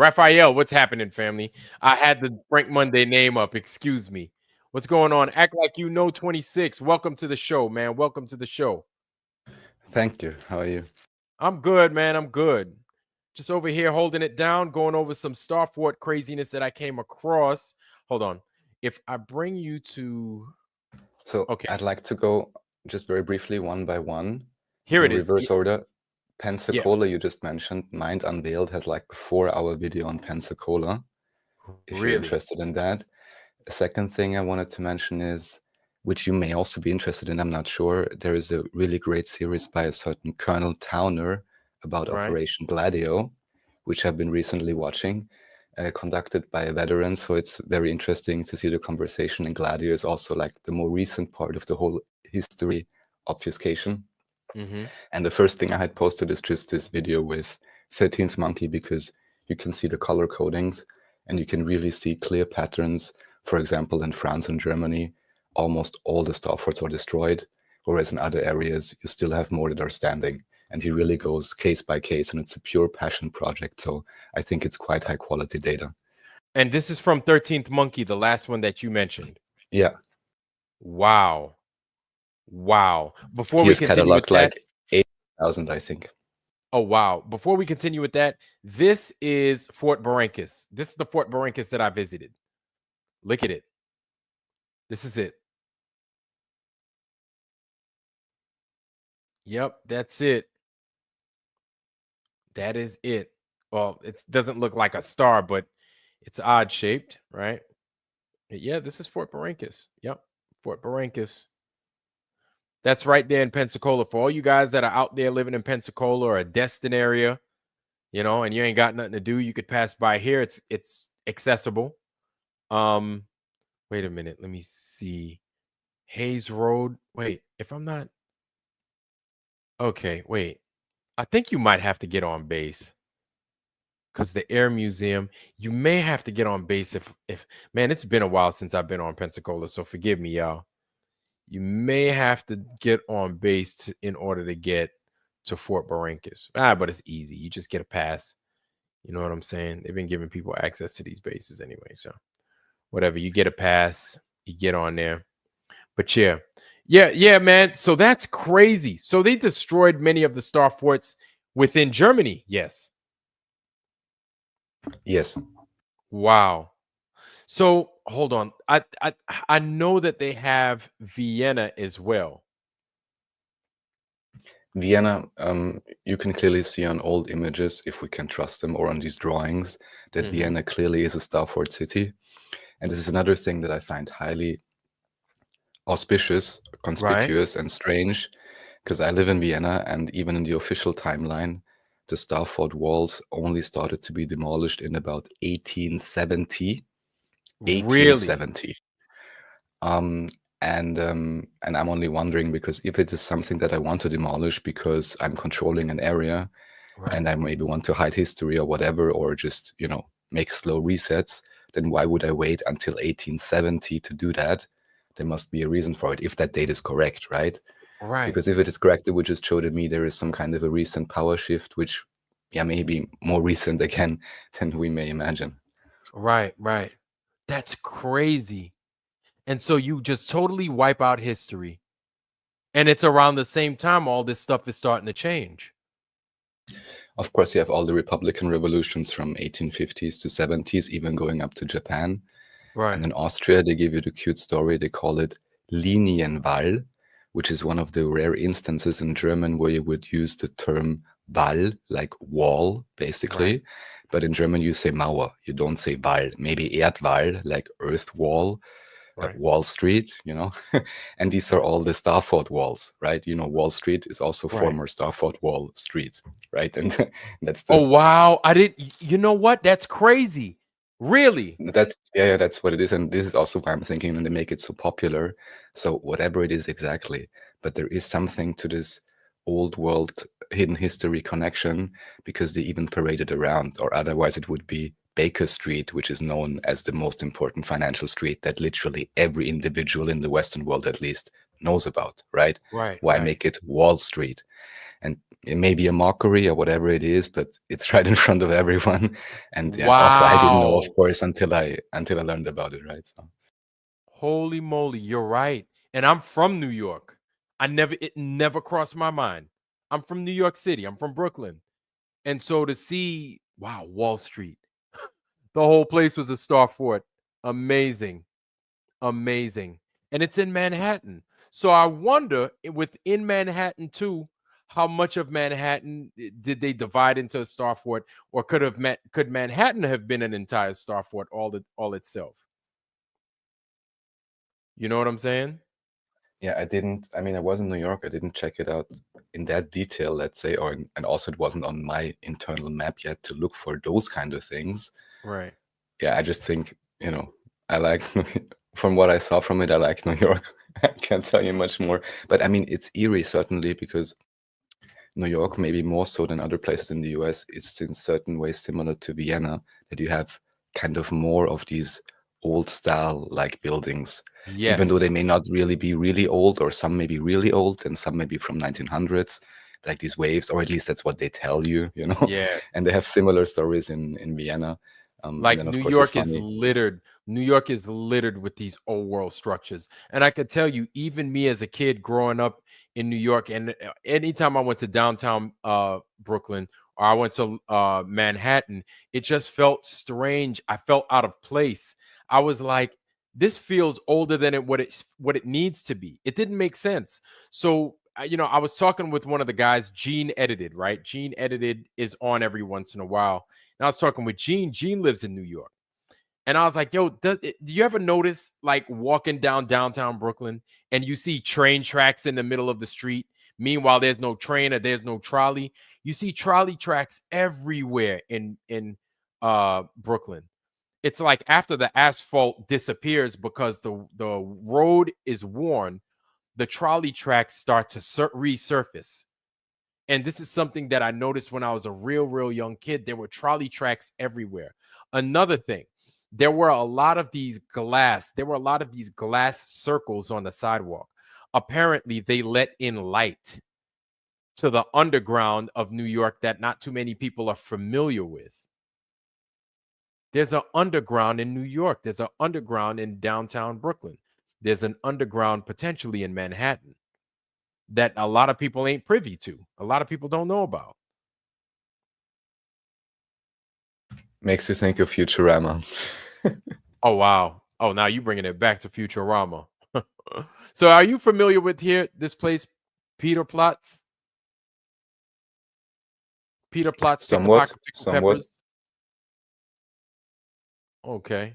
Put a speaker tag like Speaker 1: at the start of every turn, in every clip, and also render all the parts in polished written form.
Speaker 1: Raphael, what's happening, family? I had the Frank Monday name up. Excuse me. What's going on? Act like you know 26. Welcome to the show, man. Welcome to the show.
Speaker 2: Thank you. How are you?
Speaker 1: I'm good, man. I'm good. Just over here holding it down, going over some Starfort craziness that I came across. Hold on. If I bring you to...
Speaker 2: So
Speaker 1: Okay.
Speaker 2: I'd like to go just very briefly one by one.
Speaker 1: Here
Speaker 2: in
Speaker 1: it is.
Speaker 2: Reverse order.
Speaker 1: Yeah.
Speaker 2: Pensacola, you just mentioned, Mind Unveiled has like a 4-hour video on Pensacola, if you're interested in that. A second thing I wanted to mention is, which you may also be interested in, I'm not sure, there is a really great series by a certain Colonel Towner about Operation Gladio, which I've been recently watching, conducted by a veteran. So it's very interesting to see the conversation. And Gladio is also like the more recent part of the whole history obfuscation. And the first thing I had posted is just this video with 13th Monkey, because you can see the color codings and you can really see clear patterns. For example, in France and Germany, almost all the Starforts are destroyed, whereas in other areas, you still have more that are standing. And he really goes case by case, and it's a pure passion project. So I think it's quite high quality data.
Speaker 1: And this is from 13th Monkey, the last one that you mentioned.
Speaker 2: Yeah.
Speaker 1: Wow. Wow. Before we continue with that,
Speaker 2: like 8,000, I think.
Speaker 1: Oh, wow. Before we continue with that, this is Fort Barrancas. This is the Fort Barrancas that I visited. Look at it. This is it. Yep, that's it. That is it. Well, it doesn't look like a star, but it's odd shaped, right? Yeah, this is Fort Barrancas. Yep, Fort Barrancas. That's right there in Pensacola. For all you guys that are out there living in Pensacola or a Destin area, you know, and you ain't got nothing to do, you could pass by here. It's accessible. Wait a minute. Let me see. Hayes Road. Wait, if I'm not... Okay, wait. I think you might have to get on base. Because the Air Museum, you may have to get on base if man, it's been a while since I've been on Pensacola, so forgive me, y'all. You may have to get on base in order to get to Fort Barrancas. But it's easy. You just get a pass. You know what I'm saying? They've been giving people access to these bases anyway, so whatever. You get a pass, you get on there. But yeah, man. So that's crazy. So they destroyed many of the Starforts within Germany. Yes. Wow. So hold on. I know that they have Vienna as well.
Speaker 2: Vienna, you can clearly see on old images, if we can trust them, or on these drawings, that Vienna clearly is a Starfort city. And this is another thing that I find highly auspicious, conspicuous, and strange, because I live in Vienna, and even in the official timeline, the Starfort walls only started to be demolished in about 1870. 1870. And I'm only wondering, because if it is something that I want to demolish because I'm controlling an area, and I maybe want to hide history or whatever, or just, you know, make slow resets, then why would I wait until 1870 to do that? There must be a reason for it, if that date is correct, right? Because if it is correct, it would just show to me there is some kind of a recent power shift, which, yeah, maybe more recent again than we may imagine.
Speaker 1: Right. That's crazy. And so you just totally wipe out history. And it's around the same time all this stuff is starting to change.
Speaker 2: Of course, you have all the Republican revolutions from 1850s to 70s, even going up to Japan. And in Austria, they give you the cute story. They call it Linienwall, which is one of the rare instances in German where you would use the term Wall, like wall, basically. But in German, you say Mauer. You don't say Wall. Maybe Erdwall, like earth wall. Wall Street, you know, and these are all the Starfort walls, right? You know, Wall Street is also former Starfort Wall Street, right? And that's the...
Speaker 1: Oh, wow. I didn't... You know what? That's crazy. Really?
Speaker 2: That's that's what it is. And this is also why I'm thinking, and they make it so popular. So whatever it is exactly, but there is something to this old world hidden history connection, because they even parade it around, or otherwise it would be Baker Street, which is known as the most important financial street that literally every individual in the Western world at least knows about, right? Why make it Wall Street? And it may be a mockery or whatever it is, but it's right in front of everyone. And yeah, also I didn't know, of
Speaker 1: Wow.
Speaker 2: course, until I learned about it, right? So
Speaker 1: Holy moly, you're right. And I'm from New York. It never crossed my mind. I'm from New York City. I'm from Brooklyn. And so to see, wow, Wall Street, the whole place was a Starfort. Amazing. Amazing. And it's in Manhattan. So I wonder within Manhattan too, how much of Manhattan did they divide into a Starfort, or could Manhattan have been an entire Starfort all itself? You know what I'm saying?
Speaker 2: yeah, I mean, I was in New York. I didn't check it out in that detail, let's say, and also it wasn't on my internal map yet to look for those kind of things.
Speaker 1: Right.
Speaker 2: Yeah, I just think, I like, from what I saw from it, I like New York. I can't tell you much more. But I mean, it's eerie, certainly, because New York, maybe more so than other places in the US, is in certain ways similar to Vienna, that you have kind of more of these old style like buildings, even though they
Speaker 1: Yes.
Speaker 2: may not really be really old, or some may be really old and some may be from 1900s, like these waves, or at least that's what they tell you,
Speaker 1: Yes.
Speaker 2: and they have similar stories in Vienna. And
Speaker 1: Like
Speaker 2: then, of course, it's funny.
Speaker 1: New York is littered with these old world structures. And I could tell you, even me as a kid growing up in New York, and anytime I went to downtown Brooklyn, or I went to Manhattan, it just felt strange. I felt out of place. I was like, this feels older than what it needs to be. It didn't make sense. So I was talking with one of the guys, Gene Edited, right? Gene Edited is on every once in a while, and I was talking with Gene. Gene lives in New York. And I was like, yo, do you ever notice like walking down downtown Brooklyn and you see train tracks in the middle of the street? Meanwhile, there's no train or there's no trolley. You see trolley tracks everywhere in Brooklyn. It's like after the asphalt disappears because the road is worn, the trolley tracks start to resurface. And this is something that I noticed when I was a real young kid. There were trolley tracks everywhere. Another thing, there were a lot of these glass circles on the sidewalk. Apparently, they let in light to the underground of New York that not too many people are familiar with. There's an underground in New York. There's an underground in downtown Brooklyn. There's an underground potentially in Manhattan that a lot of people ain't privy to. A lot of people don't know about.
Speaker 2: Makes you think of Futurama.
Speaker 1: Oh wow. Oh, now you bringing it back to Futurama. So, are you familiar with this place, Peter Plotz? Peter Plotz, pick a
Speaker 2: Somewhat,
Speaker 1: pocket, pickle
Speaker 2: somewhat.
Speaker 1: peppers. Okay.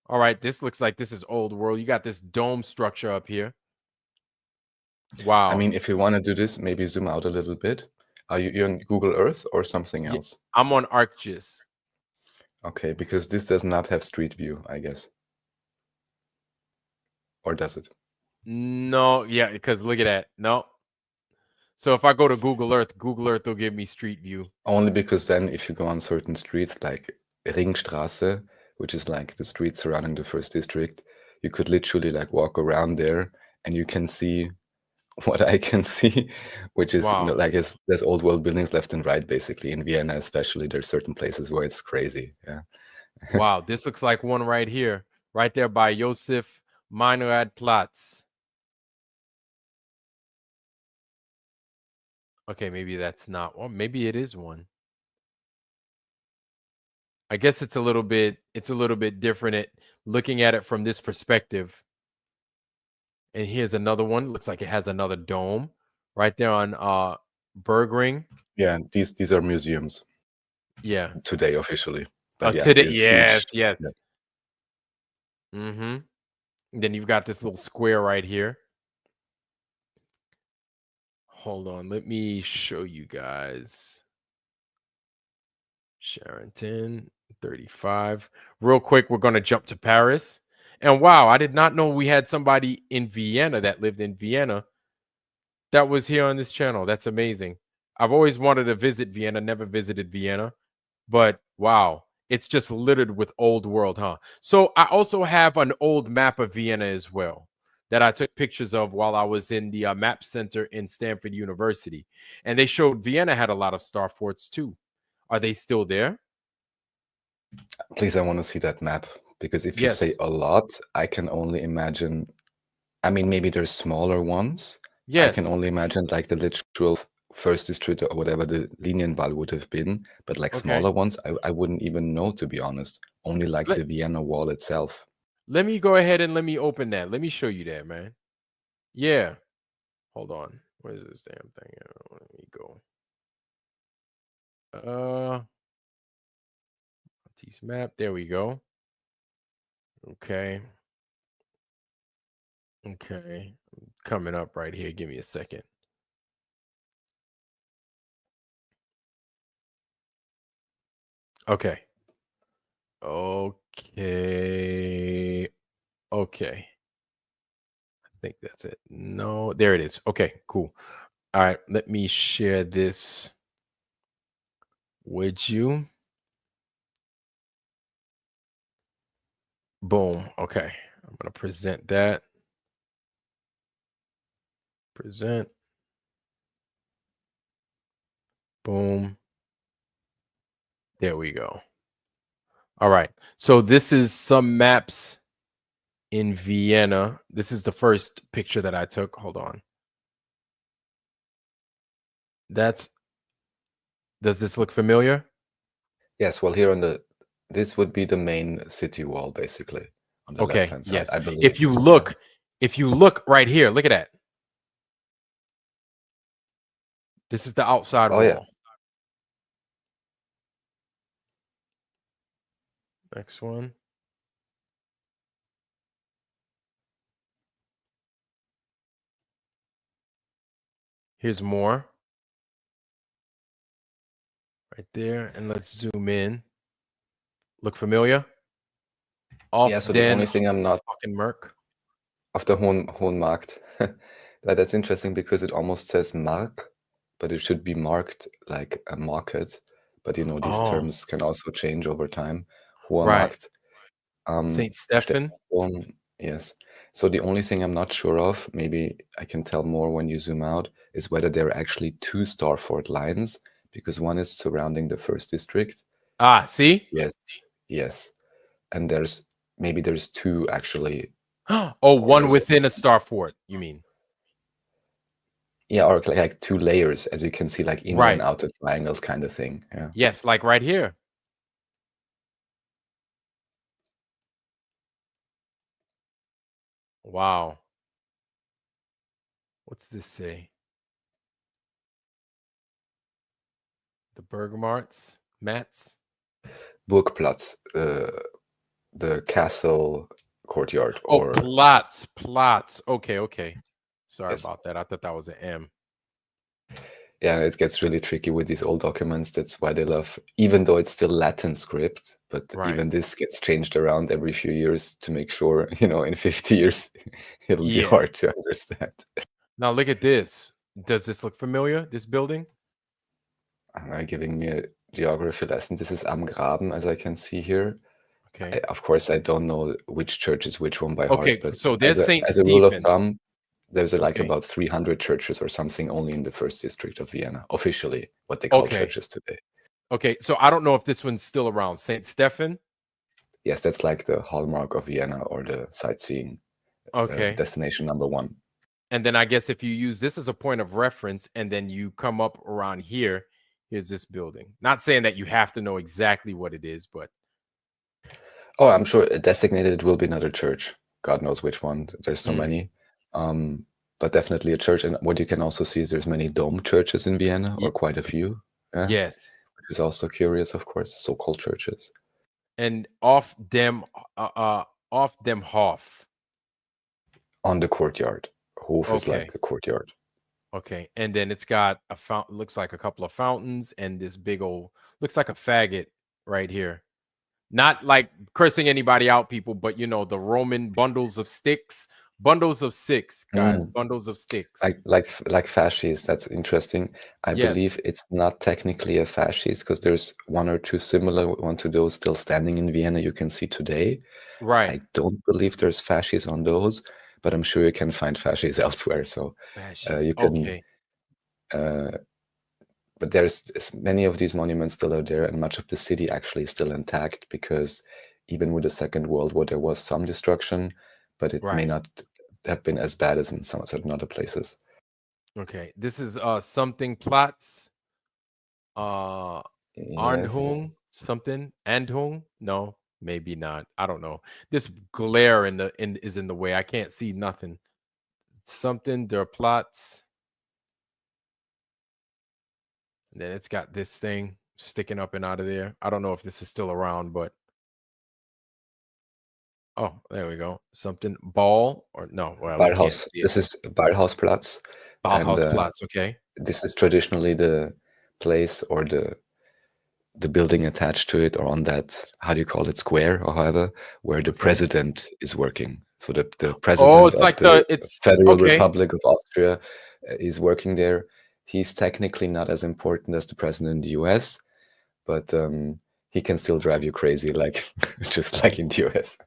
Speaker 1: All right. This looks like this is old world. You got this dome structure up here.
Speaker 2: I
Speaker 1: Wow.
Speaker 2: mean, if you want to do this, maybe zoom out a little bit. Are you on Google Earth or something
Speaker 1: Yeah,
Speaker 2: else?
Speaker 1: I'm on ArcGIS.
Speaker 2: Okay, because this does not have Street View, I guess. Or does it?
Speaker 1: No, yeah, because look at that. No. So if I go to Google Earth will give me Street View.
Speaker 2: Only because then if you go on certain streets like Ringstraße, which is like the street surrounding the first district, you could literally like walk around there and you can see what I can see, which is
Speaker 1: Wow.
Speaker 2: like there's old world buildings left and right, basically. In Vienna, especially, there's certain places where it's crazy. Yeah.
Speaker 1: Wow. This looks like one right here, right there by Josef Meinrad Platz. Okay, maybe that's not one. Maybe it is one. I guess it's a little bit different looking at it from this perspective. And here's another one. Looks like it has another dome right there on Bergring.
Speaker 2: Yeah, these are museums
Speaker 1: Yeah.
Speaker 2: today officially. But yeah,
Speaker 1: Today.
Speaker 2: it's huge.
Speaker 1: Yes,
Speaker 2: Yeah.
Speaker 1: yes. Mm-hmm. Then you've got this little square right here. Hold on, let me show you guys. Sharrington, 35. Real quick, we're going to jump to Paris. And wow, I did not know we had somebody in Vienna that lived in Vienna that was here on this channel. That's amazing. I've always wanted to visit Vienna, never visited Vienna, but wow, it's just littered with old world, huh? So I also have an old map of Vienna as well. that I took pictures of while I was in the map center in Stanford University, and they showed Vienna had a lot of starforts too. Are they still there?
Speaker 2: Please, I want to see that map, because if you say
Speaker 1: Yes.
Speaker 2: a lot, I can only imagine. I mean, maybe there's smaller ones. I can
Speaker 1: Yes.
Speaker 2: only imagine like the literal first district or whatever the Linienball would have been, but like
Speaker 1: Okay.
Speaker 2: smaller ones, I wouldn't even know, to be honest. Only like
Speaker 1: Let,
Speaker 2: the Vienna wall itself.
Speaker 1: let me go ahead and let me open that. Let me show you that, man. Yeah. Hold on. Where's this damn thing? Let me go. Matisse map. There we go. Okay. Okay. Coming up right here. Give me a second. Okay. Okay. Okay. I think that's it. No, there it is. Okay, cool. All right, let me share this with you. Boom. Okay. I'm going to present that. Present. Boom. There we go. All right. So this is some maps in Vienna. This is the first picture that I took. Hold on. Does this look familiar?
Speaker 2: Yes, well, here on this would be the main city wall, basically, on the
Speaker 1: Okay.
Speaker 2: left-hand side,
Speaker 1: Yes.
Speaker 2: I believe.
Speaker 1: If you look, right here, look at that. This is the outside
Speaker 2: Oh, yeah.
Speaker 1: wall. Next one. Here's more. Right there. And let's zoom in. Look familiar? Off
Speaker 2: Yeah, so the
Speaker 1: den
Speaker 2: only thing I'm not
Speaker 1: fucking Merc.
Speaker 2: of the Hohen Markt. That's interesting because it almost says Mark, but it should be marked like a market. But you know, these
Speaker 1: Oh,
Speaker 2: terms can also change over time. Hoher
Speaker 1: right.
Speaker 2: Markt.
Speaker 1: Saint Stephen.
Speaker 2: Stepstone, yes. So the only thing I'm not sure of, maybe I can tell more when you zoom out, is whether there are actually two Starfort lines, because one is surrounding the first district.
Speaker 1: Ah, see?
Speaker 2: Yes, yes. And there's two actually,
Speaker 1: Oh,
Speaker 2: or
Speaker 1: one
Speaker 2: there's
Speaker 1: within a Starfort, you mean?
Speaker 2: yeah, or like two layers, as you can see, like inner and
Speaker 1: Right.
Speaker 2: outer triangles kind of thing. Yeah.
Speaker 1: Yes, like right here. Wow. What's this say? The Bergmarts? Mats?
Speaker 2: Burgplatz, the castle courtyard,
Speaker 1: Oh,
Speaker 2: or
Speaker 1: plots. Plots. Okay, okay. Sorry
Speaker 2: yes.
Speaker 1: about that. I thought that was an M.
Speaker 2: Yeah, it gets really tricky with these old documents. That's why they love, even though it's still Latin script, but
Speaker 1: Right.
Speaker 2: even this gets changed around every few years to make sure, in 50 years, it'll be
Speaker 1: Yeah.
Speaker 2: hard to understand.
Speaker 1: Now look at this. Does this look familiar? This building?
Speaker 2: Giving me a geography lesson. This is Am Graben, as I can see here.
Speaker 1: Okay.
Speaker 2: Of course, I don't know which church is which one by heart,
Speaker 1: Okay,
Speaker 2: but
Speaker 1: so
Speaker 2: as
Speaker 1: there's Saint
Speaker 2: as a rule of
Speaker 1: Stephen.
Speaker 2: thumb, there's like
Speaker 1: Okay.
Speaker 2: about 300 churches or something only in the first district of Vienna, officially, what they call
Speaker 1: Okay.
Speaker 2: churches today.
Speaker 1: Okay. So I don't know if this one's still around. Saint Stephen.
Speaker 2: Yes, that's like the hallmark of Vienna, or the sightseeing
Speaker 1: Okay.
Speaker 2: destination number one.
Speaker 1: And then I guess if you use this as a point of reference and then you come up around here, here's this building. Not saying that you have to know exactly what it is, but
Speaker 2: Oh, I'm sure designated it will be another church. God knows which one. There's so
Speaker 1: mm,
Speaker 2: many. But definitely a church. And what you can also see is there's many dome churches in Vienna, or
Speaker 1: ye-
Speaker 2: quite a few. Yeah,
Speaker 1: yes.
Speaker 2: which is also curious, of course, so-called churches.
Speaker 1: And uh, uh off dem Hof.
Speaker 2: On the courtyard. Hof is like
Speaker 1: Okay.
Speaker 2: the courtyard.
Speaker 1: Okay. And then it's got a fountain, looks like a couple of fountains and this big old looks like a faggot right here. Not like cursing anybody out, people, but the Roman bundles of six, guys,
Speaker 2: Mm.
Speaker 1: bundles of sticks.
Speaker 2: Like fasces. That's interesting. I
Speaker 1: Yes,
Speaker 2: believe it's not technically a fasces, because there's one or two similar one to those still standing in Vienna you can see today.
Speaker 1: right.
Speaker 2: I don't believe there's fasces on those, but I'm sure you can find fasces elsewhere. So
Speaker 1: Fascists.
Speaker 2: you can,
Speaker 1: Okay.
Speaker 2: but many of these monuments still are there, and much of the city actually is still intact because even with the Second World War, there was some destruction, but it may
Speaker 1: Right.
Speaker 2: not have been as bad as in some certain other places.
Speaker 1: Okay. This is something plots. Uh
Speaker 2: Yes.
Speaker 1: Andhung something. Andhung? No, maybe not. I don't know. This glare in is in the way. I can't see nothing. Something there are plots. And then it's got this thing sticking up and out of there. I don't know if this is still around, but oh, there we go. Something ball or no, well, we can't
Speaker 2: Ballhaus.
Speaker 1: see it.
Speaker 2: This is Ballhausplatz, and
Speaker 1: Bauhaus plots, okay.
Speaker 2: this is traditionally the place or the building attached to it or on that, how do you call it, square or however, where the
Speaker 1: Okay.
Speaker 2: president is working. So the
Speaker 1: Oh,
Speaker 2: president
Speaker 1: it's
Speaker 2: of
Speaker 1: like
Speaker 2: the
Speaker 1: the it's
Speaker 2: Federal
Speaker 1: okay.
Speaker 2: Republic of Austria is working there. He's technically not as important as the president in the US, but he can still drive you crazy, like just like in the US.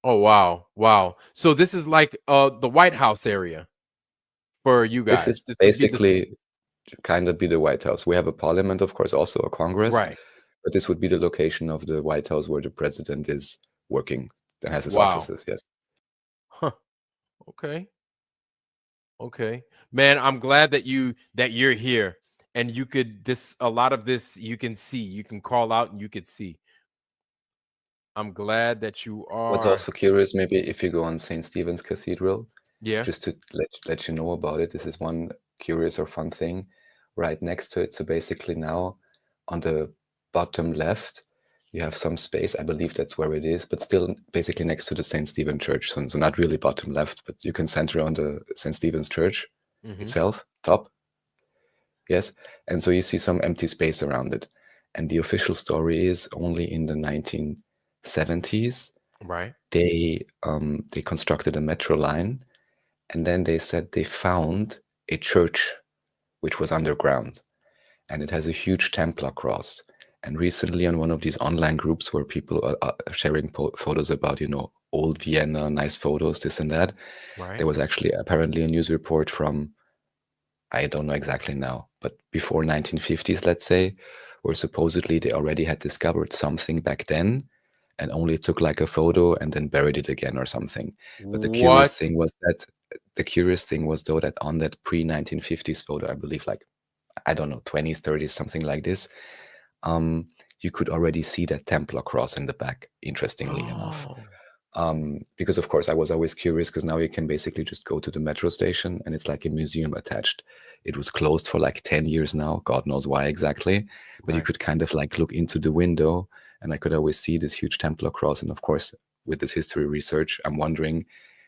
Speaker 1: Oh wow. Wow. So this is like the White House area for you
Speaker 2: This is
Speaker 1: guys. This would be the
Speaker 2: basically kind of be the White House. We have a parliament, of course, also a Congress,
Speaker 1: right.
Speaker 2: but this would be the location of the White House where the president is working and has his
Speaker 1: Wow.
Speaker 2: offices. Yes.
Speaker 1: Huh. Okay. Okay. Man, I'm glad that you're here and you could this a lot of this you can see. You can call out and you could see. I'm glad that you
Speaker 2: What's
Speaker 1: are.
Speaker 2: also curious, maybe if you go on St. Stephen's Cathedral,
Speaker 1: Yeah.
Speaker 2: just to let you know about it, this is one curious or fun thing right next to it. So basically now on the bottom left, you have some space. I believe that's where it is, but still basically next to the St. Stephen Church. So not really bottom left, but you can center on the St. Stephen's Church
Speaker 1: Mhm.
Speaker 2: itself, top. Yes. And so you see some empty space around it. And the official story is only in the 1970s
Speaker 1: Right.
Speaker 2: they constructed a metro line, and then they said they found a church which was underground, and it has a huge Templar cross. And recently, on one of these online groups where people are sharing photos about, old Vienna, nice photos, this and that,
Speaker 1: Right.
Speaker 2: there was actually apparently a news report from, I don't know exactly now, but before 1950s, let's say, where supposedly they already had discovered something back then and only took like a photo and then buried it again or something. But
Speaker 1: What?
Speaker 2: the curious thing was though that on that pre-1950s photo, I believe like, I don't know, 20s, 30s, something like this, um, you could already see that Templar cross in the back, interestingly enough.
Speaker 1: Oh.
Speaker 2: Because of course I was always curious because now you can basically just go to the metro station and it's like a museum attached. It was closed for like 10 years now, God knows why exactly, but you
Speaker 1: Right.
Speaker 2: could kind of like look into the window and I could always see this huge Templar cross. And of course, with this history research, I'm wondering,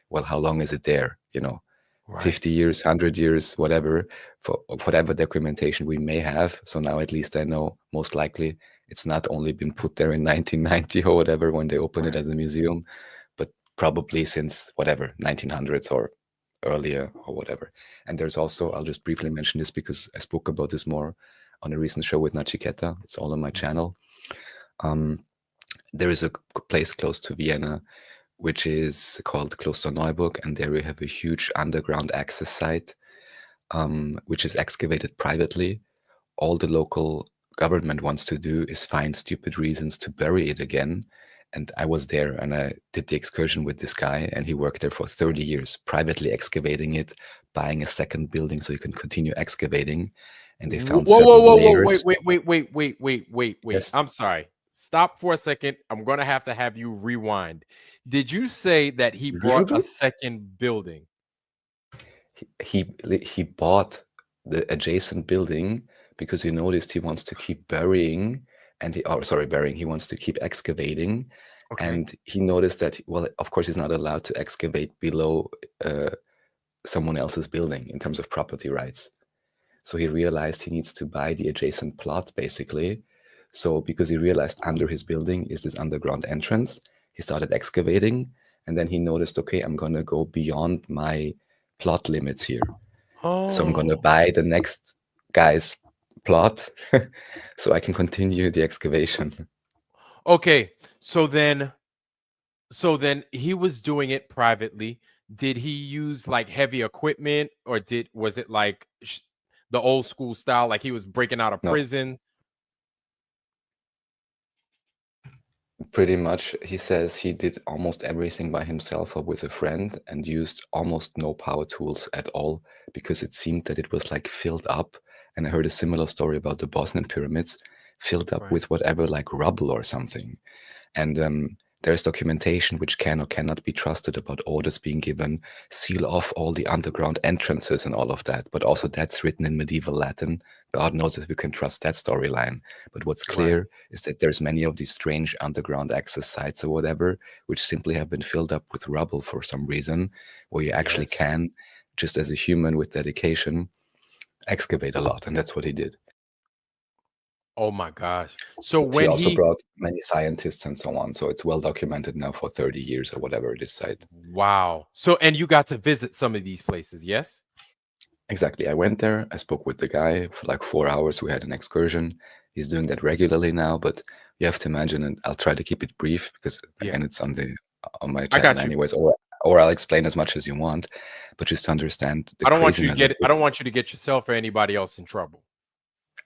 Speaker 2: well, how long is it there? 50
Speaker 1: Right.
Speaker 2: years, 100 years, whatever, for whatever documentation we may have. So now at least I know most likely it's not only been put there in 1990 or whatever when they opened it
Speaker 1: Right.
Speaker 2: as a museum, but probably since whatever, 1900s or earlier or whatever. And there's also, I'll just briefly mention this because I spoke about this more on a recent show with Nachiketa. It's all on my
Speaker 1: Mhm.
Speaker 2: channel. Um, there is a place close to Vienna which is called Kloster Neuburg, and there we have a huge underground access site, which is excavated privately. All the local government wants to do is find stupid reasons to bury it again. And I was there and I did the excursion with this guy, and he worked there for 30 years, privately excavating it, buying a second building so he can continue excavating. And they found
Speaker 1: Whoa, whoa,
Speaker 2: several
Speaker 1: whoa, whoa, wait,
Speaker 2: layers.
Speaker 1: wait, wait, wait, wait, wait, wait, wait.
Speaker 2: Yes,
Speaker 1: I'm sorry. Stop for a second. I'm gonna have to have you rewind. Did you say that he brought a second building?
Speaker 2: he bought the adjacent building because he noticed he wants to keep burying and he wants to keep excavating,
Speaker 1: Okay.
Speaker 2: and he noticed that, well, of course he's not allowed to excavate below uh, someone else's building in terms of property rights. So he realized he needs to buy the adjacent plot basically. So because he realized under his building is this underground entrance, he started excavating, and then he noticed, okay, I'm gonna go beyond my plot limits here. So I'm gonna
Speaker 1: Oh,
Speaker 2: buy the next guy's plot so I can continue the excavation.
Speaker 1: okay. So then he was doing it privately. did he use like heavy equipment, or was it like the old school style, like he was breaking out of
Speaker 2: No,
Speaker 1: prison?
Speaker 2: pretty much. He says he did almost everything by himself or with a friend and used almost no power tools at all because it seemed that it was like filled up. And I heard a similar story about the Bosnian pyramids, filled up
Speaker 1: Right,
Speaker 2: with whatever, like rubble or something. And there's documentation which can or cannot be trusted about orders being given, seal off all the underground entrances and all of that. But also that's written in medieval Latin. God knows if we can trust that storyline. But what's
Speaker 1: right.
Speaker 2: clear is that there's many of these strange underground access sites or whatever, which simply have been filled up with rubble for some reason, where you actually
Speaker 1: Yes.
Speaker 2: can, just as a human with dedication, excavate a lot. And that's what he did.
Speaker 1: Oh my gosh. So
Speaker 2: But he
Speaker 1: when
Speaker 2: also
Speaker 1: he
Speaker 2: brought many scientists and so on. So it's well documented now for 30 years or whatever this site.
Speaker 1: Wow. So and you got to visit some of these places, yes?
Speaker 2: Exactly. I went there. I spoke with the guy for like 4 hours. We had an excursion. He's doing that regularly now, but you have to imagine, and I'll try to keep it brief because
Speaker 1: Yeah.
Speaker 2: again, it's on my
Speaker 1: I
Speaker 2: channel
Speaker 1: got you.
Speaker 2: anyways, or I'll explain as much as you want, but just to understand the craziness of
Speaker 1: I
Speaker 2: it.
Speaker 1: don't want you to get yourself or anybody else in trouble.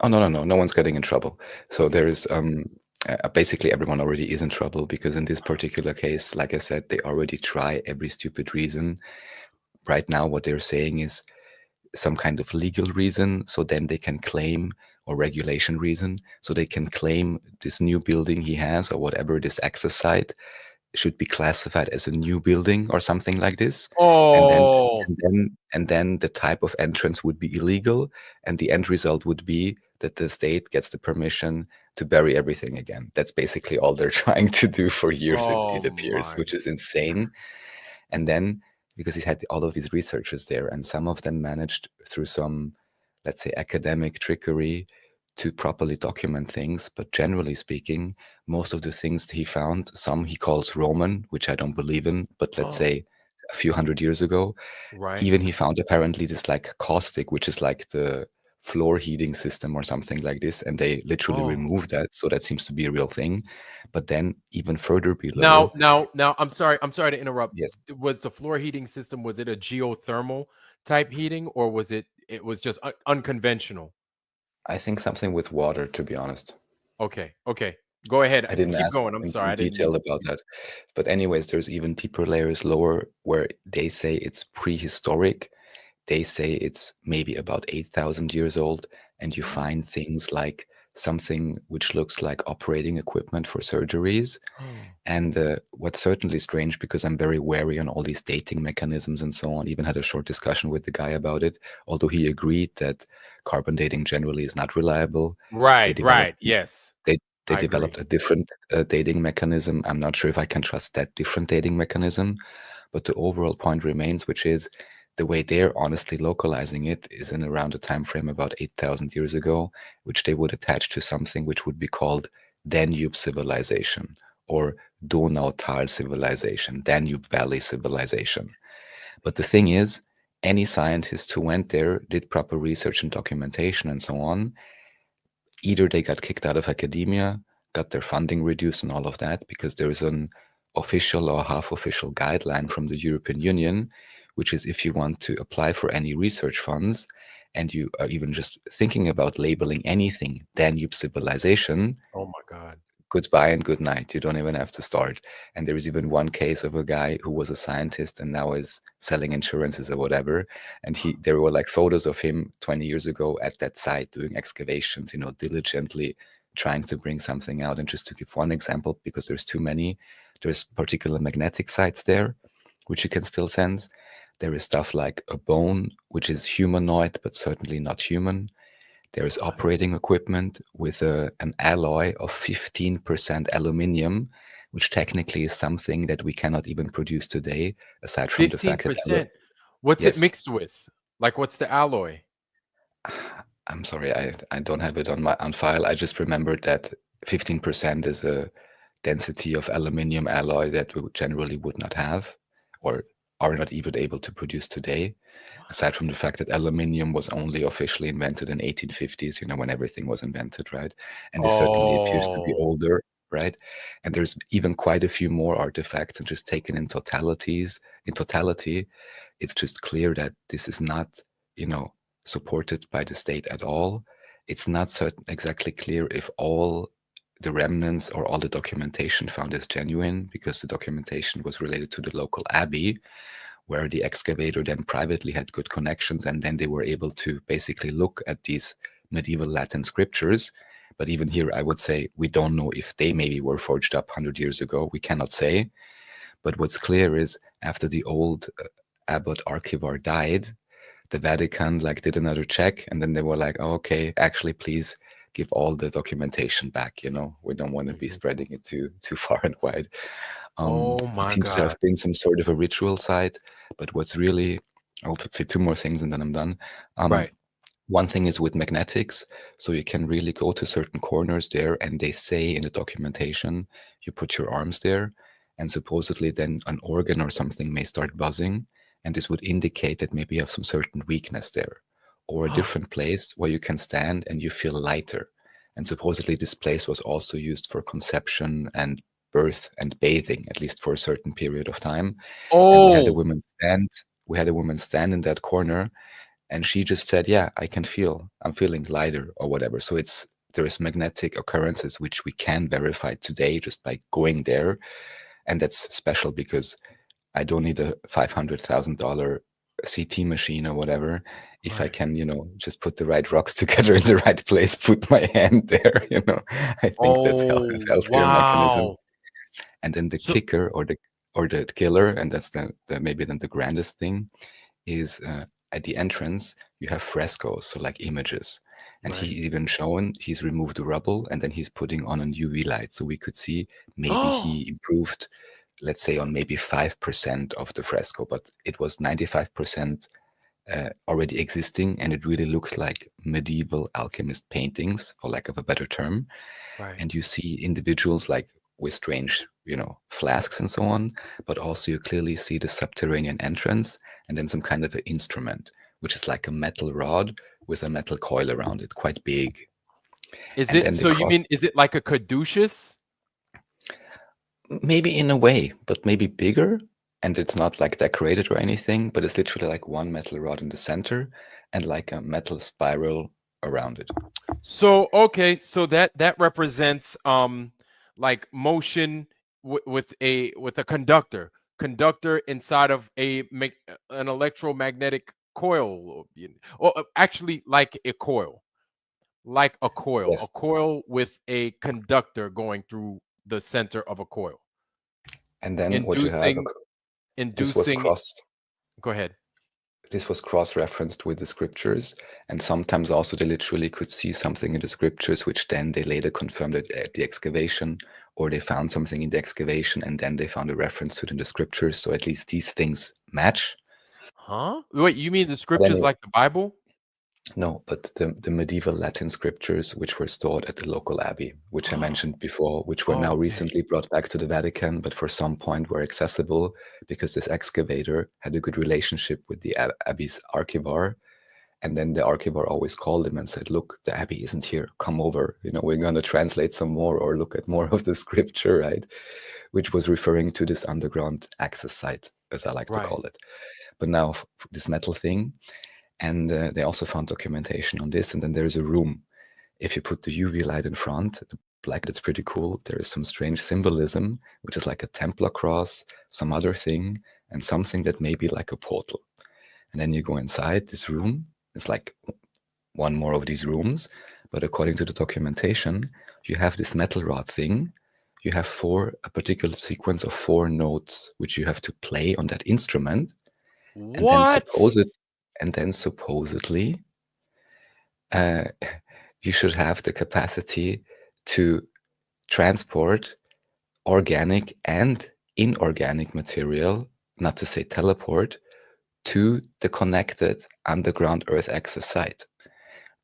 Speaker 2: Oh no, no, no, no one's getting in trouble. So there
Speaker 1: Okay.
Speaker 2: is basically everyone already is in trouble because in this particular case, like I said, they already try every stupid reason. Right now, what they're saying is some kind of legal reason, so then they can claim, or regulation reason, so they can claim this new building he has or whatever, this access site should be classified as a new building or something like this. And then
Speaker 1: Oh,
Speaker 2: and then the type of entrance would be illegal, and the end result would be that the state gets the permission to bury everything again. That's basically all they're trying to do for years,
Speaker 1: oh
Speaker 2: it appears,
Speaker 1: my.
Speaker 2: which is insane. And then because he had all of these researchers there, and some of them managed through some, let's say, academic trickery to properly document things. But generally speaking, most of the things he found, some he calls Roman, which I don't believe in, but let's
Speaker 1: Oh,
Speaker 2: say a few hundred years ago,
Speaker 1: right.
Speaker 2: even he found apparently this like caustic, which is like the floor heating system or something like this, and they literally
Speaker 1: Oh.
Speaker 2: removed that. So that seems to be a real thing. But then even further
Speaker 1: Now,
Speaker 2: below,
Speaker 1: I'm sorry to interrupt.
Speaker 2: yes,
Speaker 1: Was the floor heating system, was it a geothermal type heating, or was it was just unconventional?
Speaker 2: I think something with water, to be honest.
Speaker 1: Okay. Okay. Go ahead.
Speaker 2: I didn't
Speaker 1: Keep
Speaker 2: ask
Speaker 1: going. I'm sorry.
Speaker 2: in
Speaker 1: I didn't mean
Speaker 2: detail
Speaker 1: to.
Speaker 2: about that. But anyways, there's even deeper layers lower where they say it's prehistoric. They say it's maybe about 8,000 years old, and you find things like something which looks like operating equipment for surgeries.
Speaker 1: Oh.
Speaker 2: And what's certainly strange, because I'm very wary on all these dating mechanisms and so on, even had a short discussion with the guy about it, although he agreed that carbon dating generally is not reliable. They
Speaker 1: Right,
Speaker 2: developed
Speaker 1: right. Yes.
Speaker 2: they they
Speaker 1: I agree.
Speaker 2: developed a different dating mechanism. I'm not sure if I can trust that different dating mechanism, but the overall point remains, which is the way they're honestly localizing it is in around a time frame about 8,000 years ago, which they would attach to something which would be called Danube civilization or Donautal civilization, Danube Valley civilization. But the thing is, any scientist who went there, did proper research and documentation and so on, either they got kicked out of academia, got their funding reduced, and all of that, because there is an official or half official guideline from the European Union, which is if you want to apply for any research funds and you are even just thinking about labeling anything Danube civilization,
Speaker 1: Oh my God.
Speaker 2: goodbye and good night. You don't even have to start. And there is even one case of a guy who was a scientist and now is selling insurances or whatever. And there were like photos of him 20 years ago at that site doing excavations, diligently trying to bring something out. And just to give one example, because there's too many, there's particular magnetic sites there, which you can still sense. There is stuff like a bone, which is humanoid, but certainly not human. There's
Speaker 1: What?
Speaker 2: operating equipment with an alloy of 15% aluminium, which technically is something that we cannot even produce today, aside from the fact that,
Speaker 1: 15%. What's it
Speaker 2: yes,
Speaker 1: mixed with? Like, what's the alloy?
Speaker 2: I'm sorry, I don't have it on file. I just remembered that 15% is a density of aluminium alloy that we generally would not have or are not even able to produce today. Aside from
Speaker 1: What?
Speaker 2: the fact that aluminium was only officially invented in 1850s, when everything was invented, right? And this certainly appears to be
Speaker 1: Oh,
Speaker 2: older, right? And there's even quite a few more artifacts, and just taken in totality, it's just clear that this is not, supported by the state at all. It's not exactly clear if all the remnants or all the documentation found is genuine, because the documentation was related to the local abbey, where the excavator then privately had good connections, and then they were able to basically look at these medieval Latin scriptures. But even here, I would say we don't know if they maybe were forged up 100 years ago. We cannot say. But what's clear is after the old abbot archivar died, the Vatican did another check, and then they were like, oh, okay, actually, please give all the documentation back. We don't want to be spreading it too far and wide.
Speaker 1: Oh
Speaker 2: It
Speaker 1: my
Speaker 2: seems to
Speaker 1: God.
Speaker 2: have been some sort of a ritual site, but what's really, I'll say two more things and then I'm done.
Speaker 1: Right.
Speaker 2: One thing is with magnetics, so you can really go to certain corners there, and they say in the documentation, you put your arms there, and supposedly then an organ or something may start buzzing, and this would indicate that maybe you have some certain weakness there. Or a different place where you can stand and you feel lighter. And supposedly this place was also used for conception and birth and bathing, at least for a certain period of time. And we had a
Speaker 1: Oh,
Speaker 2: woman stand in that corner, and she just said, yeah, I'm feeling lighter or whatever. So there is magnetic occurrences which we can verify today just by going there. And that's special because I don't need a $500,000 CT machine or whatever. If I
Speaker 1: right.
Speaker 2: can, just put the right rocks together in the right place, put my hand there, I think that's a
Speaker 1: Oh,
Speaker 2: healthier mechanism.
Speaker 1: wow.
Speaker 2: And then the
Speaker 1: So,
Speaker 2: kicker or the killer, and that's the maybe then the grandest thing, is at the entrance you have frescoes, so like images. And
Speaker 1: right.
Speaker 2: he's removed the rubble, and then he's putting on an UV light, so we could see maybe
Speaker 1: Oh,
Speaker 2: he improved, let's say, on maybe 5% of the fresco, but it was 95% already existing, and it really looks like medieval alchemist paintings, for lack of a better term.
Speaker 1: right.
Speaker 2: And you see individuals with strange, flasks and so on, but also you clearly see the subterranean entrance, and then some kind of an instrument, which is like a metal rod with a metal coil around it, quite big.
Speaker 1: Is
Speaker 2: And
Speaker 1: it,
Speaker 2: then the
Speaker 1: so you
Speaker 2: cross,
Speaker 1: mean, is it like a caduceus?
Speaker 2: maybe in a way, but maybe bigger. And it's not like decorated or anything, but it's literally like one metal rod in the center and like a metal spiral around it.
Speaker 1: So, okay, so that represents like motion with a conductor inside of an electromagnetic coil, or actually like a coil. Like a
Speaker 2: Yes.
Speaker 1: coil with a conductor going through the center of a coil,
Speaker 2: And then what you have,
Speaker 1: inducing
Speaker 2: this was
Speaker 1: inducing
Speaker 2: cross
Speaker 1: go ahead.
Speaker 2: this was cross-referenced with the scriptures, and sometimes also they literally could see something in the scriptures, which then they later confirmed it at the excavation, or they found something in the excavation and then they found a reference to it in the scriptures. So at least these things match.
Speaker 1: Huh? Wait, you mean the
Speaker 2: But
Speaker 1: scriptures
Speaker 2: anyway,
Speaker 1: like the Bible?
Speaker 2: no, but the medieval Latin scriptures, which were stored at the local abbey, which I mentioned before, which were now
Speaker 1: Okay.
Speaker 2: recently brought back to the Vatican, but for some point were accessible because this excavator had a good relationship with the abbey's archivar. And then the archivar always called him and said, look, the abbey isn't here. Come over. We're going to translate some more or look at more of the scripture, right? Which was referring to this underground access site, as I like to
Speaker 1: Right.
Speaker 2: call it. But now this metal thing. And they also found documentation on this. And then there's a room. If you put the UV light in front, the black, it's pretty cool. There is some strange symbolism, which is like a Templar cross, some other thing, and something that may be like a portal. And then you go inside this room. It's like one more of these rooms, but according to the documentation, you have this metal rod thing. You have a particular sequence of 4 notes which you have to play on that instrument, and then
Speaker 1: What?
Speaker 2: supposedly, uh, you should have the capacity to transport organic and inorganic material, not to say teleport, to the connected underground Earth access site.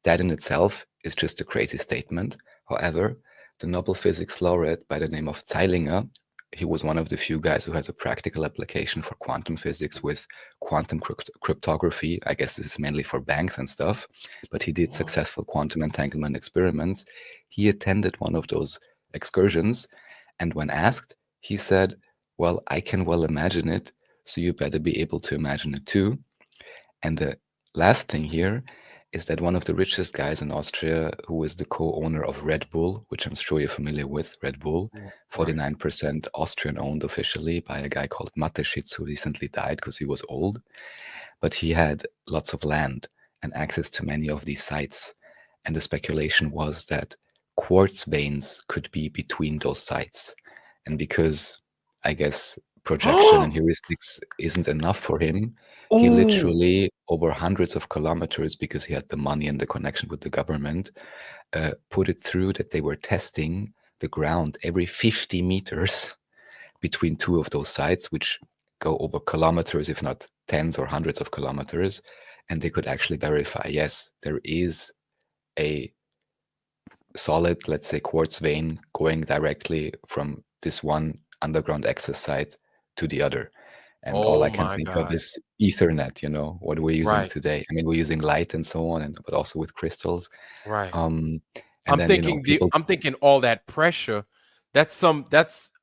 Speaker 2: That in itself is just a crazy statement. However, the Nobel physics laureate by the name of Zeilinger, he was one of the few guys who has a practical application for quantum physics with quantum cryptography. I guess this is mainly for banks and stuff, but he did
Speaker 1: What?
Speaker 2: successful quantum entanglement experiments. He attended one of those excursions. And when asked, he said, well, I can well imagine it, so you better be able to imagine it too. And the last thing here is that one of the richest guys in Austria, who is the co-owner of Red Bull, which I'm sure you're familiar with, Red Bull,
Speaker 1: Right.
Speaker 2: 49% Austrian owned officially by a guy called Mateschitz, who recently died because he was old. But he had lots of land and access to many of these sites. And the speculation was that quartz veins could be between those sites. And because I guess projection and heuristics isn't enough for him, he
Speaker 1: Oh,
Speaker 2: literally, over hundreds of kilometers, because he had the money and the connection with the government, put it through that they were testing the ground every 50 meters between two of those sites, which go over kilometers, if not tens or hundreds of kilometers. And they could actually verify, yes, there is a solid, let's say, quartz vein going directly from this one underground access site to the other. And all
Speaker 1: oh
Speaker 2: I can
Speaker 1: my
Speaker 2: think of
Speaker 1: God.
Speaker 2: is Ethernet, what we're using
Speaker 1: Right,
Speaker 2: today. I mean, we're using light and so on, but also with crystals.
Speaker 1: right.
Speaker 2: Um, and then, people.
Speaker 1: I'm thinking all that pressure, that's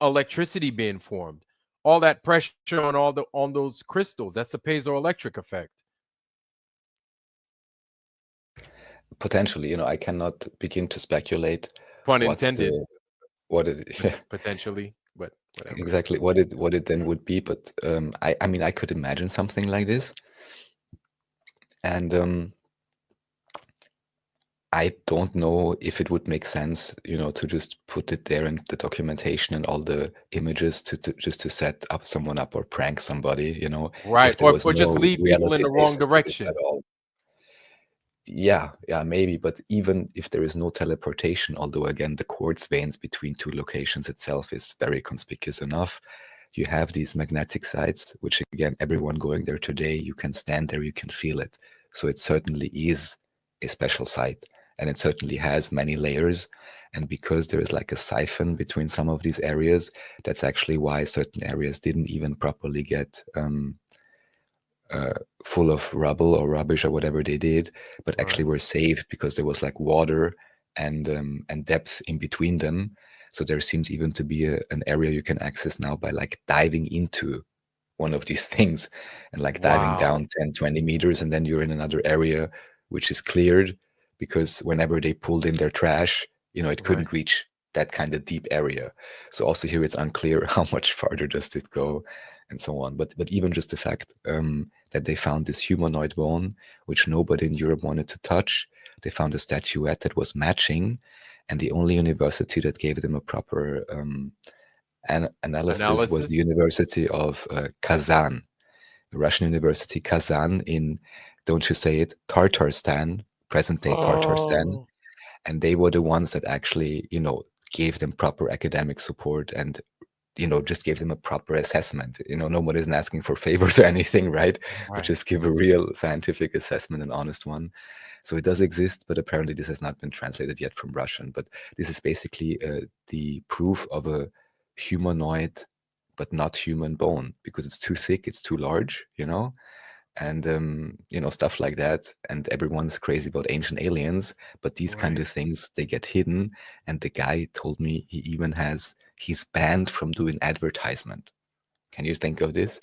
Speaker 1: electricity being formed. All that pressure on on those crystals, that's a piezoelectric effect.
Speaker 2: Potentially, I cannot begin to speculate
Speaker 1: Pun
Speaker 2: what
Speaker 1: intended,
Speaker 2: the what it yeah,
Speaker 1: potentially, but whatever.
Speaker 2: exactly what it then would be. But I mean, I could imagine something like this, and I don't know if it would make sense, to just put it there in the documentation and all the images to just to set up someone up or prank somebody,
Speaker 1: Right,
Speaker 2: if there was
Speaker 1: or just
Speaker 2: no
Speaker 1: lead people in
Speaker 2: reality
Speaker 1: the wrong
Speaker 2: basis to this at
Speaker 1: direction.
Speaker 2: all. Yeah, maybe. But even if there is no teleportation, although again, the quartz veins between two locations itself is very conspicuous enough, you have these magnetic sites, which again, everyone going there today, you can stand there, you can feel it. So it certainly is a special site, and it certainly has many layers. And because there is like a siphon between some of these areas, that's actually why certain areas didn't even properly get uh, full of rubble or rubbish or whatever they did, but actually
Speaker 1: Right.
Speaker 2: were saved because there was like water and depth in between them. So there seems even to be an area you can access now by like diving into one of these things and like diving
Speaker 1: Wow.
Speaker 2: down 10, 20 meters, and then you're in another area which is cleared because whenever they pulled in their trash, it
Speaker 1: Right.
Speaker 2: couldn't reach that kind of deep area. So also here it's unclear how much farther does it go and so on. But even just the fact that they found this humanoid bone, which nobody in Europe wanted to touch. They found a statuette that was matching, and the only university that gave them a proper analysis was the
Speaker 1: Analysis.
Speaker 2: University of Kazan, the Russian University Kazan in, don't you say it, Tartarstan, present day Tartarstan.
Speaker 1: Oh,
Speaker 2: And they were the ones that actually, gave them proper academic support and just gave them a proper assessment. Nobody isn't asking for favors or anything, right? But
Speaker 1: right.
Speaker 2: just give a real scientific assessment, an honest one. So it does exist, but apparently this has not been translated yet from Russian. But this is basically the proof of a humanoid, but not human bone because it's too thick, it's too large, and stuff like that. And everyone's crazy about ancient aliens, but these kind
Speaker 1: Right.
Speaker 2: of things, they get hidden. And the guy told me he's banned from doing advertisement. Can you think of this?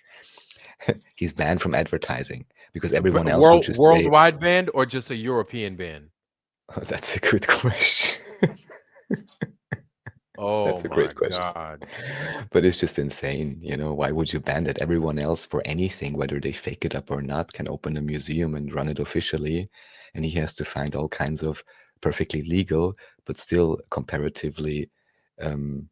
Speaker 2: He's banned from advertising because everyone else would just say,
Speaker 1: Worldwide band or just a European band?
Speaker 2: oh, that's a good question.
Speaker 1: Oh
Speaker 2: That's a
Speaker 1: my
Speaker 2: great question.
Speaker 1: God.
Speaker 2: But it's just insane, why would you ban that? Everyone else, for anything, whether they fake it up or not, can open a museum and run it officially. And he has to find all kinds of perfectly legal, but still comparatively um,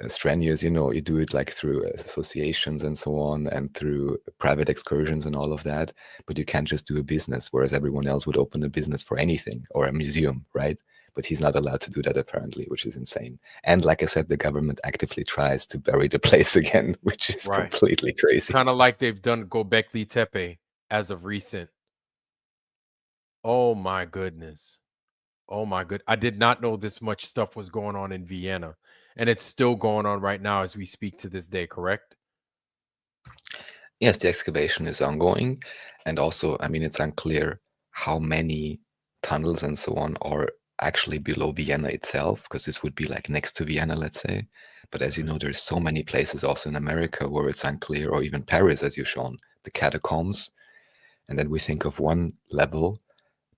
Speaker 2: strenuous. You do it like through associations and so on, and through private excursions and all of that. But you can't just do a business, whereas everyone else would open a business for anything or a museum, right? But he's not allowed to do that apparently, which is insane. And like I said, the government actively tries to bury the place again, which is
Speaker 1: Right.
Speaker 2: completely crazy.
Speaker 1: Kind of like they've done Gobekli Tepe as of recent. Oh my goodness. Oh my good. I did not know this much stuff was going on in Vienna. And it's still going on right now as we speak to this day, correct?
Speaker 2: Yes, the excavation is ongoing. And also, I mean, it's unclear how many tunnels and so on are actually below Vienna itself, because this would be like next to Vienna, let's say. But as you
Speaker 1: Right.
Speaker 2: know, there's so many places also in America where it's unclear, or even Paris, as you've shown, the catacombs. And then we think of one level,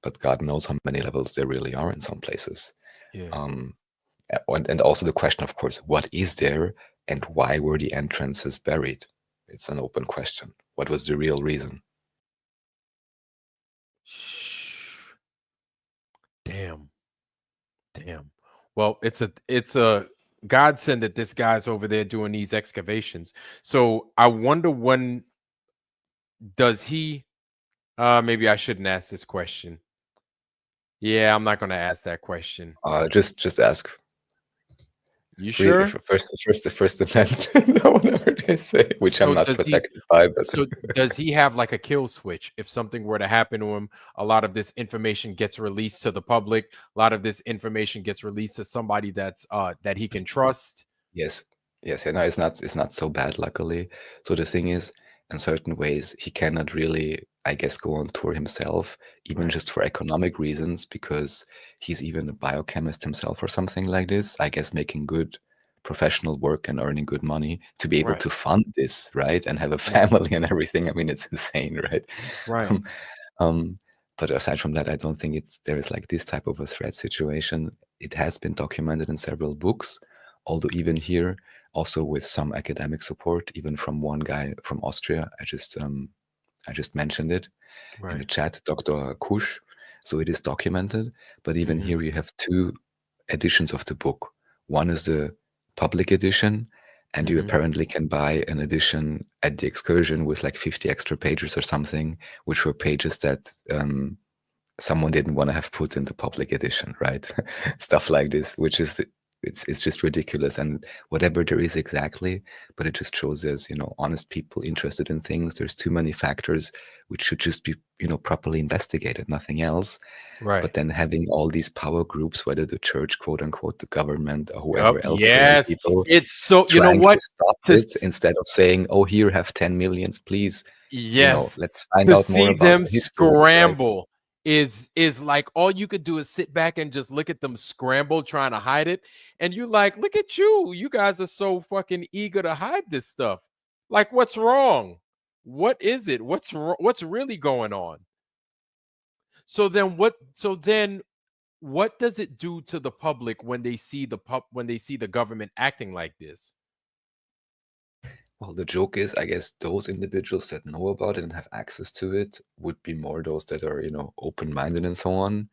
Speaker 2: but God knows how many levels there really are in some places.
Speaker 1: Yeah.
Speaker 2: Um, and also the question, of course, what is there and why were the entrances buried? It's an open question. What was the real reason?
Speaker 1: Damn. Damn. Well, it's a godsend that this guy's over there doing these excavations. So I wonder when does he maybe I shouldn't ask this question. Yeah, I'm not gonna ask that question.
Speaker 2: Just ask.
Speaker 1: You
Speaker 2: Free
Speaker 1: sure?
Speaker 2: First Amendment or whatever they say, which I'm
Speaker 1: So
Speaker 2: not
Speaker 1: does he
Speaker 2: protected by, but
Speaker 1: so does he have like a kill switch? If something were to happen to him, a lot of this information gets released to the public. A lot of this information gets released to somebody that's that he can trust.
Speaker 2: yes, yes, yeah, no, it's not so bad, luckily. So the thing is, in certain ways, he cannot really, I guess, go on tour himself, even
Speaker 1: Right.
Speaker 2: just for economic reasons, because he's even a biochemist himself or something like this. I guess making good professional work and earning good money to be able
Speaker 1: Right.
Speaker 2: to fund this, right? And have a
Speaker 1: Yeah.
Speaker 2: family and everything. I mean, it's insane, right?
Speaker 1: Right.
Speaker 2: Um, um, but aside from that, I don't think there is like this type of a threat situation. It has been documented in several books, although even here, also with some academic support, even from one guy from Austria. I just mentioned it in the
Speaker 1: Right.
Speaker 2: chat, Dr. Kusch. So it is documented, but even
Speaker 1: Mhm.
Speaker 2: here you have two editions of the book. One is the public edition, and you
Speaker 1: Mhm.
Speaker 2: apparently can buy an edition at the excursion with like 50 extra pages or something, which were pages that someone didn't want to have put in the public edition, right? Stuff like this, which is it's just ridiculous. And whatever there is exactly, but it just shows us, honest people interested in things. There's too many factors which should just be, properly investigated, nothing else. But
Speaker 1: Right.
Speaker 2: then having all these power groups, whether the church, quote unquote, the government, or
Speaker 1: Yup.
Speaker 2: whoever else, crazy
Speaker 1: Yes.
Speaker 2: people,
Speaker 1: It's so you know
Speaker 2: trying to
Speaker 1: what?
Speaker 2: stop
Speaker 1: To
Speaker 2: it
Speaker 1: s
Speaker 2: instead of saying, "Oh, here, have 10 millions, please.
Speaker 1: yes.
Speaker 2: Let's find
Speaker 1: To
Speaker 2: out more
Speaker 1: see
Speaker 2: about
Speaker 1: them
Speaker 2: the history of it," right?
Speaker 1: scramble is like all you could do is sit back and just look at them scramble trying to hide it. And you like, look at you. You guys are so fucking eager to hide this stuff. Like, what's wrong? What is it? What's really going on? So then what does it do to the public when they see when they see the government acting like this?
Speaker 2: Well, the joke is, I guess those individuals that know about it and have access to it would be more those that are, open-minded and so on.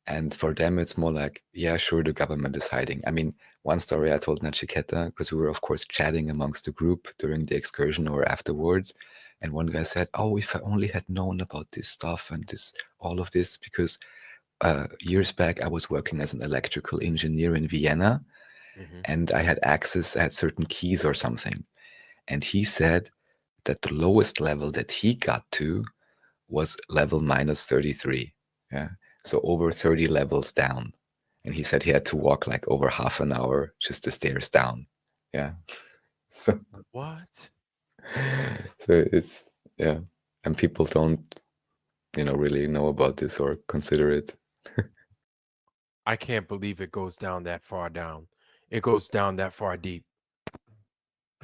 Speaker 2: And for them, it's more like, yeah, sure, the government is hiding. I mean, one story I told Nachiketa, because we were, of course, chatting amongst the group during the excursion or afterwards. And one guy said, "Oh, if I only had known about this stuff and all of this, because years back I was working as an electrical engineer in Vienna
Speaker 1: Mhm.
Speaker 2: and I had certain keys or something." And he said that the lowest level that he got to was level minus 33. Yeah. So over 30 levels down. And he said he had to walk like over half an hour just the stairs down. Yeah. So,
Speaker 1: What?
Speaker 2: so it's, yeah. And people don't, really know about this or consider it.
Speaker 1: I can't believe it goes down that far down. It goes down that far deep.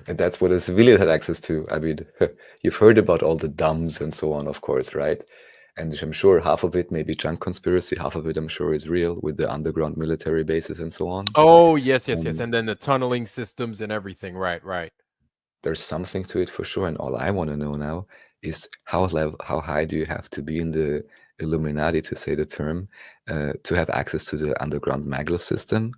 Speaker 2: And that's what a civilian had access to. I mean, you've heard about all the dumbs and so on, of course, right? And I'm sure half of it may be junk conspiracy, half of it I'm sure is real with the underground military bases and so on.
Speaker 1: Oh, yes, yes, yes.
Speaker 2: Um,
Speaker 1: And then the tunneling systems and everything. Right, right.
Speaker 2: there's something to it for sure. And all I want to know now is how high do you have to be in the Illuminati, to say the term, to have access to the underground maglev system?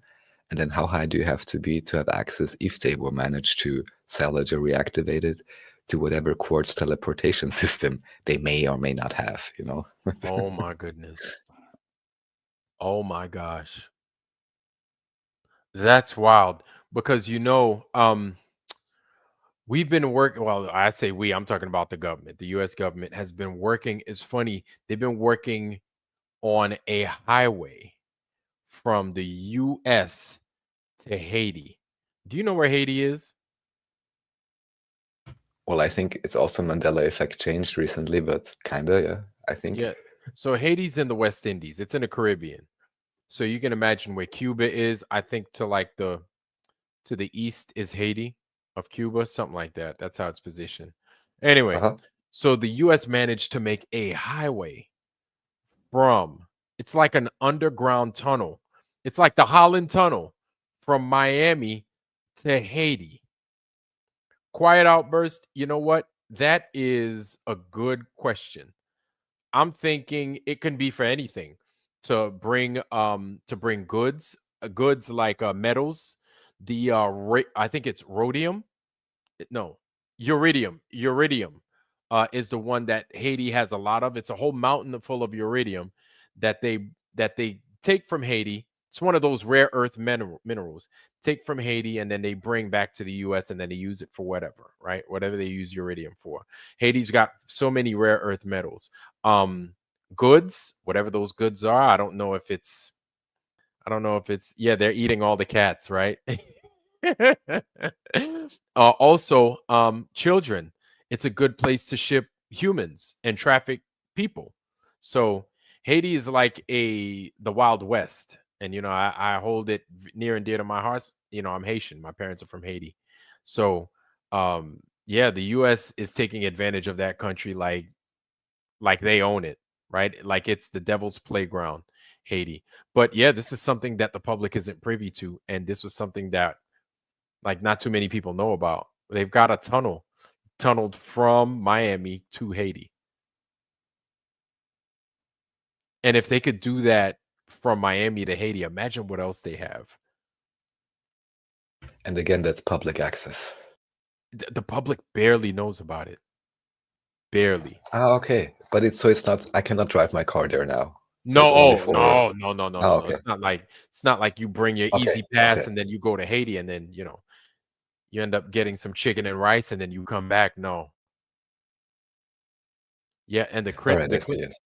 Speaker 2: And then how high do you have to be to have access, if they were managed to salvage or reactivate it, to whatever quartz teleportation system they may or may not have?
Speaker 1: Oh my goodness. Oh my gosh. That's wild because we've been working well, I say we, I'm talking about the government. The US government has been working. It's funny. They've been working on a highway from the US to Haiti. Do you know where Haiti is?
Speaker 2: Well, I think it's also Mandela effect changed recently, but kinda, yeah, I think.
Speaker 1: Yeah. So Haiti's in the West Indies. It's in the Caribbean. So you can imagine where Cuba is. I think to the east is Haiti of Cuba, something like that. That's how it's positioned. Anyway,
Speaker 2: Uh-huh.
Speaker 1: so the US managed to make a highway from, it's like an underground tunnel. It's like the Holland Tunnel from Miami to Haiti. Quiet outburst. You know what? That is a good question. I'm thinking it can be for anything to bring goods like metals, I think it's rhodium. No, uridium is the one that Haiti has a lot of. It's a whole mountain full of uridium that they take from Haiti. It's one of those rare earth minerals take from Haiti, and then they bring back to the US, and then they use it for whatever, right? Whatever they use uridium for. Haiti's got so many rare earth metals. Goods, whatever those goods are, I don't know if it's yeah, they're eating all the cats, right? Also, children. It's a good place to ship humans and traffic people. So Haiti is like the Wild West, and I hold it near and dear to my heart. I'm Haitian. My parents are from Haiti, so yeah, the U.S. is taking advantage of that country like they own it, right? Like it's the devil's playground, Haiti. But yeah, this is something that the public isn't privy to, and this was something that like not too many people know about. They've got a tunneled from Miami to Haiti. And if they could do that from Miami to Haiti, imagine what else they have.
Speaker 2: And again, that's public access.
Speaker 1: The public barely knows about it. Barely.
Speaker 2: Ah, okay. But it's not, I cannot drive my car there now. So
Speaker 1: No,
Speaker 2: it's only
Speaker 1: oh
Speaker 2: for,
Speaker 1: no, no, no, no,
Speaker 2: ah,
Speaker 1: no, no.
Speaker 2: okay.
Speaker 1: It's not like you bring your
Speaker 2: Okay.
Speaker 1: easy pass
Speaker 2: Okay.
Speaker 1: and then you go to Haiti and then you end up getting some chicken and rice and then you come back. No. Yeah, and the
Speaker 2: All
Speaker 1: Clinton
Speaker 2: right.
Speaker 1: the
Speaker 2: I see.
Speaker 1: Clinton
Speaker 2: Yes.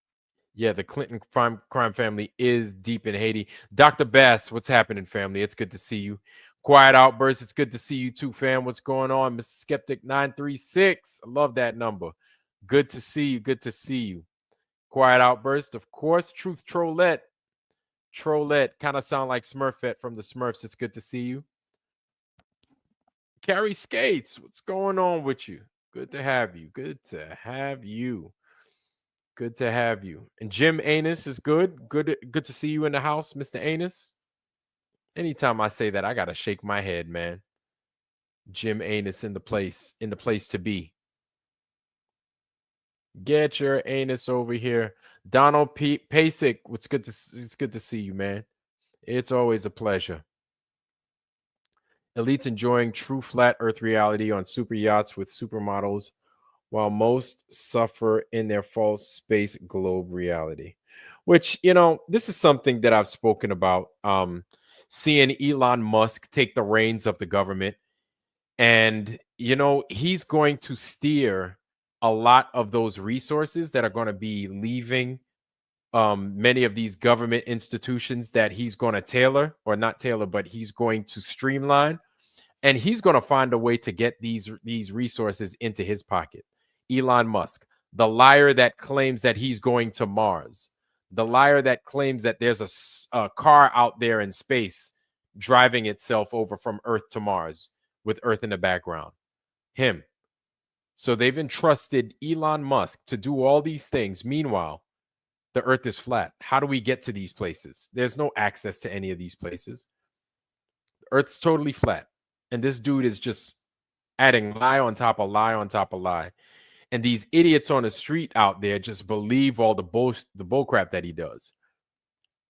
Speaker 1: Yeah, the Clinton crime family is deep in Haiti. Dr. Bass, what's happening, family? It's good to see you. Quiet outburst. It's good to see you too, fam. What's going on, Mr. Skeptic 936? I love that number. Good to see you. Good to see you. Quiet outburst, of course. Truth Trollette. Trollette kind of sound like Smurfette from the Smurfs. It's good to see you. Carrie Skates, what's going on with you? Good to have you. Good to have you. Good to have you. And Jim Anus is good. Good to see you in the house, Mr. Anus. Anytime I say that, I gotta shake my head, man. Jim Anus in the place to be. Get your anus over here. Donald Pasek, it's good to see you, man. It's always a pleasure. Elites enjoying true flat earth reality on super yachts with supermodels, while most suffer in their false space globe reality. Which, this is something that I've spoken about. Seeing Elon Musk take the reins of the government, and he's going to steer a lot of those resources that are going to be leaving many of these government institutions that he's going to tailor, or not tailor, but he's going to streamline, and he's going to find a way to get these resources into his pocket. Elon Musk, the liar that claims that he's going to Mars, the liar that claims that there's a car out there in space driving itself over from Earth to Mars with Earth in the background. Him. So they've entrusted Elon Musk to do all these things. Meanwhile, the Earth is flat. How do we get to these places? There's no access to any of these places. Earth's totally flat. And this dude is just adding lie on top of lie on top of lie. And these idiots on the street out there just believe all the bull crap that he does.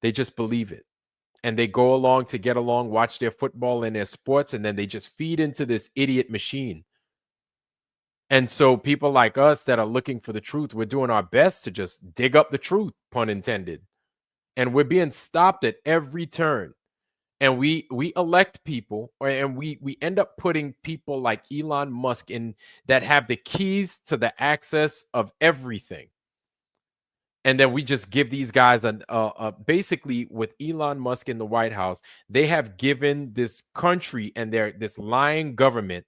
Speaker 1: They just believe it. And they go along to get along, watch their football and their sports, and then they just feed into this idiot machine. And so people like us that are looking for the truth, we're doing our best to just dig up the truth, pun intended. And we're being stopped at every turn. And we elect people, and we end up putting people like Elon Musk in that have the keys to the access of everything. And then we just give these guys basically, with Elon Musk in the White House, they have given this country and this lying government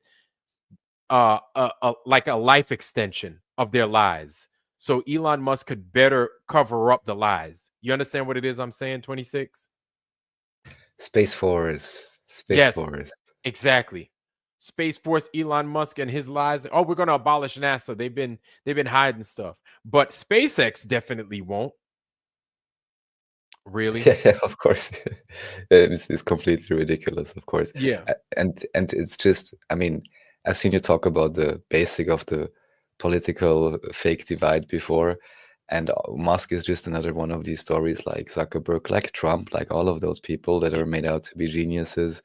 Speaker 1: like a life extension of their lies. So Elon Musk could better cover up the lies. You understand what it is I'm saying, 26?
Speaker 2: Space Force. Space
Speaker 1: Yes,
Speaker 2: Force.
Speaker 1: exactly. Space Force, Elon Musk and his lies. Oh, we're gonna abolish NASA. They've been hiding stuff. But SpaceX definitely won't. Really?
Speaker 2: Yeah, yeah, of course. It's completely ridiculous, of course.
Speaker 1: Yeah.
Speaker 2: And it's just, I mean, I've seen you talk about the basic of the political fake divide before, and Musk is just another one of these stories like Zuckerberg, like Trump, like all of those people that
Speaker 1: Ye
Speaker 2: are made out to be geniuses.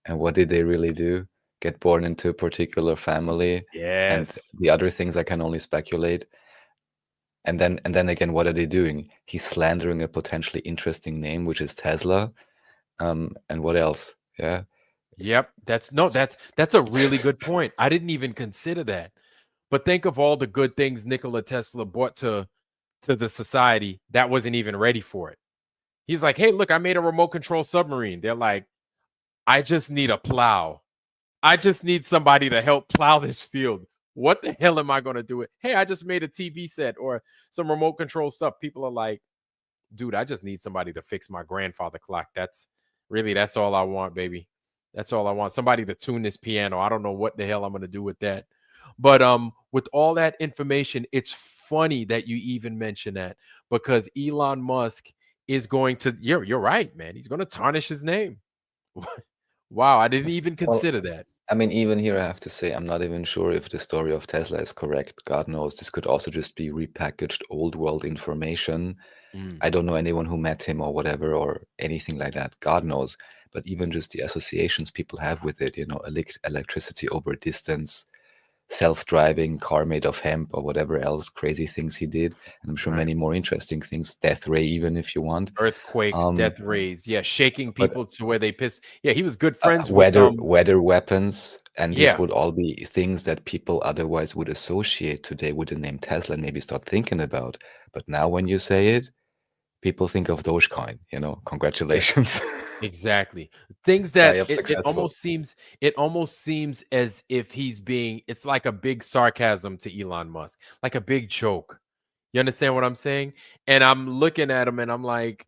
Speaker 2: And what did they really do? Get born into a particular family, and
Speaker 1: yes.
Speaker 2: the other things I can only speculate. And then again, what are they doing? He's slandering a potentially interesting name, which is Tesla. And what else? Yeah.
Speaker 1: Yep. That's no, that's a really good point. I didn't even consider that. But think of all the good things Nikola Tesla brought to the society that wasn't even ready for it. He's like, "Hey, look, I made a remote control submarine." They're like, "I just need a plow. I just need somebody to help plow this field. What the hell am I going to do it? Hey, I just made a TV set or some remote control stuff." People are like, "Dude, I just need somebody to fix my grandfather clock. That's all I want, baby. That's all I want. Somebody to tune this piano. I don't know what the hell I'm going to do with that." But with all that information, it's funny that you even mention that because Elon Musk is going to you're right, man. He's going to tarnish his name. Wow, I didn't even
Speaker 2: Well,
Speaker 1: consider that.
Speaker 2: I mean, even here, I have to say, I'm not even sure if the story of Tesla is correct. God knows, this could also just be repackaged old world information.
Speaker 1: Mm,
Speaker 2: I don't know anyone who met him or whatever or anything like that. God knows. But even just the associations people have with it, electricity over distance, self-driving car made of hemp or whatever else crazy things he did, and I'm sure
Speaker 1: right.
Speaker 2: many more interesting things, death ray even if you want.
Speaker 1: Earthquakes,
Speaker 2: Um,
Speaker 1: death rays, yeah, shaking
Speaker 2: but
Speaker 1: people to where they piss. Yeah, he was good friends with
Speaker 2: weather weapons, and this
Speaker 1: yeah,
Speaker 2: would all be things that people otherwise would associate today with the name Tesla and maybe start thinking about. But now when you say it, people think of Dogecoin,
Speaker 1: yeah.
Speaker 2: congratulations.
Speaker 1: Exactly. Things
Speaker 2: Die
Speaker 1: that
Speaker 2: of
Speaker 1: it
Speaker 2: successful.
Speaker 1: almost seems as if he's being it's like a big sarcasm to Elon Musk, like a big joke. You understand what I'm saying? And I'm looking at him and I'm like, is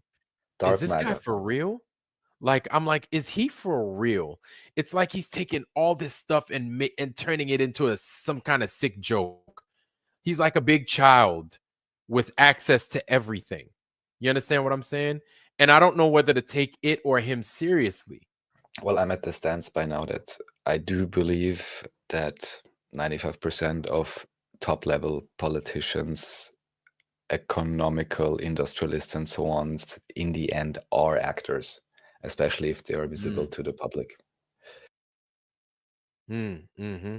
Speaker 2: Dark
Speaker 1: this guy
Speaker 2: matter.
Speaker 1: for real? Like I'm like, is he for real? It's like he's taking all this stuff and and turning it into some kind of sick joke. He's like a big child with access to everything. You understand what I'm saying? And I don't know whether to take it or him seriously.
Speaker 2: Well, I'm at the stance by now that I do believe that 95% of top level politicians, economical industrialists, and so on, in the end are actors, especially if they are visible
Speaker 1: Mm,
Speaker 2: to the public.
Speaker 1: mm-hmm.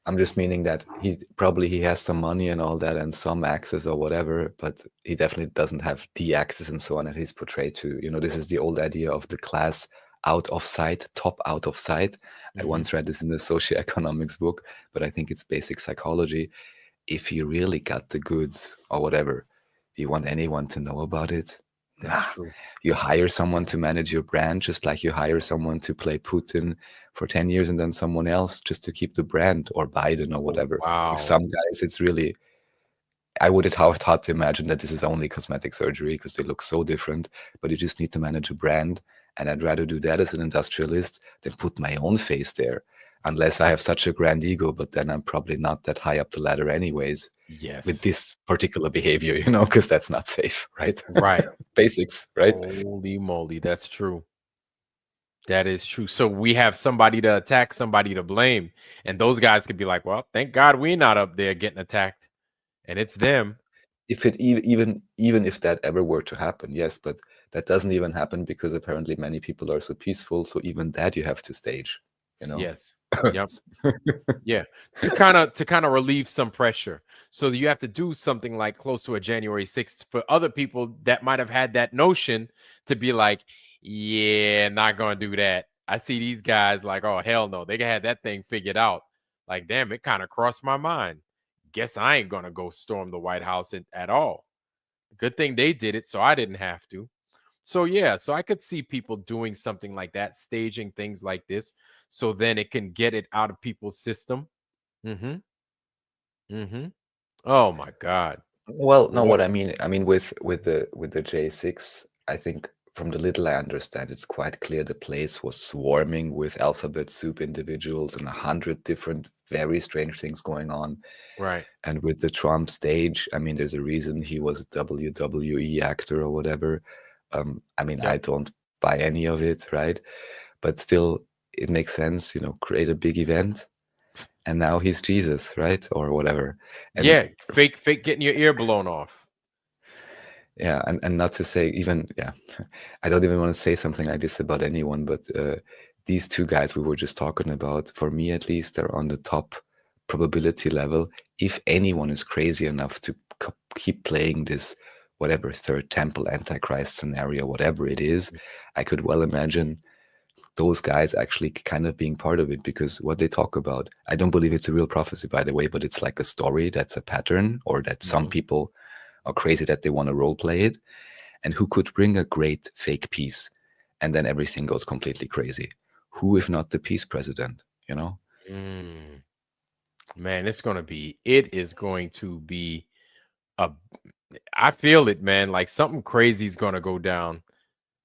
Speaker 2: I'm just meaning that he has some money and all that and some access or whatever, but he definitely doesn't have the access and so on that he's portrayed to. This is the old idea of the class out of sight, top out of sight. I
Speaker 1: Mm-hmm.
Speaker 2: once read this in the socioeconomics book, but I think it's basic psychology. If you really got the goods or whatever, do you want anyone to know about it?
Speaker 1: That's
Speaker 2: Nah.
Speaker 1: true.
Speaker 2: You hire someone to manage your brand, just like you hire someone to play Putin for 10 years and then someone else just to keep the brand, or Biden or
Speaker 1: Oh,
Speaker 2: whatever. With
Speaker 1: wow.
Speaker 2: some guys, it's really, I would have hard to imagine that this is only cosmetic surgery because they look so different, but you just need to manage a brand. And I'd rather do that as an industrialist than put my own face there, unless I have such a grand ego, but then I'm probably not that high up the ladder anyways with
Speaker 1: Yes.
Speaker 2: this particular behavior, because that's not safe, right?
Speaker 1: Right.
Speaker 2: Basics, right?
Speaker 1: Holy moly. That's true. That is true. So we have somebody to attack, somebody to blame. And those guys could be like, well, thank God we're not up there getting attacked. And it's them.
Speaker 2: If it even if that ever were to happen, yes, but that doesn't even happen because apparently many people are so peaceful. So even that you have to stage, you know.
Speaker 1: Yes. Yep. Yeah, to kind of relieve some pressure. So you have to do something like close to a January 6th for other people that might have had that notion to be like, yeah, not gonna do that. I see these guys like, oh hell no, they had that thing figured out. Like, damn, it kind of crossed my mind. Guess I ain't gonna go storm the White House at all. Good thing they did it, so I didn't have to. So yeah, so I could see people doing something like that, staging things like this, so then it can get it out of people's system. Mm-hmm. Mm-hmm. Oh my God.
Speaker 2: Well, no,
Speaker 1: What?
Speaker 2: what I mean with the J6, I think from the little I understand, it's quite clear the place was swarming with alphabet soup individuals and 100 different very strange things going on.
Speaker 1: Right.
Speaker 2: And with the Trump stage, I mean, there's a reason he was a WWE actor or whatever. I mean, I
Speaker 1: Yep.
Speaker 2: don't buy any of it, right? But still, it makes sense, create a big event, and now he's Jesus, right? Or whatever. And
Speaker 1: Yeah. Fake getting your ear blown off.
Speaker 2: yeah, and not to say even, yeah, I don't even want to say something like this about anyone, but these two guys we were just talking about, for me at least, they're on the top probability level. If anyone is crazy enough to keep playing this, whatever, third temple antichrist scenario, whatever it is, I could well imagine those guys actually kind of being part of it, because what they talk about, I don't believe it's a real prophecy, by the way, but it's like a story that's a pattern, or that some
Speaker 1: Mhm.
Speaker 2: people are crazy that they want to role play it, and who could bring a great fake peace, and then everything goes completely crazy. Who, if not the peace president, you know?
Speaker 1: Mm. Man, it is going to be a, I feel it, man. Like something crazy is going to go down.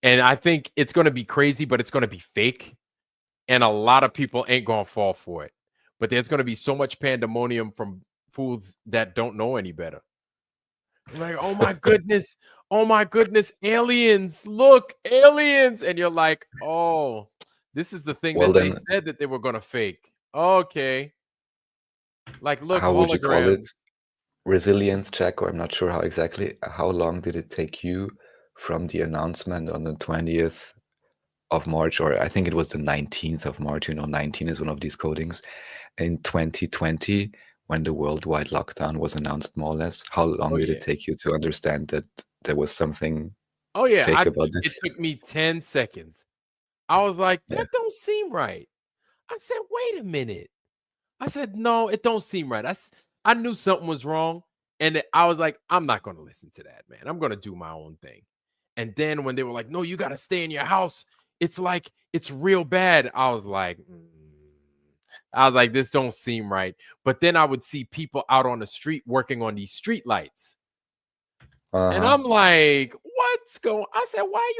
Speaker 1: And I think it's going to be crazy, but it's going to be fake. And a lot of people ain't going to fall for it. But there's going to be so much pandemonium from fools that don't know any better. Like, oh my goodness. Oh my goodness. Aliens. Look, aliens. And you're like, oh, this is the thing
Speaker 2: Well,
Speaker 1: that they
Speaker 2: then,
Speaker 1: said that they were going to fake. Okay. Like, look,
Speaker 2: how would you call it?
Speaker 1: holograms.
Speaker 2: Resilience check, or I'm not sure how exactly. How long did it take you from the announcement on the 20th of March, or I think it was the 19th of March? 19 is one of these codings. In 2020, when the worldwide lockdown was announced, more or less, how long
Speaker 1: Oh,
Speaker 2: did it
Speaker 1: yeah.
Speaker 2: take you to understand that there was something
Speaker 1: Oh, yeah.
Speaker 2: fake about
Speaker 1: It
Speaker 2: this?
Speaker 1: took me 10 seconds. I was like,
Speaker 2: Yeah.
Speaker 1: that don't seem right. I said, wait a minute. I said, no, it don't seem right. I knew something was wrong. And I was like, I'm not going to listen to that, man. I'm going to do my own thing. And then when they were like, no, you got to stay in your house. It's like, it's real bad. I was like, I was like, this don't seem right. But then I would see people out on the street working on these street lights. And
Speaker 2: Uh-huh.
Speaker 1: I'm like, what's going? I said, why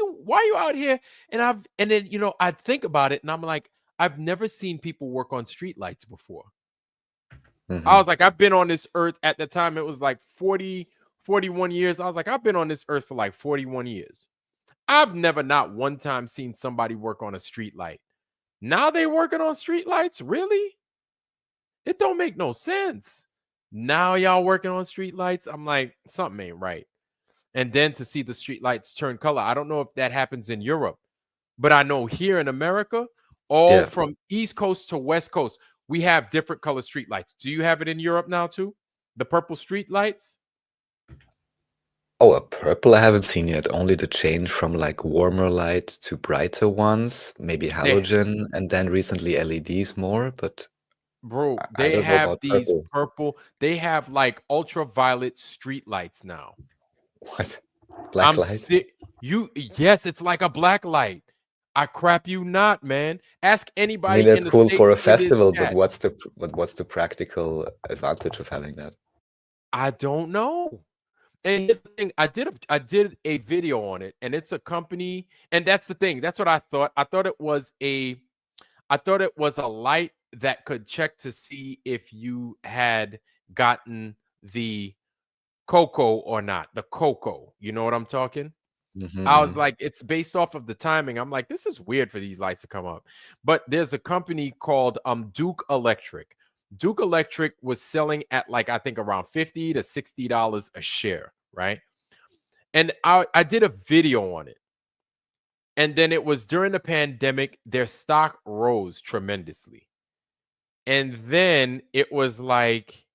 Speaker 1: you out here? And then, I'd think about it and I'm like, I've never seen people work on street lights before. I
Speaker 2: Hmm.
Speaker 1: was like, I've been on this earth at the time. It was like 41 years. I was like, I've been on this earth for like 41 years. I've never not one time seen somebody work on a street light. Now they working on street lights? Really? It don't make no sense. Now y'all working on street lights? I'm like, something ain't right. And then to see the street lights turn color. I don't know if that happens in Europe, but I know here in America, all
Speaker 2: Yeah.
Speaker 1: from East Coast to West Coast, we have different color street lights. Do you have it in Europe now too? The purple street lights?
Speaker 2: Oh, a purple I haven't seen yet. Only the change from like warmer light to brighter ones, maybe
Speaker 1: They
Speaker 2: halogen, and then recently LEDs more, but
Speaker 1: Bro,
Speaker 2: I
Speaker 1: they
Speaker 2: don't know
Speaker 1: have
Speaker 2: about
Speaker 1: these
Speaker 2: purple.
Speaker 1: purple, they have like ultraviolet street lights now.
Speaker 2: What? Black
Speaker 1: I'm
Speaker 2: light?
Speaker 1: sick. Yes, it's like a black light. I crap you not, man. Ask
Speaker 2: I mean,
Speaker 1: anybody
Speaker 2: that's
Speaker 1: in the
Speaker 2: cool for
Speaker 1: States
Speaker 2: a
Speaker 1: in this
Speaker 2: festival, but
Speaker 1: chat.
Speaker 2: what's the practical advantage of having that?
Speaker 1: I don't know. And here's the thing, I did a video on it, and it's a company, and that's the thing. That's what I thought. I thought it was a light that could check to see if you had gotten the cocoa or not. The cocoa. You know what I'm talking?
Speaker 2: Mhm,
Speaker 1: I was
Speaker 2: mhm.
Speaker 1: like, it's based off of the timing. I'm like, this is weird for these lights to come up. But there's a company called Duke Electric. Duke Electric was selling at like I think around $50 to $60 a share, right? And I did a video on it. And then it was during the pandemic, their stock rose tremendously. And then it was like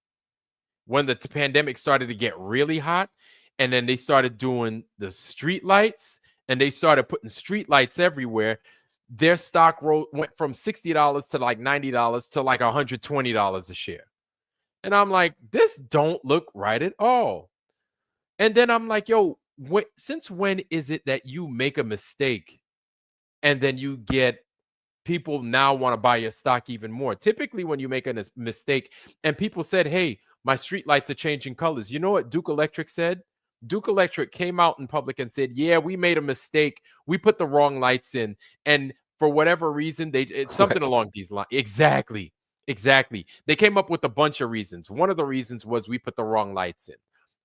Speaker 1: when the pandemic started to get really hot, and then they started doing the street lights, and they started putting street lights everywhere. Their stock went from $60 to like $90 to like $120 a share. And I'm like, this don't look right at all. And then I'm like, yo, since when is it that you make a mistake and then you get people now want to buy your stock even more? Typically, when you make a mistake and people said, hey, my street lights are changing colors, you know what Duke Electric said? Duke Electric came out in public and said, "Yeah, we made a mistake. We put the wrong lights in, and for whatever reason, it's something
Speaker 2: What?
Speaker 1: along these lines." Exactly, exactly. They came up with a bunch of reasons. One of the reasons was we put the wrong lights in.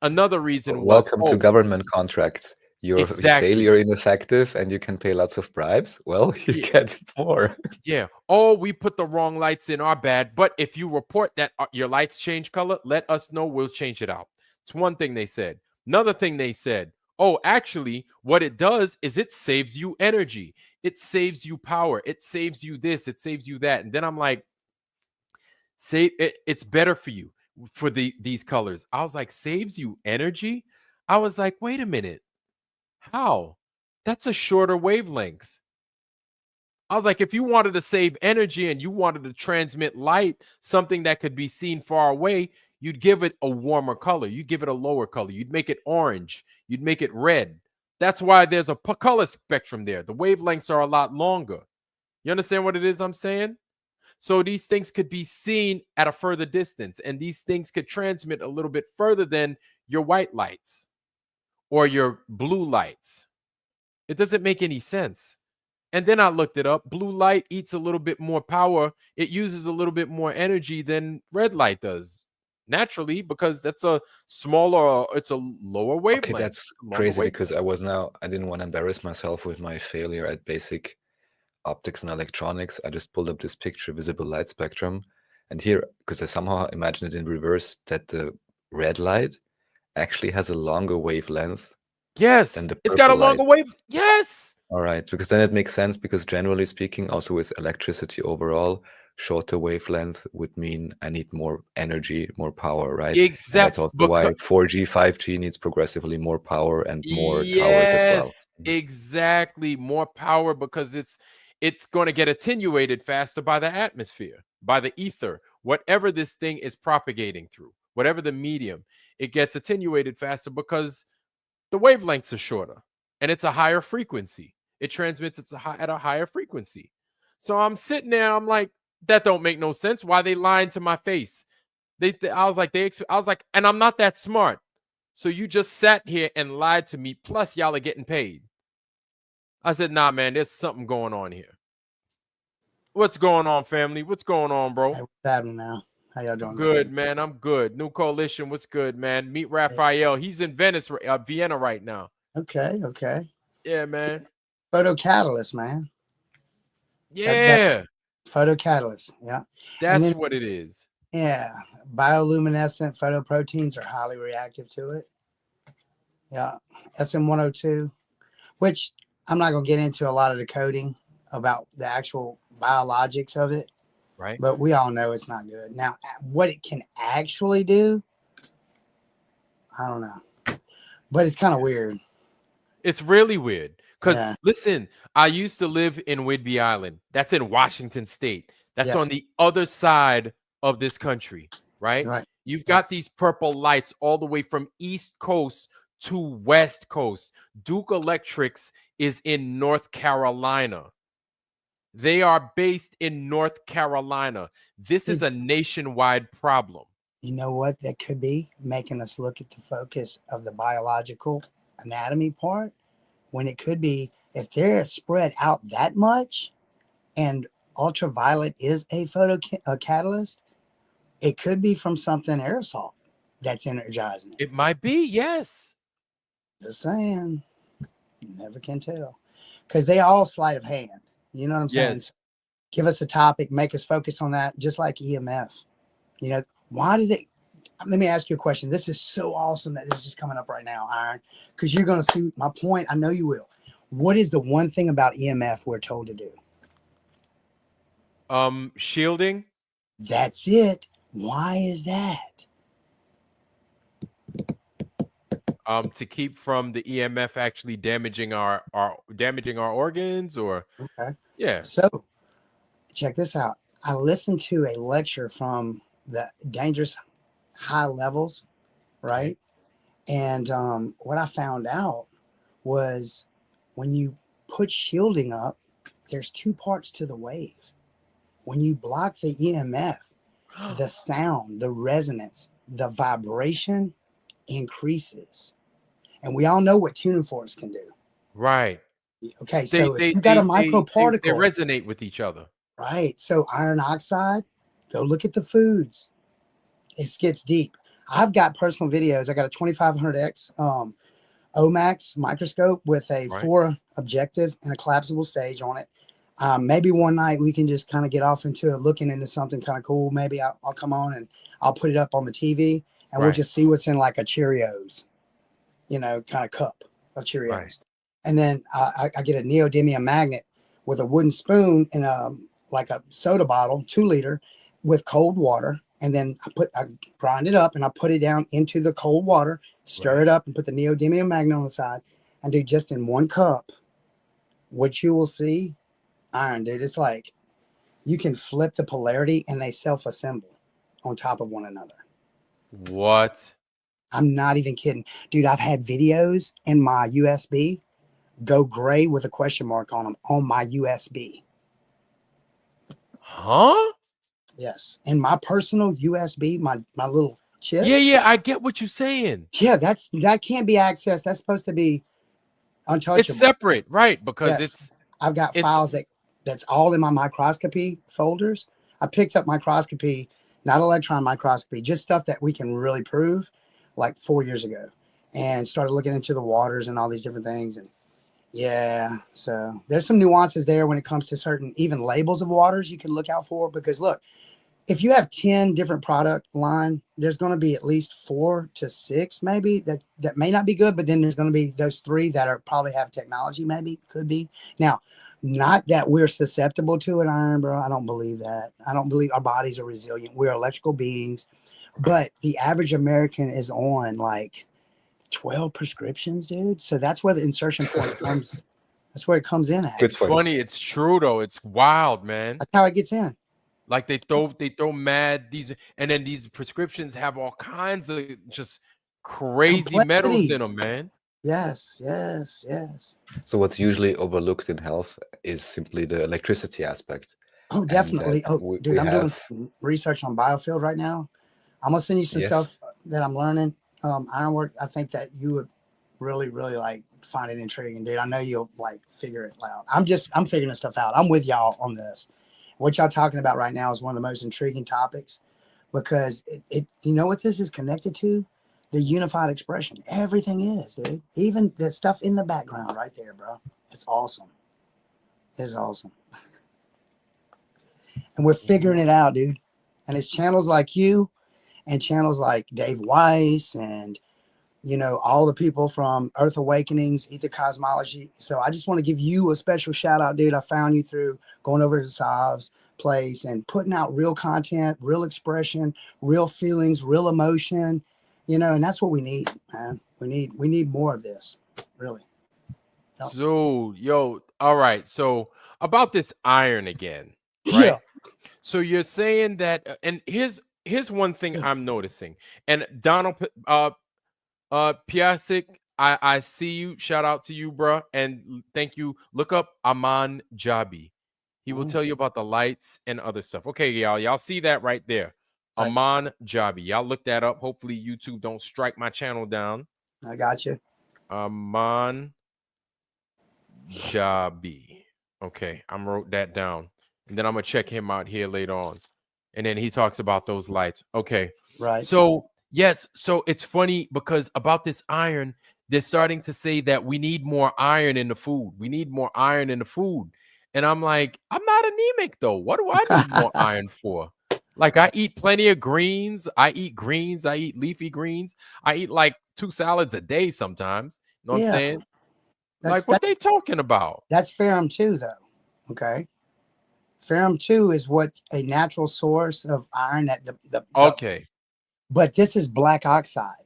Speaker 1: Another reason was,
Speaker 2: Welcome to
Speaker 1: oh,
Speaker 2: government contracts. Your
Speaker 1: exactly.
Speaker 2: failure ineffective and you can pay lots of bribes. Well, you
Speaker 1: Yeah,
Speaker 2: get more.
Speaker 1: yeah. Oh, we put the wrong lights in. Our bad. But if you report that your lights change color, let us know. We'll change it out. It's one thing they said. Another thing they said, oh, actually, what it does is it saves you energy. It saves you power. It saves you this. It saves you that. And then I'm like, say it's better for you for these colors. I was like, saves you energy. I was like, wait a minute. How? That's a shorter wavelength. I was like, if you wanted to save energy and you wanted to transmit light, something that could be seen far away, you'd give it a warmer color. You'd give it a lower color. You'd make it orange. You'd make it red. That's why there's a color spectrum there. The wavelengths are a lot longer. You understand what it is I'm saying? So these things could be seen at a further distance, and these things could transmit a little bit further than your white lights or your blue lights. It doesn't make any sense. And then I looked it up. Blue light eats a little bit more power. It uses a little bit more energy than red light does. Naturally, because that's a smaller, it's a lower
Speaker 2: Okay,
Speaker 1: wavelength,
Speaker 2: that's
Speaker 1: longer
Speaker 2: crazy because
Speaker 1: wavelength.
Speaker 2: I didn't want to embarrass myself with my failure at basic optics and electronics. I just pulled up this picture, visible light spectrum. And here, because I somehow imagine it in reverse, that the red light actually has a longer wavelength than
Speaker 1: Yes,
Speaker 2: the
Speaker 1: it's got a
Speaker 2: purple
Speaker 1: longer
Speaker 2: light.
Speaker 1: wave. Yes.
Speaker 2: All right, because then it makes sense because generally speaking, also with electricity overall, shorter wavelength would mean I need more energy, more power, right? And that's
Speaker 1: Exact.
Speaker 2: also why
Speaker 1: Because
Speaker 2: 4G, 5G needs progressively more power and more towers as well.
Speaker 1: yes, exactly. More power because it's going to get attenuated faster by the atmosphere, by the ether, whatever this thing is propagating through, whatever the medium, it gets attenuated faster because the wavelengths are shorter and it's a higher frequency. It transmits at a higher frequency. So I'm sitting there, I'm like, that don't make no sense. Why they lying to my face? I was like, I was like, and I'm not that smart. So you just sat here and lied to me. Plus, y'all are getting paid. I said, nah, man, there's something going on here. What's going on, family? What's going on,
Speaker 3: Hey,
Speaker 1: bro?
Speaker 3: what's happening now? How y'all doing this
Speaker 1: Good,
Speaker 3: evening?
Speaker 1: man. I'm good. New coalition. What's good, man? Meet
Speaker 3: Hey,
Speaker 1: Raphael. He's in Venice, Vienna right now.
Speaker 3: okay, okay.
Speaker 1: Yeah, man.
Speaker 3: Photocatalyst, man. That
Speaker 1: Yeah,
Speaker 3: photocatalyst, yeah. And
Speaker 1: that's
Speaker 3: then
Speaker 1: what it is.
Speaker 3: yeah, bioluminescent photoproteins are highly reactive to it. Yeah, SM102, which I'm not gonna get into a lot of the coding about the actual biologics of it,
Speaker 1: Right.
Speaker 3: but we all know it's not good. Now, what it can actually do, I don't know, but it's kind of weird.
Speaker 1: It's really weird. Because
Speaker 3: Yeah.
Speaker 1: listen, I used to live in Whidbey Island. That's in Washington State. That's on
Speaker 3: Yes.
Speaker 1: the other side of this country, right?
Speaker 3: Right.
Speaker 1: You've
Speaker 3: Right.
Speaker 1: got these purple lights all the way from East Coast to West Coast. Duke Electrics is in North Carolina. They are based in North Carolina. This is a nationwide problem.
Speaker 3: You know what that could be? Making us look at the focus of the biological anatomy part when it could be if they're spread out that much and ultraviolet is a catalyst, it could be from something aerosol that's energizing it.
Speaker 1: It might be, yes.
Speaker 3: Just saying, you never can tell because they all sleight of hand. You know what I'm saying?
Speaker 1: Yes.
Speaker 3: So give us a topic, make us focus on that, just like EMF. You know, why do they? Let me ask you a question. This is so awesome that this is coming up right now, Iron, because you're going to see my point. I know you will. What is the one thing about EMF we're told to do?
Speaker 1: Shielding.
Speaker 3: That's it. Why is that?
Speaker 1: To keep from the EMF actually damaging our organs or
Speaker 3: Okay.
Speaker 1: yeah.
Speaker 3: So check this out. I listened to a lecture from the dangerous high levels,
Speaker 1: Okay.
Speaker 3: right? And what I found out was when you put shielding up, there's two parts to the wave. When you block the EMF, the sound, the resonance, the vibration increases. And we all know what tuning forks can do.
Speaker 1: Right.
Speaker 3: Okay,
Speaker 1: They
Speaker 3: so if
Speaker 1: they
Speaker 3: you got a
Speaker 1: they they they, they
Speaker 3: microparticle,
Speaker 1: resonate with each other.
Speaker 3: right? So iron oxide, go look at the foods. It gets deep. I've got personal videos. I got a 2500X OMAX microscope with a
Speaker 1: Right.
Speaker 3: 4 objective and a collapsible stage on it. Maybe one night we can just kind of get off into looking into something kind of cool. Maybe I'll come on and I'll put it up on the TV and we'll
Speaker 1: Right.
Speaker 3: just see what's in like a Cheerios, kind of cup of Cheerios.
Speaker 1: Right.
Speaker 3: And then I get a neodymium magnet with a wooden spoon and like a soda bottle, 2-liter, with cold water. And then I grind it up and I put it down into the cold water, stir it up, and put the neodymium magnet on the side, and do just in 1 cup. What you will see, iron, dude. It's like you can flip the polarity and they self-assemble on top of one another.
Speaker 1: What?
Speaker 3: I'm not even kidding, dude. I've had videos in my USB go gray with a question mark on them on my USB.
Speaker 1: Huh?
Speaker 3: Yes, in my personal USB, my little chip.
Speaker 1: Yeah, I get what you're saying.
Speaker 3: Yeah, that can't be accessed. That's supposed to be untouchable.
Speaker 1: It's separate, right? Because
Speaker 3: yes. I've got
Speaker 1: it's
Speaker 3: files that's all in my microscopy folders. I picked up microscopy, not electron microscopy, just stuff that we can really prove, like 4 years ago, and started looking into the waters and all these different things. And yeah, so there's some nuances there when it comes to certain even labels of waters you can look out for, because look, if you have 10 different product line, there's going to be at least 4 to 6 maybe that may not be good, but then there's going to be those 3 that are probably have technology, maybe could be. Now, not that we're susceptible to it, iron, bro. I don't believe that. I don't believe our bodies are resilient. We're electrical beings, but the average American is on like 12 prescriptions, dude. So that's where the insertion point comes. That's where it comes in at.
Speaker 1: It's funny. It's true though. It's wild, man.
Speaker 3: That's how it gets in.
Speaker 1: Like they throw mad these, and then these prescriptions have all kinds of just crazy metals in them, man.
Speaker 3: Yes.
Speaker 2: So what's usually overlooked in health is simply the electricity aspect.
Speaker 3: Oh, definitely. Dude, I'm doing some research on biofield right now. I'm gonna send you some stuff that I'm learning. Ironwork. I think that you would really, really like find it intriguing, dude. I know you'll like figure it out. I'm figuring this stuff out. I'm with y'all on this. What y'all talking about right now is one of the most intriguing topics, because it you know what this is connected to? The unified expression. Everything is, dude. Even the stuff in the background right there, bro. It's awesome. It's awesome. And we're figuring it out, dude. And it's channels like you and channels like Dave Weiss and, all the people from Earth Awakenings, Ether Cosmology. So I just want to give you a special shout out, dude. I found you through going over to Sav's place and putting out real content, real expression, real feelings, real emotion, and that's what we need, man. We need more of this, really.
Speaker 1: Yep. So, all right. So about this iron again, right?
Speaker 3: Yeah.
Speaker 1: So you're saying that, and here's one thing I'm noticing. And Donald Piasek, I see you. Shout out to you, bro, and thank you. Look up Aman Jabi. He will tell you about the lights and other stuff. Okay, y'all see that right there. Right. Aman Jabi. Y'all look that up. Hopefully YouTube don't strike my channel down.
Speaker 3: I got you.
Speaker 1: Aman Jabi. Okay, I wrote that down. And then I'm going to check him out here later on. And then he talks about those lights. Okay.
Speaker 3: Right.
Speaker 1: So, yes. So it's funny because about this iron, they're starting to say that we need more iron in the food. We need more iron in the food. And I'm like, I'm not anemic though. What do I need more iron for? Like I eat plenty of greens. I eat greens. I eat leafy greens. I eat like 2 salads a day sometimes. You know what I'm saying? Like what they talking about?
Speaker 3: That's ferrum 2 though. Okay. Ferrum 2 is what's a natural source of iron at the
Speaker 1: okay.
Speaker 3: But this is black oxide.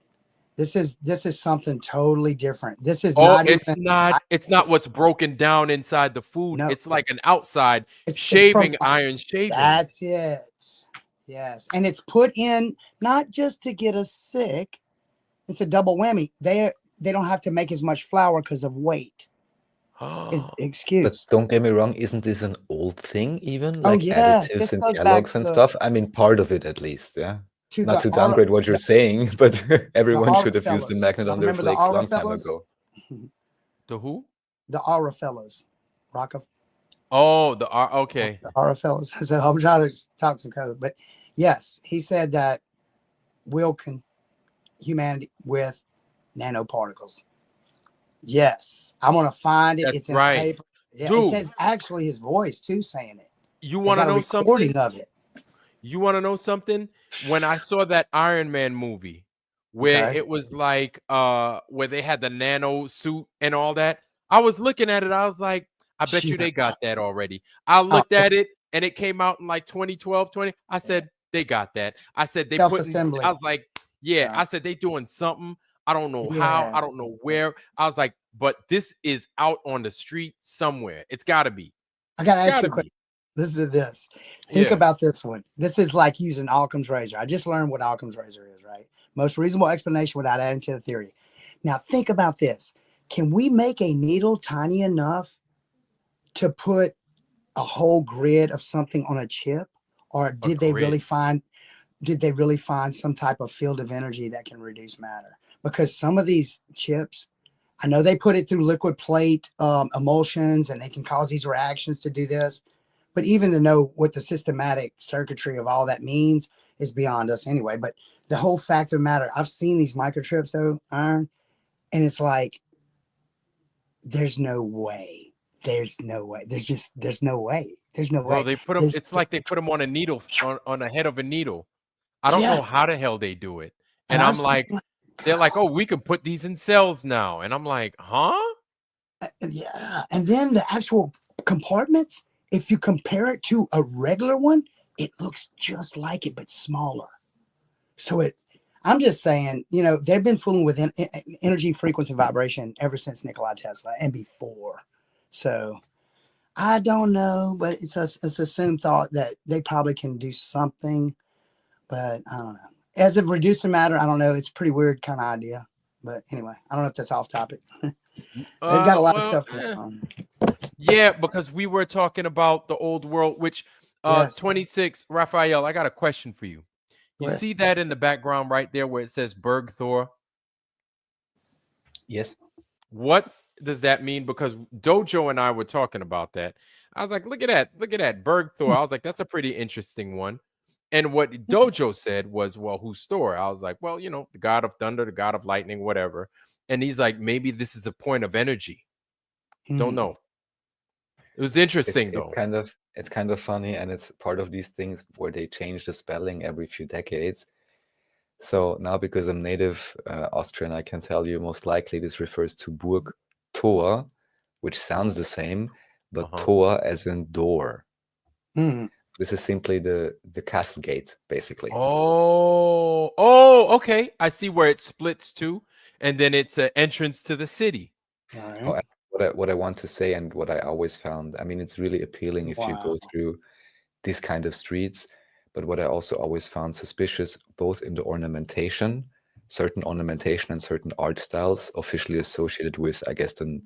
Speaker 3: This is something totally different. This is
Speaker 1: it's not what's broken down inside the food. No. It's like an outside shaving iron shaving.
Speaker 3: That's it. Yes. And it's put in not just to get us sick. It's a double whammy. They don't have to make as much flour because of weight. Excuse.
Speaker 2: But don't get me wrong, isn't this an old thing even?
Speaker 3: Like
Speaker 2: additives and dialogues and stuff? I mean, part of it at least, yeah.
Speaker 3: to
Speaker 2: Not
Speaker 3: the
Speaker 2: to downgrade what you're saying, but everyone should have used a
Speaker 3: fellas.
Speaker 2: magnet on their
Speaker 3: Remember the
Speaker 2: flakes a
Speaker 3: Aura
Speaker 2: long time
Speaker 3: fellas?
Speaker 2: ago.
Speaker 1: The who?
Speaker 3: The Aura fellas.
Speaker 1: Oh, okay.
Speaker 3: The Aura fellas. So I'm trying to talk some code. But yes, he said that we'll humanity with nanoparticles. Yes. I'm gonna find it.
Speaker 1: That's
Speaker 3: It's in a
Speaker 1: right.
Speaker 3: paper. Yeah, it
Speaker 1: Dude,
Speaker 3: says actually his voice too saying it.
Speaker 1: you
Speaker 3: They
Speaker 1: want to
Speaker 3: got a
Speaker 1: know something?
Speaker 3: recording of it.
Speaker 1: You want to know something? When I saw that Iron Man movie where
Speaker 3: Okay.
Speaker 1: it was like where they had the nano suit and all that, I was looking at it, I was like, I bet you
Speaker 3: Yeah.
Speaker 1: they got that already. I looked at it and it came out in like 2012, 20. I said, they got that. I said they putting,
Speaker 3: Self-assembly.
Speaker 1: I was like, yeah, I said they doing something. I don't know how,
Speaker 3: Yeah.
Speaker 1: I don't know where. I was like, but this is out on the street somewhere. It's gotta be.
Speaker 3: I gotta
Speaker 1: It's
Speaker 3: ask you
Speaker 1: gotta
Speaker 3: a question.
Speaker 1: be.
Speaker 3: Listen to this. Think
Speaker 1: Yeah.
Speaker 3: about this one. This is like using Occam's razor. I just learned what Occam's razor is, right? Most reasonable explanation without adding to the theory. Now think about this. Can we make a needle tiny enough to put a whole grid of something on a chip? Or
Speaker 1: A
Speaker 3: did they really
Speaker 1: grid.
Speaker 3: find some type of field of energy that can reduce matter? Because some of these chips, I know they put it through liquid plate emulsions and they can cause these reactions to do this. But even to know what the systematic circuitry of all that means is beyond us anyway. But the whole fact of the matter, I've seen these microchips though, Iron, and it's like, there's no way. There's no way. There's no way. There's no
Speaker 1: Bro,
Speaker 3: way.
Speaker 1: they put them.
Speaker 3: There's
Speaker 1: It's like they put them on a needle, on the head of a needle. I don't know
Speaker 3: yes.
Speaker 1: how the hell they do it.
Speaker 3: And
Speaker 1: And
Speaker 3: I've
Speaker 1: I'm
Speaker 3: seen
Speaker 1: like, they're like, oh, we can put these in cells now. And I'm like, huh?
Speaker 3: yeah. And then the actual compartments, if you compare it to a regular one, it looks just like it, but smaller. So I'm just saying, they've been fooling with energy, frequency, vibration ever since Nikola Tesla and before. So I don't know, but it's assumed thought that they probably can do something, but I don't know. As of reducing matter, I don't know. It's a pretty weird kind of idea. But anyway, I don't know if that's off topic. They've got a lot of
Speaker 1: Well,
Speaker 3: stuff going on.
Speaker 1: yeah, because we were talking about the old world, which
Speaker 3: Yes.
Speaker 1: 26, Raphael, I got a question for you. You
Speaker 3: Where?
Speaker 1: see that in the background right there where it says Berg Thor?
Speaker 2: Yes.
Speaker 1: What does that mean? Because Dojo and I were talking about that. I was like, look at that Berg Thor. I was like, that's a pretty interesting one. And what Dojo said was, well, who's Thor? I was like, well, the god of thunder, the god of lightning, whatever. And he's like, maybe this is a point of energy. Don't know. It was interesting
Speaker 2: It's
Speaker 1: though.
Speaker 2: kind of funny, and it's part of these things where they change the spelling every few decades. So now, because I'm native Austrian, I can tell you most likely this refers to Burg Tor, which sounds the same, but Tor as in door. This is simply the castle gate, basically.
Speaker 1: Oh, okay. I see where it splits to, and then it's an entrance to the city.
Speaker 3: All right.
Speaker 2: Oh, what I want to say, and what I always found, I mean, it's really appealing if you go through these kind of streets. But what I also always found suspicious, both in the ornamentation, certain ornamentation and certain art styles officially associated with, I guess, then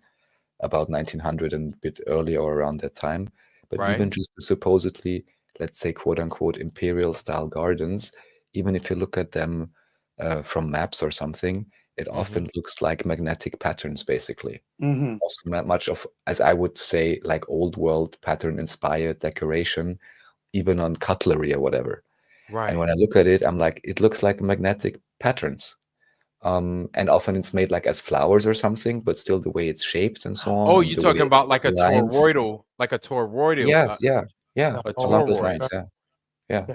Speaker 2: about 1900 and a bit earlier or around that time. But even just supposedly, let's say, quote unquote, imperial style gardens, even if you look at them from maps or something, it often looks like magnetic patterns, basically. Also, much of, as I would say, like old world pattern inspired decoration, even on cutlery or whatever. And when I look at it, I'm like, it looks like magnetic patterns. And often it's made like as flowers or something, but still the way it's shaped and so on.
Speaker 1: Oh,
Speaker 2: and
Speaker 1: you're
Speaker 2: the way
Speaker 1: talking about like a
Speaker 2: lines.
Speaker 1: toroidal, like a toroidal.
Speaker 2: Yes, yeah.
Speaker 1: A
Speaker 2: Along those
Speaker 1: toroid.
Speaker 2: lines, yeah.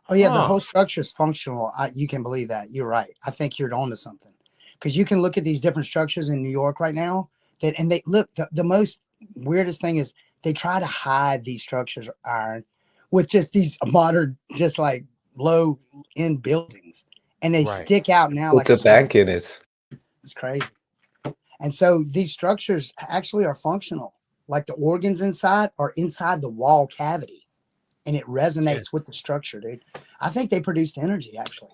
Speaker 3: Oh yeah, the whole structure is functional. You can believe that. You're right. I think you're onto something, because you can look at these different structures in New York right now. And they look. The most weirdest thing is they try to hide these structures, Iron, with just these modern, just like low end buildings, and they stick out now
Speaker 2: Put
Speaker 3: like
Speaker 2: the bank in it.
Speaker 3: It's crazy. And so these structures actually are functional. Like the organs inside are inside the wall cavity, and it resonates with the structure, dude. I think they produced energy, actually.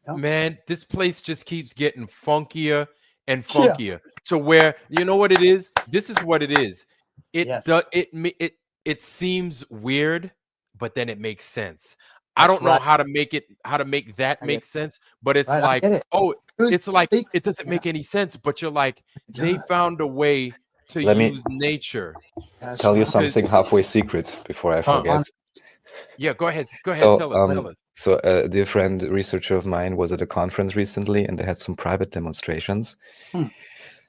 Speaker 1: Yep. Man, this place just keeps getting funkier and funkier to where, you know what it is? This is what it is. It seems weird, but then it makes sense. I
Speaker 3: That's
Speaker 1: don't know
Speaker 3: right.
Speaker 1: how to make that
Speaker 3: I get
Speaker 1: make sense, but it's
Speaker 3: right. I
Speaker 1: like,
Speaker 3: get it.
Speaker 1: oh,
Speaker 3: Truth
Speaker 1: it's like
Speaker 3: speak.
Speaker 1: it doesn't
Speaker 3: Yeah,
Speaker 1: make any sense, but you're like,
Speaker 3: it
Speaker 1: they
Speaker 3: does.
Speaker 1: found a way to
Speaker 2: Let me
Speaker 1: use nature.
Speaker 3: That's
Speaker 2: tell you
Speaker 3: right.
Speaker 1: Because
Speaker 2: something halfway secret before I
Speaker 1: huh?
Speaker 2: forget.
Speaker 1: Yeah, go ahead,
Speaker 2: So,
Speaker 1: tell us.
Speaker 2: a dear friend, researcher of mine, was at a conference recently, and they had some private demonstrations.
Speaker 3: Hmm.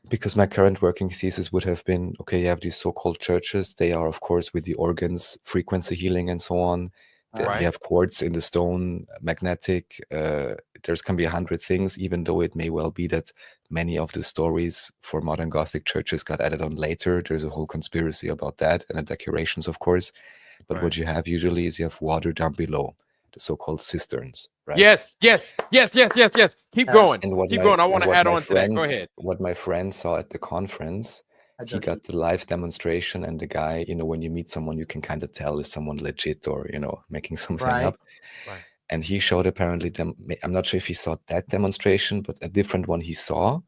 Speaker 2: Because my current working thesis would have been, okay, you have these so-called churches. They are, of course, with the organs, frequency healing, and so on.
Speaker 3: Right.
Speaker 2: You have quartz in the stone, magnetic. There's can be 100 things, even though it may well be that many of the stories for modern Gothic churches got added on later. There's a whole conspiracy about that, and the decorations, of course. But what
Speaker 1: Right.
Speaker 2: you have usually is you have water down below, the so-called cisterns, right?
Speaker 1: Yes, yes, yes, yes, yes, yes. Keep
Speaker 3: Yes.
Speaker 1: going.
Speaker 2: And
Speaker 1: Keep going. I want to
Speaker 2: what
Speaker 1: add
Speaker 2: my
Speaker 1: on to that. Go
Speaker 2: friend
Speaker 1: ahead.
Speaker 2: saw at the conference,
Speaker 3: I
Speaker 2: he
Speaker 3: joke.
Speaker 2: got the live demonstration, and the guy, when you meet someone, you can kind of tell is someone legit or making something
Speaker 3: Right.
Speaker 2: up.
Speaker 1: Right.
Speaker 2: And he showed apparently them. I'm not sure if he saw that demonstration, but a different one he saw,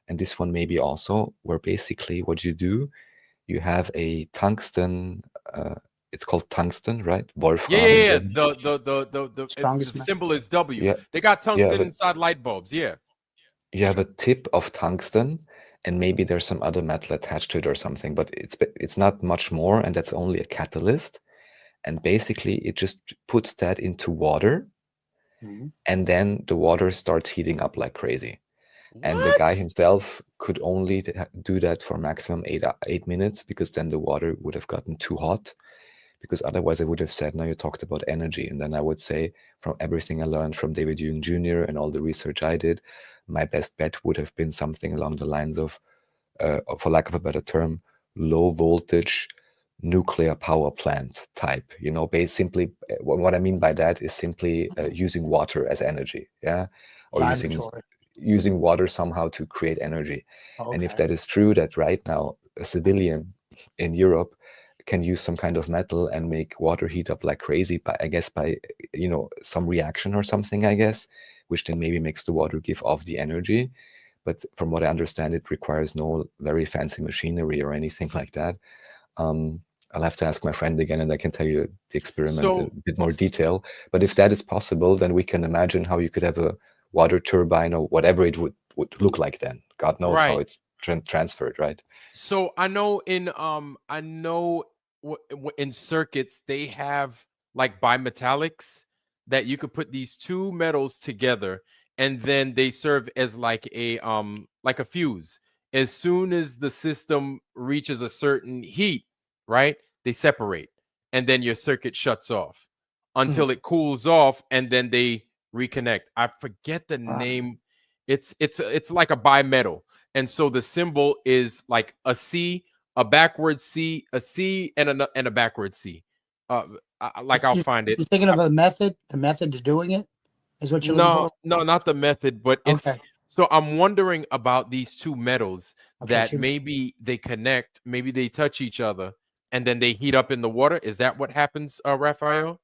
Speaker 2: and this one maybe also, where basically what you do, you have a tungsten. It's called tungsten, right?
Speaker 1: Yeah,
Speaker 2: Wolfram in
Speaker 1: yeah, yeah.
Speaker 2: German.
Speaker 3: Strongest
Speaker 1: The
Speaker 3: man.
Speaker 1: symbol is W.
Speaker 2: Yeah,
Speaker 1: They got
Speaker 2: you have
Speaker 1: tungsten
Speaker 2: a
Speaker 1: inside light bulbs. Yeah.
Speaker 2: you have a tip of tungsten, and maybe there's some other metal attached to it or something, but it's not much more, and that's only a catalyst. And basically it just puts that into water,
Speaker 3: Hmm.
Speaker 2: and then the water starts heating up like crazy. And the guy
Speaker 1: What?
Speaker 2: himself could only do that for maximum 8 minutes, because then the water would have gotten too hot. Because otherwise I would have said, no, you talked about energy. And then I would say, from everything I learned from David Hume Jr. and all the research I did, my best bet would have been something along the lines of, for lack of a better term, low voltage nuclear power plant type. Simply, what I mean by that is simply using water as energy, yeah, or
Speaker 3: Vibratory.
Speaker 2: using water somehow to create energy. And if
Speaker 3: Okay.
Speaker 2: that is true, that right now a civilian in Europe can use some kind of metal and make water heat up like crazy, by I guess by some reaction or something, I guess, which then maybe makes the water give off the energy. But from what I understand, it requires no very fancy machinery or anything like that. um, I'll have to ask my friend again, and I can tell you the experiment in
Speaker 1: So
Speaker 2: a bit more detail. But if that is possible, then we can imagine how you could have a water turbine or whatever it would look like then. God knows how
Speaker 1: right.
Speaker 2: it's transferred, right?
Speaker 1: So I know in circuits they have like bimetallics that you could put these two metals together, and then they serve as like a fuse. As soon as the system reaches a certain heat, right? They separate, and then your circuit shuts off
Speaker 3: Hmm.
Speaker 1: until it cools off, and then they reconnect. I forget the
Speaker 3: Right.
Speaker 1: name. It's like a bimetal, and so the symbol is like a C, a backward C, a C, and a backward C. Like I'll
Speaker 3: You,
Speaker 1: find it.
Speaker 3: you're thinking of a method? The method to doing it is what you're looking
Speaker 1: No,
Speaker 3: for?
Speaker 1: no, not the method, but
Speaker 3: Okay.
Speaker 1: it's so I'm wondering about these two metals
Speaker 3: Okay.
Speaker 1: that maybe they connect, maybe they touch each other, and then they heat up in the water. Is that what happens, Raphael?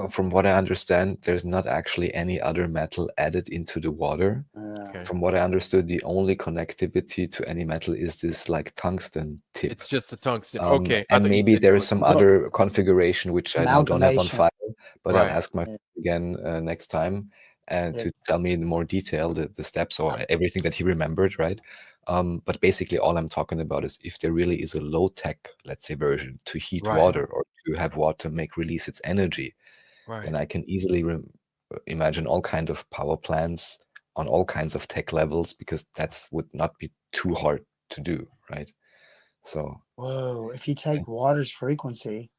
Speaker 2: From what I understand, there's not actually any other metal added into the water.
Speaker 1: Okay,
Speaker 2: From what I understood, the only connectivity to any metal is this like tungsten tip.
Speaker 1: it's just a tungsten. Okay, I
Speaker 2: And
Speaker 1: thought you
Speaker 2: maybe
Speaker 1: said
Speaker 2: there
Speaker 1: there
Speaker 2: is
Speaker 1: was
Speaker 2: some
Speaker 3: So
Speaker 2: other configuration which I now don't have on
Speaker 3: amalgamation.
Speaker 2: file, but I'll
Speaker 1: right,
Speaker 2: ask my
Speaker 3: Yeah.
Speaker 2: friend again next time, and
Speaker 3: Yeah.
Speaker 2: to tell me in more detail the steps or
Speaker 3: Right.
Speaker 2: everything that he remembered, right? But basically, all I'm talking about is if there really is a low tech, let's say, version to heat
Speaker 1: right,
Speaker 2: water or to have water make release its energy,
Speaker 1: right.
Speaker 2: then I can easily imagine all kinds of power plants on all kinds of tech levels, because that's would not be too hard to do, right? So.
Speaker 3: Whoa. If you take water's frequency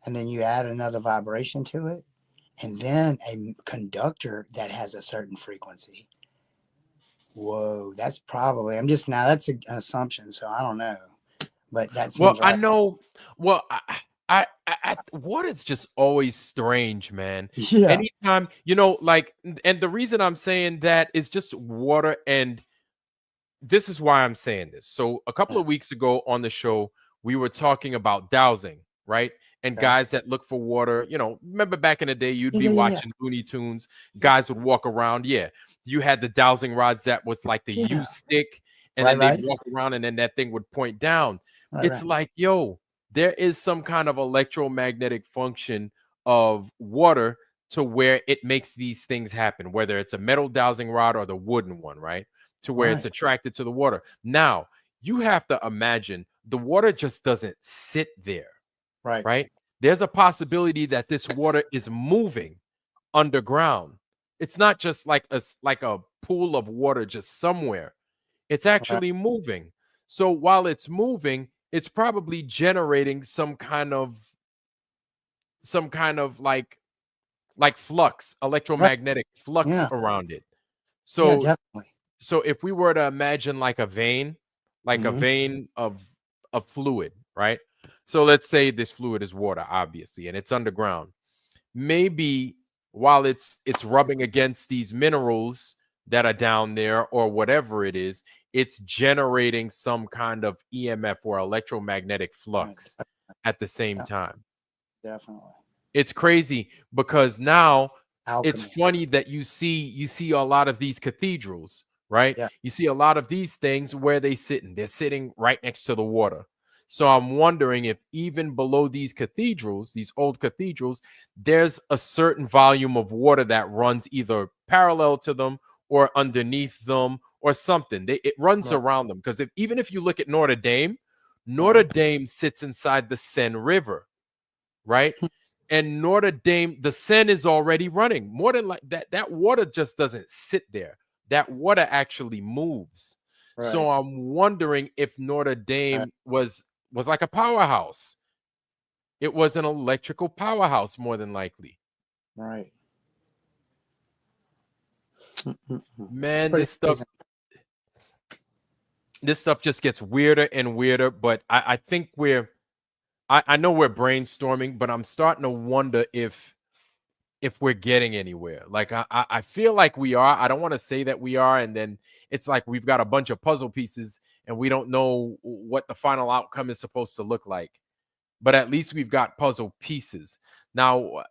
Speaker 3: and then you add another vibration to it, and then a conductor that has a certain frequency. Whoa, that's probably, I'm just now, that's an assumption, so I don't know, but that
Speaker 1: Well,
Speaker 3: seems
Speaker 1: I
Speaker 3: right.
Speaker 1: know. Well, what is just always strange, man.
Speaker 3: Yeah.
Speaker 1: Anytime, and the reason I'm saying that is just water, and this is why I'm saying this. So, a couple
Speaker 3: Yeah.
Speaker 1: of weeks ago on the show, we were talking about dowsing, right? And
Speaker 3: Okay.
Speaker 1: guys that look for water, remember back in the day, you'd
Speaker 3: Yeah.
Speaker 1: be
Speaker 3: Yeah. Yeah.
Speaker 1: watching Looney Tunes, guys
Speaker 3: Yes.
Speaker 1: would walk around. Yeah, you had the dowsing rods that was like the U
Speaker 3: Yeah.
Speaker 1: stick, and
Speaker 3: Right.
Speaker 1: then they'd
Speaker 3: Right.
Speaker 1: walk around, and then that thing would point down.
Speaker 3: Right.
Speaker 1: It's
Speaker 3: Right.
Speaker 1: like, yo, there is some kind of electromagnetic function of water to where it makes these things happen, whether it's a metal dowsing rod or the wooden one, right? To where it's attracted to the water. Now, you have to imagine the water just doesn't sit there, right? There's a possibility that this water is moving underground. It's not just like a pool of water just somewhere. It's actually moving. So while it's moving, it's probably generating some kind of like flux, electromagnetic flux around it. So
Speaker 3: definitely.
Speaker 1: so if we were to imagine like a vein, of fluid, right? So let's say this fluid is water, obviously, and it's underground. Maybe while it's rubbing against these minerals that are down there or whatever it is, it's generating some kind of EMF or electromagnetic flux at the same time.
Speaker 3: Definitely.
Speaker 1: It's crazy because now it's
Speaker 3: Alchemy.
Speaker 1: funny that you see a lot of these cathedrals, right?
Speaker 3: Yeah.
Speaker 1: You see a lot of these things where they're sitting right next to the water. So I'm wondering if even below these cathedrals, these old cathedrals, there's a certain volume of water that runs either parallel to them or underneath them or something. It runs around them, because even if you look at Notre Dame, Notre Dame sits inside the Seine River, right? And Notre Dame, the Seine is already running. More than like that water just doesn't sit there. That water actually moves. So I'm wondering if Notre Dame was like a powerhouse. It was an electrical powerhouse, more than likely.
Speaker 3: Right.
Speaker 1: Man, this stuff just gets weirder and weirder. But I think I know we're brainstorming, but I'm starting to wonder if we're getting anywhere. Like I feel like we are. I don't want to say that we are, and then it's like we've got a bunch of puzzle pieces and we don't know what the final outcome is supposed to look like. But at least we've got puzzle pieces. Now,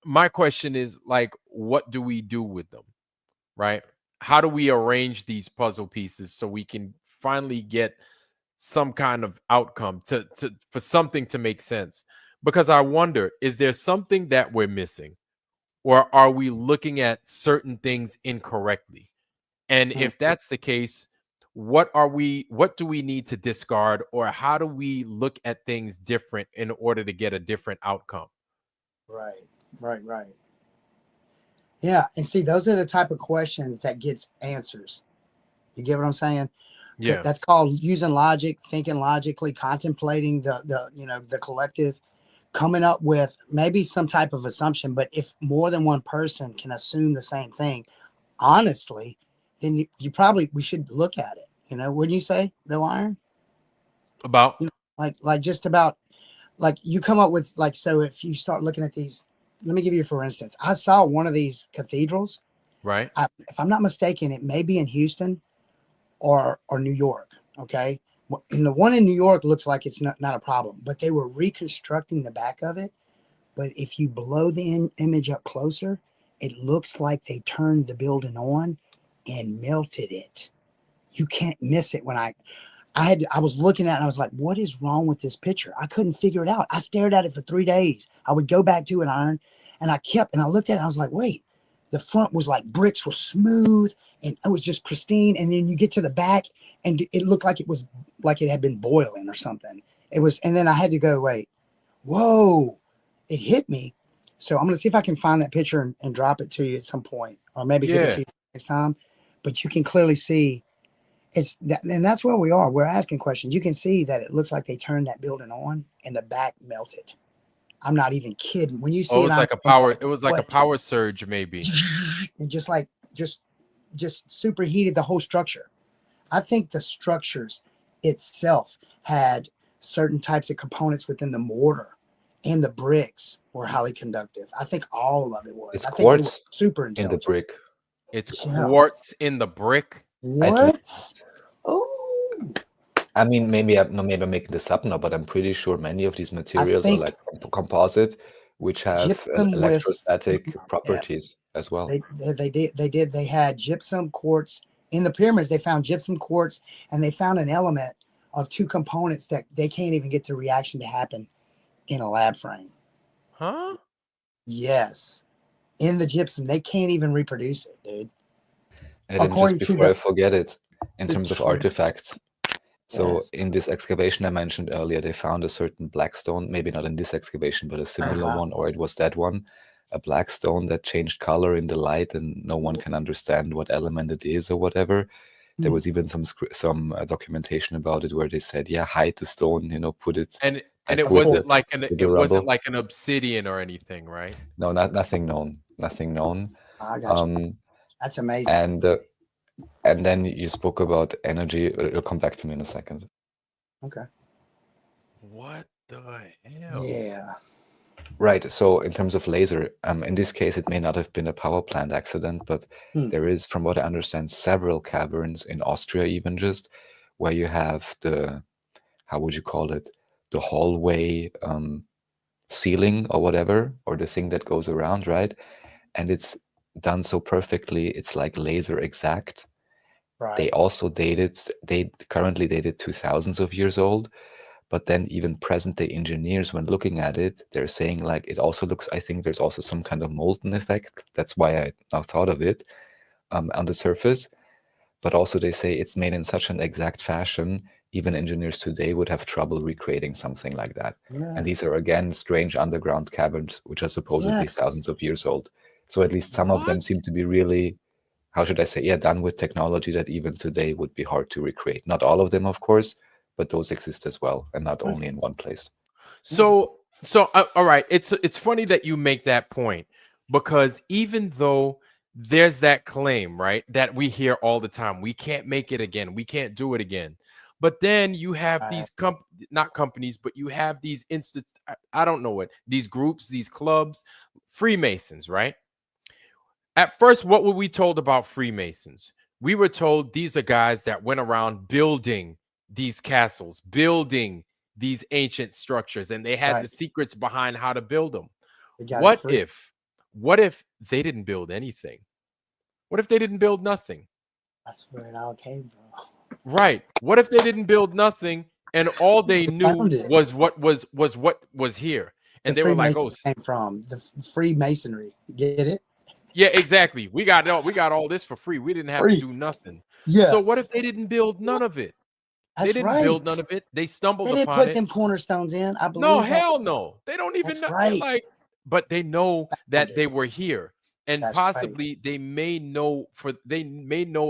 Speaker 1: my question is, like, what do we do with them, right? How do we arrange these puzzle pieces so we can finally get some kind of outcome for something to make sense? Because I wonder, is there something that we're missing? Or are we looking at certain things incorrectly? And if that's the case, what do we need to discard, or how do we look at things different in order to get a different outcome?
Speaker 3: Right. Yeah, and see, those are the type of questions that gets answers. You get what I'm saying?
Speaker 1: Yeah.
Speaker 3: That's called using logic, thinking logically, contemplating the collective, coming up with maybe some type of assumption. But if more than one person can assume the same thing, honestly, then we should look at it. Wouldn't you say, though, Iron?
Speaker 1: About
Speaker 3: Like just about, like, you come up with, like, so if you start looking at these, let me give you, for instance, I saw one of these cathedrals.
Speaker 1: right.
Speaker 3: If I'm not mistaken, it may be in Houston or New York. Okay. And the one in New York looks like it's not a problem, but they were reconstructing the back of it. But if you blow the image up closer, it looks like they turned the building on and melted it. You can't miss it. When I was looking at it and I was like, what is wrong with this picture? I couldn't figure it out. I stared at it for 3 days. I would go back to it, Iron, and I looked at it and I was like, wait, the front was like bricks were smooth and it was just pristine. And then you get to the back and it looked like it was like it had been boiling or something. And then I had to go, wait, whoa, it hit me. So I'm going to see if I can find that picture and drop it to you at some point, or maybe give it to you next time. But you can clearly see and that's where we are. We're asking questions. You can see that it looks like they turned that building on and the back melted. I'm not even kidding. When you see
Speaker 1: It was like a power surge, maybe.
Speaker 3: And just superheated the whole structure. I think the structures itself had certain types of components within the mortar, and the bricks were highly conductive. I think all of it was.
Speaker 2: It's
Speaker 3: I think they were
Speaker 2: quartz
Speaker 3: super
Speaker 2: in the
Speaker 3: intelligent.
Speaker 2: brick.
Speaker 1: It's quartz in the brick.
Speaker 3: What? Oh.
Speaker 2: I mean, maybe I'm making this up now, but I'm pretty sure many of these materials are like composite, which have electrostatic properties as well.
Speaker 3: They did. They had gypsum quartz in the pyramids. They found gypsum quartz, and they found an element of two components that they can't even get the reaction to happen in a lab frame.
Speaker 1: Huh?
Speaker 3: Yes. in the gypsum. They can't even reproduce it, dude.
Speaker 2: And then just
Speaker 3: According to
Speaker 2: before I
Speaker 3: the
Speaker 2: forget it, in terms of
Speaker 3: truth.
Speaker 2: artifacts, so
Speaker 3: Yes.
Speaker 2: in this excavation I mentioned earlier, they found a certain black stone, maybe not in this excavation, but a similar one, or it was that one, a black stone that changed color in the light, and no one can understand what element it is or whatever. There was even some documentation about it where they said, yeah, hide the stone, you know, put it
Speaker 1: And
Speaker 2: like
Speaker 1: it
Speaker 2: with
Speaker 1: wasn't
Speaker 2: the
Speaker 1: like
Speaker 2: with the rubble.
Speaker 1: an obsidian or anything, right?
Speaker 2: No, nothing known. Nothing known.
Speaker 3: I got you. That's amazing.
Speaker 2: And then you spoke about energy. It'll come back to me in a second.
Speaker 3: Okay.
Speaker 1: What the hell?
Speaker 3: Yeah.
Speaker 2: Right. So in terms of laser, in this case, it may not have been a power plant accident, but there is, from what I understand, several caverns in Austria, even just where you have the, how would you call it, the hallway ceiling or whatever, or the thing that goes around, right? And it's done so perfectly. It's like laser exact.
Speaker 3: Right.
Speaker 2: They also they currently dated 2000s of years old. But then even present day engineers, when looking at it, they're saying like it also looks, I think there's also some kind of molten effect. That's why I now thought of it on the surface. But also they say it's made in such an exact fashion, even engineers today would have trouble recreating something like that.
Speaker 3: Yes.
Speaker 2: And these are, again, strange underground caverns, which are supposedly thousands of years old. So at least some of them seem to be really, how should I say, yeah, done with technology that even today would be hard to recreate. Not all of them, of course, but those exist as well, and not only in one place.
Speaker 1: So all right, it's funny that you make that point, because even though there's that claim, right, that we hear all the time, we can't make it again, we can't do it again, but then you have these not companies, but you have these I don't know what, these groups, these clubs, Freemasons, right? At first, what were we told about Freemasons? We were told these are guys that went around building these castles, building these ancient structures, and they had the secrets behind how to build them. What if they didn't build anything? What if they didn't build nothing?
Speaker 3: That's where it all came from.
Speaker 1: Right. What if they didn't build nothing, and all they knew was what was here, and they were like, "Oh,
Speaker 3: came from the Freemasonry." Get it?
Speaker 1: Yeah, exactly. We got all this for free. We didn't have to do nothing.
Speaker 3: Yes.
Speaker 1: So what if they didn't build none of it? They didn't build none of it. They stumbled upon it.
Speaker 3: They didn't put them cornerstones in. I believe.
Speaker 1: No, hell no. They don't even know. They're like, but they know that they were here, and possibly they may know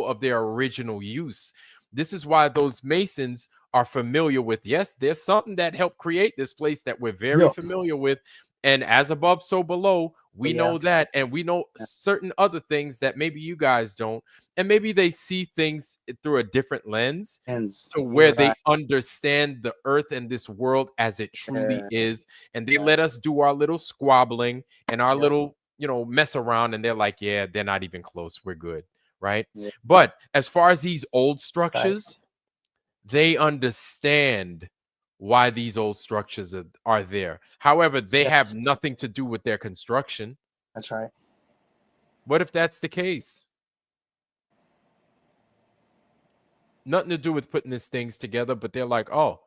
Speaker 1: of their original use. This is why those Masons are familiar with. Yes, there's something that helped create this place that we're very familiar with. And as above, so below, we know that, and we know certain other things that maybe you guys don't, and maybe they see things through a different lens, to where they understand the earth and this world as it truly is, and they let us do our little squabbling and our little, mess around, and they're like, yeah, they're not even close, we're good, right? But as far as these old structures, they understand why these old structures are there. However, they have nothing to do with their construction.
Speaker 3: That's right.
Speaker 1: What if that's the case? Nothing to do with putting these things together, but they're like, oh,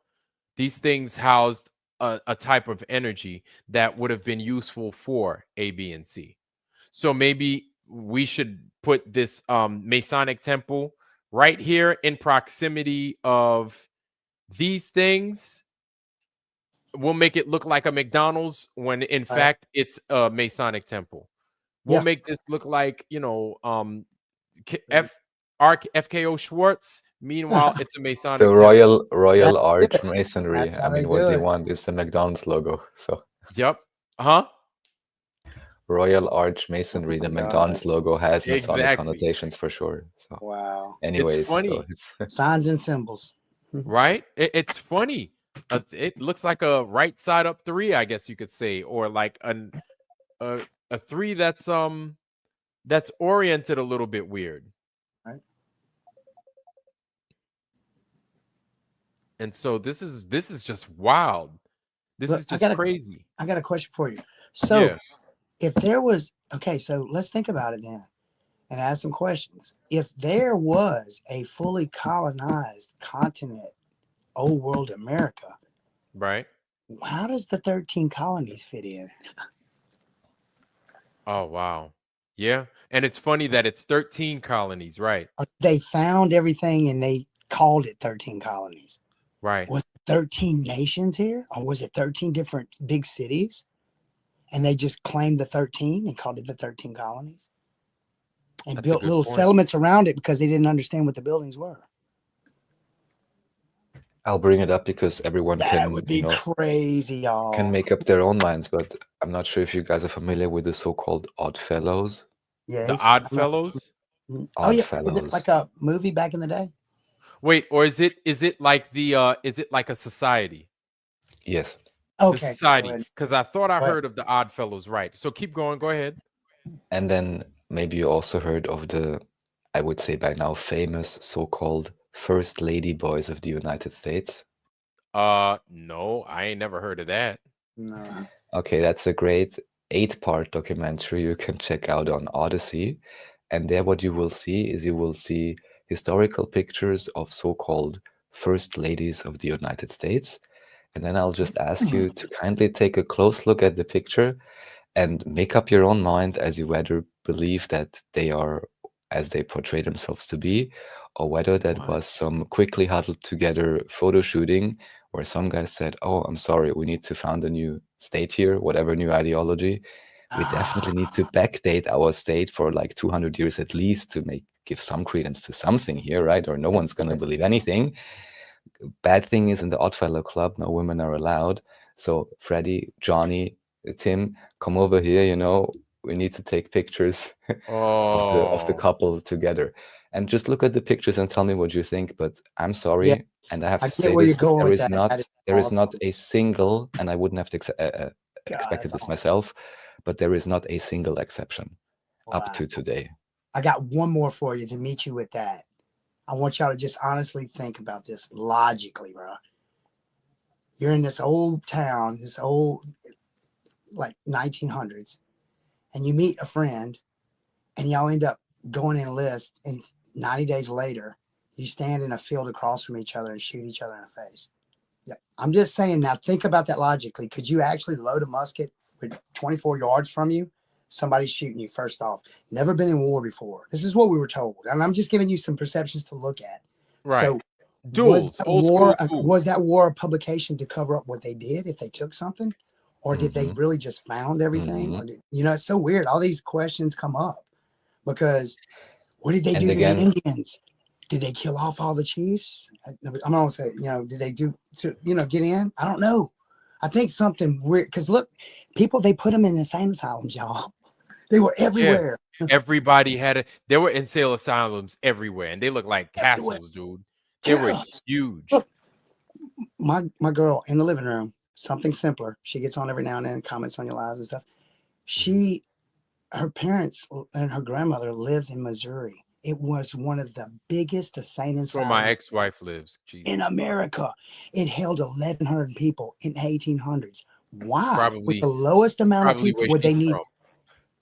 Speaker 1: these things housed a type of energy that would have been useful for A, B, and C. So maybe we should put this Masonic temple right here in proximity of these things. We'll make it look like a McDonald's when in fact it's a Masonic temple. We'll make this look like, FKO Schwartz. Meanwhile, it's a Masonic
Speaker 2: the
Speaker 1: temple.
Speaker 2: Royal Arch Masonry.
Speaker 3: That's
Speaker 2: I mean, what do you want? It's the McDonald's logo. So
Speaker 1: yep. Huh?
Speaker 2: Royal Arch Masonry. The McDonald's logo has Masonic connotations for sure. So
Speaker 3: wow.
Speaker 2: Anyways,
Speaker 1: it's funny.
Speaker 2: So it's
Speaker 3: Signs and symbols.
Speaker 1: Right? It's funny. It looks like a right side up 3, I guess you could say, or like a 3 that's oriented a little bit weird.
Speaker 3: Right.
Speaker 1: And so this is just wild. This is just crazy.
Speaker 3: I got a question for you. So if there was, so let's think about it then and ask some questions. If there was a fully colonized continent, old world America,
Speaker 1: right?
Speaker 3: How does the 13 colonies fit in?
Speaker 1: Oh, wow. Yeah. And it's funny that it's 13 colonies, right?
Speaker 3: They found everything and they called it 13 colonies.
Speaker 1: Right.
Speaker 3: Was it 13 nations here, or was it 13 different big cities? And they just claimed the 13 and called it the 13 colonies and
Speaker 1: That's a
Speaker 3: built
Speaker 1: good
Speaker 3: little
Speaker 1: point.
Speaker 3: settlements around it because they didn't understand what the buildings were.
Speaker 2: I'll bring it up because everyone
Speaker 3: That
Speaker 2: can,
Speaker 3: would be crazy, y'all.
Speaker 2: can make up their own minds. But I'm not sure if you guys are familiar with the so-called Odd Fellows.
Speaker 1: The
Speaker 3: Yes.
Speaker 1: Odd Fellows?
Speaker 3: Oh
Speaker 2: Odd
Speaker 3: yeah. Is it
Speaker 2: Fellows.
Speaker 3: like a movie back in the day?
Speaker 1: Wait, or is it like the is it like a society?
Speaker 2: Yes.
Speaker 1: The
Speaker 3: Okay. Go
Speaker 1: society.
Speaker 3: ahead.
Speaker 1: Because I thought I
Speaker 3: Go ahead.
Speaker 1: heard of the Odd Fellows, right? So keep going. Go ahead.
Speaker 2: And then maybe you also heard of the, I would say by now, famous so-called First Lady Boys of the United States.
Speaker 1: No, I ain't never heard of that.
Speaker 3: No.
Speaker 2: Okay, that's a great 8-part documentary you can check out on Odyssey. And there what you will see is you will see historical pictures of so-called First Ladies of the United States. And then I'll just ask you to kindly take a close look at the picture and make up your own mind as you whether believe that they are as they portray themselves to be, or whether that
Speaker 1: What?
Speaker 2: was some quickly huddled together photo shooting where some guy said, "Oh, I'm sorry, we need to found a new state here, whatever new ideology. We definitely need to backdate our state for like 200 years at least to give some credence to something here, right? Or no one's gonna believe anything." Bad thing is in the Oddfellow Club, no women are allowed. So Freddie, Johnny, Tim, come over here. We need to take pictures of the
Speaker 1: Oh,
Speaker 2: couple together, and just look at the pictures and tell me what you think. But I'm
Speaker 3: Yes.
Speaker 2: sorry, and I have
Speaker 3: I
Speaker 2: to
Speaker 3: get
Speaker 2: say
Speaker 3: where you're
Speaker 2: this:
Speaker 3: going
Speaker 2: there
Speaker 3: with
Speaker 2: is
Speaker 3: that. That
Speaker 2: not
Speaker 3: is
Speaker 2: there is not
Speaker 3: awesome.
Speaker 2: a single, and I wouldn't have to
Speaker 3: God,
Speaker 2: expected
Speaker 3: that's
Speaker 2: this
Speaker 3: awesome.
Speaker 2: myself, but there is not a single exception up
Speaker 3: Wow.
Speaker 2: to today.
Speaker 3: I got one more for you to meet you with that. I want y'all to just honestly think about this logically, bro. You're in this old town, this old, like 1900s, and you meet a friend, and y'all end up going in a list, and 90 days later, you stand in a field across from each other and shoot each other in the face. Yeah. I'm just saying now, think about that logically. Could you actually load a musket with 24 yards from you? Somebody's shooting you, first off. Never been in war before. This is what we were told. And I'm just giving you some perceptions to look at.
Speaker 1: right.
Speaker 3: So
Speaker 1: Duels, old school duels.
Speaker 3: was that war a publication to cover up what they did if they took something? Or did they
Speaker 2: Mhm.
Speaker 3: really just found everything?
Speaker 2: Mhm.
Speaker 3: Or it's so weird. All these questions come up because what did they
Speaker 2: And
Speaker 3: do to the
Speaker 2: again,
Speaker 3: Indians? Did they kill off all the chiefs? I'm gonna say, did they do to, get in? I don't know. I think something weird because look, people they put them in insane asylums, y'all. They were
Speaker 1: Yeah.
Speaker 3: everywhere,
Speaker 1: Everybody had it. There were insane asylums everywhere, and they look like
Speaker 3: everywhere.
Speaker 1: castles, dude. They were
Speaker 3: Yes.
Speaker 1: huge.
Speaker 3: Look, my girl in the living room, something simpler. She gets on every now and then, comments on your lives and stuff.
Speaker 1: Mhm.
Speaker 3: Her parents and her grandmother lives in Missouri. It was one of the biggest insane
Speaker 1: That's where my
Speaker 3: asylums
Speaker 1: ex-wife lives.
Speaker 3: in
Speaker 1: Jesus.
Speaker 3: America. It held 1,100 people in the 1800s. Why? With the
Speaker 1: Probably
Speaker 3: lowest amount of people,
Speaker 1: where
Speaker 3: would they
Speaker 1: she's
Speaker 3: need?
Speaker 1: from.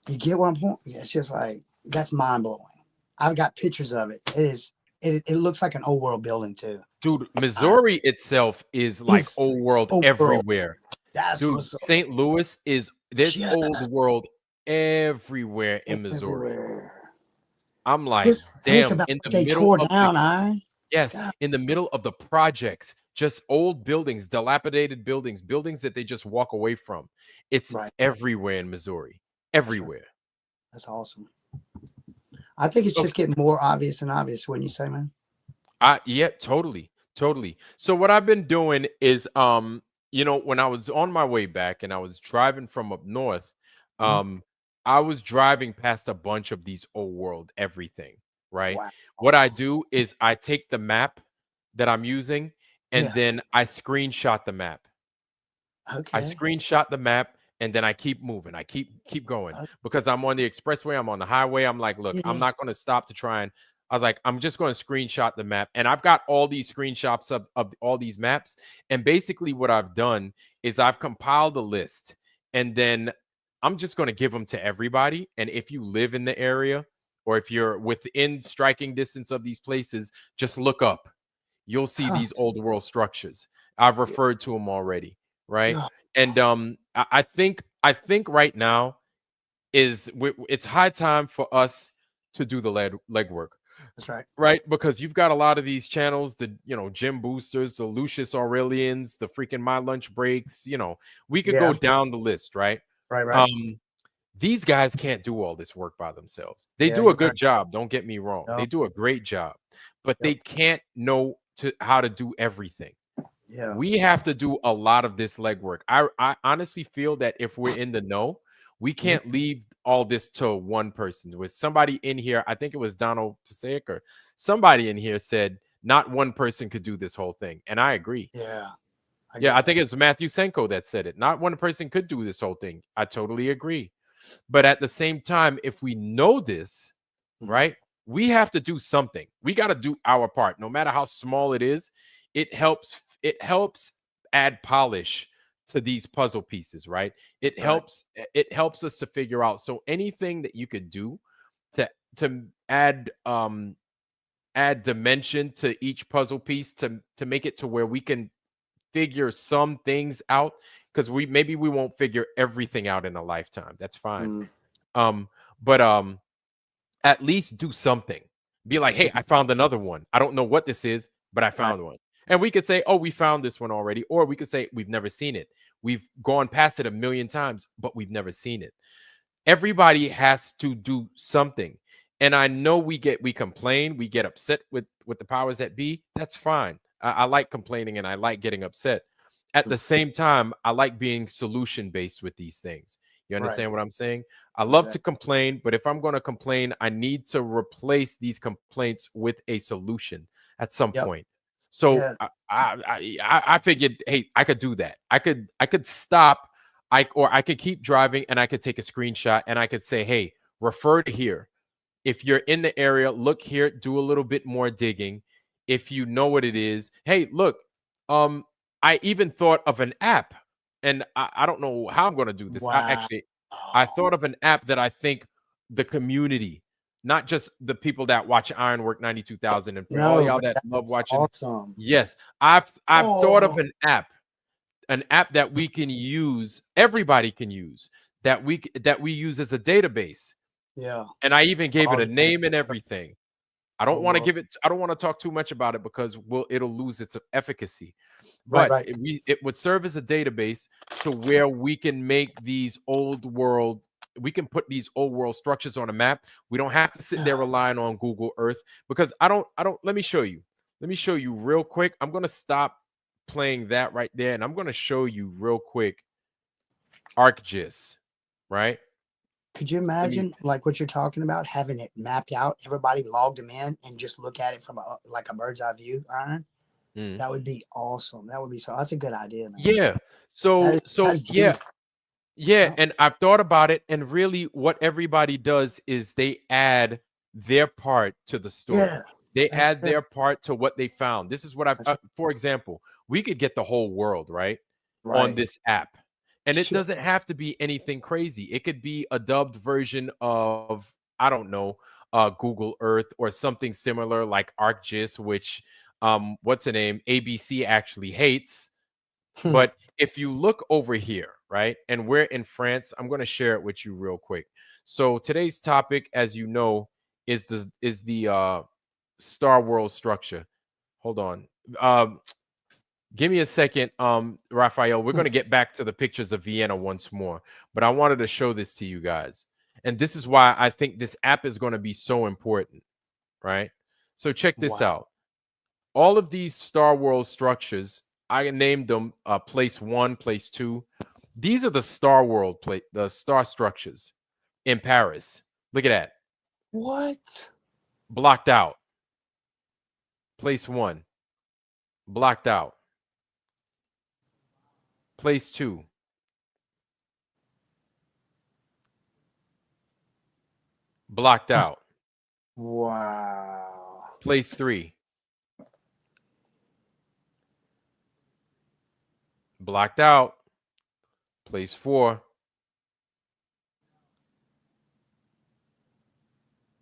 Speaker 3: You get what I'm saying? It's just like that's mind blowing. I've got pictures of it. It is. It looks like an old world building too.
Speaker 1: Dude,
Speaker 3: Uh,
Speaker 1: Missouri itself is like
Speaker 3: is
Speaker 1: old world
Speaker 3: old world.
Speaker 1: everywhere.
Speaker 3: That's
Speaker 1: Dude,
Speaker 3: what's up.
Speaker 1: St. Louis there's
Speaker 3: Just
Speaker 1: old world everywhere in Missouri.
Speaker 3: everywhere.
Speaker 1: I'm like,
Speaker 3: Just think
Speaker 1: damn,
Speaker 3: about
Speaker 1: in
Speaker 3: what
Speaker 1: the
Speaker 3: they
Speaker 1: middle
Speaker 3: tore
Speaker 1: of the
Speaker 3: down.
Speaker 1: yes,
Speaker 3: God,
Speaker 1: in the middle of the projects, just old buildings, dilapidated buildings, buildings that they just walk away from. It's
Speaker 3: right.
Speaker 1: everywhere in Missouri.
Speaker 3: That's right.
Speaker 1: Everywhere.
Speaker 3: That's awesome. I think it's just getting more obvious and obvious. Wouldn't you say, man?
Speaker 1: Yeah, totally. Totally. So what I've been doing is when I was on my way back and I was driving from up north,
Speaker 3: Mhm.
Speaker 1: um I was driving past a bunch of these old world everything, right?
Speaker 3: Wow.
Speaker 1: What I do is I take the map that I'm using and
Speaker 3: Yeah.
Speaker 1: then I screenshot the map. I
Speaker 3: Okay.
Speaker 1: screenshot the map and then I keep moving. I keep going
Speaker 3: Uh,
Speaker 1: because I'm on the expressway, I'm on the highway. I'm like, look, I'm
Speaker 3: yeah.
Speaker 1: not going to stop to try and I was like, I'm just going to screenshot the map. And I've got all these screenshots of all these maps. And basically what I've done is I've compiled a list and then I'm just going to give them to everybody. And if you live in the area or if you're within striking distance of these places, just look up. You'll see
Speaker 3: Huh.
Speaker 1: these old world structures. I've referred to them already, right?
Speaker 3: God.
Speaker 1: And I think right now it's high time for us to do the legwork.
Speaker 3: That's right.
Speaker 1: Right, because you've got a lot of these channels, the Jim Boosters, the Lucius Aurelians, the freaking My Lunch Breaks. We could
Speaker 3: Yeah.
Speaker 1: go down the list, right?
Speaker 3: Right. Right.
Speaker 1: Um, these guys can't do all this work by themselves. They
Speaker 3: Yeah.
Speaker 1: do a
Speaker 3: You're
Speaker 1: good
Speaker 3: right.
Speaker 1: job. Don't get me wrong.
Speaker 3: No.
Speaker 1: They do a great job, but they
Speaker 3: Yep.
Speaker 1: can't know how to do everything.
Speaker 3: Yeah.
Speaker 1: We have to do a lot of this legwork. I honestly feel that if we're in the know, we can't leave all this to one person. With somebody in here, I think it was Donald Passaic or somebody in here said not one person could do this whole thing. And I agree.
Speaker 3: Yeah.
Speaker 1: I think it's Matthew Senko that said it. Not one person could do this whole thing. I totally agree. But at the same time, if we know this, right, we have to do something. We got to do our part, no matter how small it is. It helps add polish to these puzzle pieces, right? It helps us to figure out. So anything that you could do to add dimension to each puzzle piece to make it to where we can figure some things out, because maybe we won't figure everything out in a lifetime. That's fine. But at least do something. Be like, hey, I found another one. I don't know what this is, but I found one. And we could say, oh, we found this one already. Or we could say, we've never seen it. We've gone past it a million times, but we've never seen it. Everybody has to do something. And I know we complain, we get upset with the powers that be. That's fine. I like complaining and I like getting upset. At the same time, I like being solution based with these things. You understand what I'm saying? I love to complain, but if I'm going to complain, I need to replace these complaints with a solution at some point. So I figured, hey, I could do that. I could stop, or I could keep driving and I could take a screenshot and I could say, hey, refer to here. If you're in the area, look here, do a little bit more digging. If you know what it is, hey, look, I even thought of an app, and I don't know how I'm going to do this.
Speaker 3: Wow.
Speaker 1: I thought of an app that I think the community, not just the people that watch Ironwork 92,000 and for all y'all that love watching.
Speaker 3: Awesome.
Speaker 1: Yes, I've thought of an app that we can use, everybody can use, that we use as a database.
Speaker 3: Yeah.
Speaker 1: And I even gave it a name and everything. I don't want to talk too much about it because it'll lose its efficacy. But it would serve as a database to where we can make these we can put these old world structures on a map. We don't have to sit there relying on Google Earth, because let me show you. Let me show you real quick. I'm going to stop playing that right there, and I'm going to show you real quick ArcGIS, right?
Speaker 3: Could you imagine like what you're talking about, having it mapped out, everybody logged them in and just look at it from a bird's eye view, Ryan? That would be awesome. That would be that's a good idea, man.
Speaker 1: Yeah. Yeah, and I've thought about it, and really what everybody does is they add their part to the story.
Speaker 3: Yeah,
Speaker 1: they add their part to what they found. This is what for example, we could get the whole world, right, on this app. And it doesn't have to be anything crazy. It could be a dubbed version of, I don't know, Google Earth or something similar like ArcGIS, which what's the name? ABC actually hates. But if you look over here, right, and we're in France, I'm going to share it with you real quick. So today's topic, as you know, is the star world structure. Hold on. Give me a second, Raphael. We're going to get back to the pictures of Vienna once more, but I wanted to show this to you guys. And this is why I think this app is going to be so important, right? So check this out. All of these Star World structures, I named them place 1, place 2. These are the Star World the star structures in Paris. Look at that.
Speaker 3: What?
Speaker 1: Blocked out. Place 1. Blocked out. Place 2. Blocked out.
Speaker 3: Wow.
Speaker 1: Place 3. Blocked out. Place 4.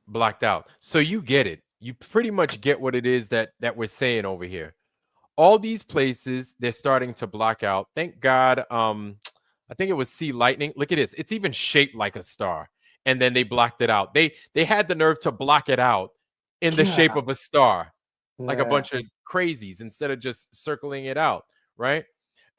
Speaker 1: Blocked out. So you get it. You pretty much get what it is that we're saying over here. All these places, they're starting to block out. Thank God. I think it was Sea Lightning. Look at this. It's even shaped like a star. and then they blocked it out. They had the nerve to block it out in the shape of a star, like a bunch of crazies, instead of just circling it out, right?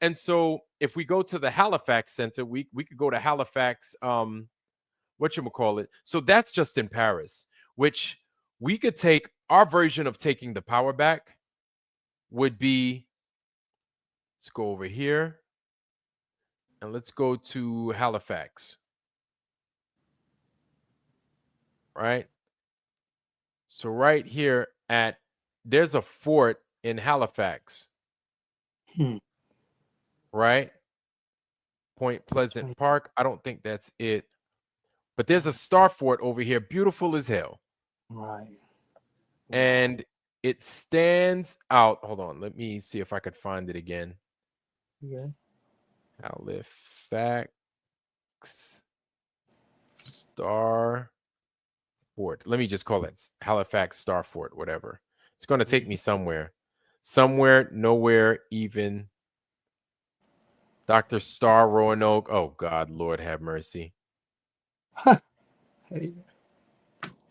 Speaker 1: And so if we go to the Halifax Center, we could go to Halifax, whatchamacallit. So that's just in Paris, which we could take. Our version of taking the power back would be, let's go over here and let's go to Halifax, right? So right here there's a fort in Halifax, right? Point Pleasant Park. I don't think that's it, but there's a Starfort over here, beautiful as hell.
Speaker 3: Right.
Speaker 1: And it stands out. Hold on, let me see if I could find it again.
Speaker 3: Yeah.
Speaker 1: Halifax Starfort. Let me just call it Halifax Starfort, whatever. It's going to take me somewhere, nowhere, even. Dr. Star Roanoke. Oh God, Lord have mercy.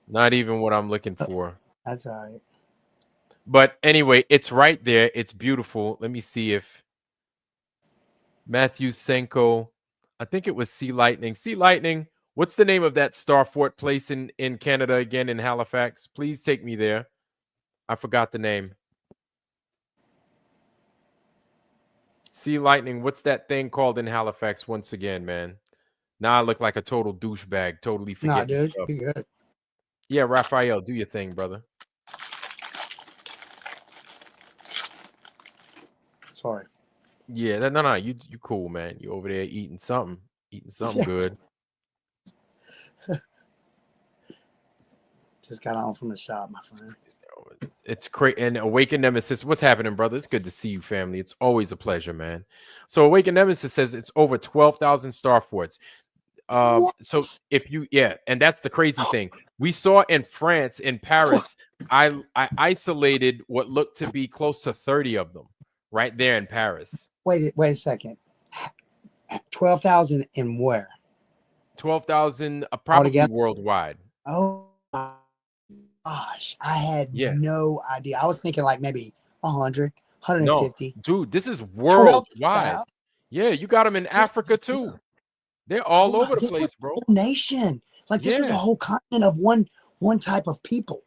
Speaker 1: Not even what I'm looking for.
Speaker 3: That's all right.
Speaker 1: But anyway, it's right there. It's beautiful. Let me see if Matthew Senko, I think it was Sea Lightning. Sea Lightning, what's the name of that Starfort place in Canada again, in Halifax? Please take me there. I forgot the name. Sea Lightning, what's that thing called in Halifax once again, man? Now I look like a total douchebag, totally forgetting
Speaker 3: dude,
Speaker 1: stuff.
Speaker 3: you're good.
Speaker 1: Yeah, Raphael, do your thing, brother.
Speaker 3: Sorry.
Speaker 1: Yeah, no, you cool, man. You over there eating something good.
Speaker 3: Just got home from the shop, my friend.
Speaker 1: It's great. And Awaken Nemesis, what's happening, brother? It's good to see you, family. It's always a pleasure, man. So Awaken Nemesis says it's over 12,000 Starforts. So if you, and that's the crazy thing. We saw in France, in Paris, I isolated what looked to be close to 30 of them right there in Paris.
Speaker 3: Wait a second. 12,000 in where?
Speaker 1: 12,000 probably worldwide.
Speaker 3: Oh my gosh, I had no idea. I was thinking like maybe 100, 150.
Speaker 1: No, dude, this is worldwide. Yeah, you got them in Africa too. They're all over the place, bro.
Speaker 3: Whole nation. Like this was a whole continent of one type of people.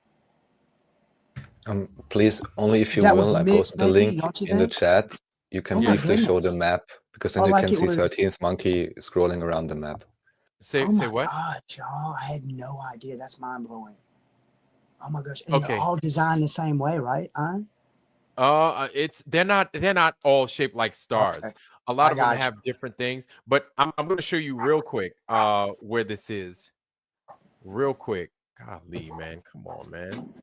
Speaker 2: Please, only if you will, I post the link in the chat. You can briefly show the map, because then you can see 13th Monkey scrolling around the map.
Speaker 1: Say what?
Speaker 3: God, y'all, I had no idea. That's mind blowing. Oh my gosh! And they're all designed the same way, right?
Speaker 1: They're not all shaped like stars. Okay. A lot of them have different things, but I'm going to show you real quick where this is. Real quick. Golly, man, come on, man.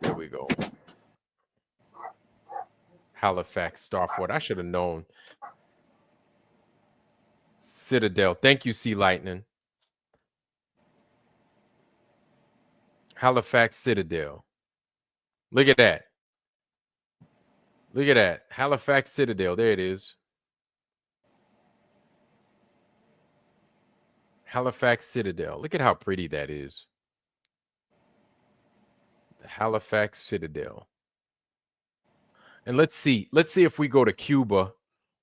Speaker 1: There we go. Halifax Starfort. I should have known. Citadel. Thank you, Sea Lightning. Halifax Citadel. Look at that. Look at that. Halifax Citadel. There it is. Halifax Citadel. Look at how pretty that is. The Halifax Citadel. And let's see if we go to Cuba,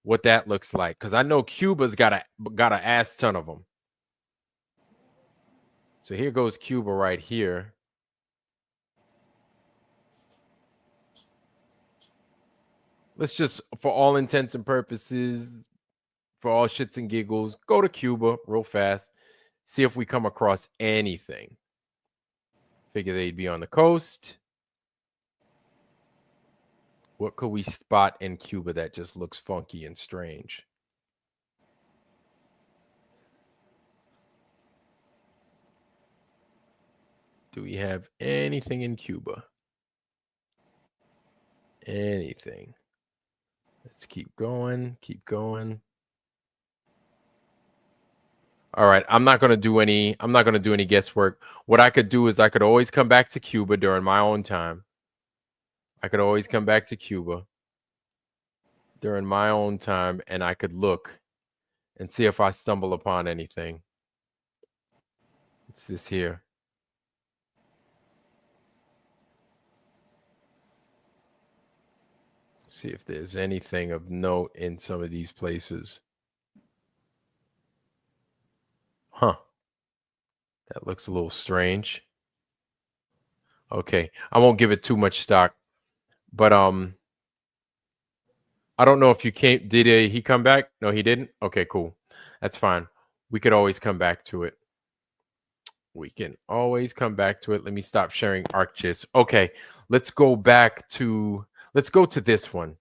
Speaker 1: what that looks like. Because I know Cuba's got an ass ton of them. So here goes Cuba right here. Let's just, for all intents and purposes, for all shits and giggles, go to Cuba real fast. See if we come across anything. Figure they'd be on the coast. What could we spot in Cuba that just looks funky and strange? Do we have anything in Cuba? Anything? Let's keep going. Keep going. All right, I'm not going to do any guesswork. What I could do is I could always come back to Cuba during my own time. I could always come back to Cuba during my own time, and I could look and see if I stumble upon anything. It's this here. See if there's anything of note in some of these places. Huh. That looks a little strange. Okay, I won't give it too much stock, but I don't know if you came. Did he come back? No, he didn't. Okay, cool. That's fine. We could always come back to it. We can always come back to it. Let me stop sharing ArcGIS. Okay, let's go back to. Let's go to this one.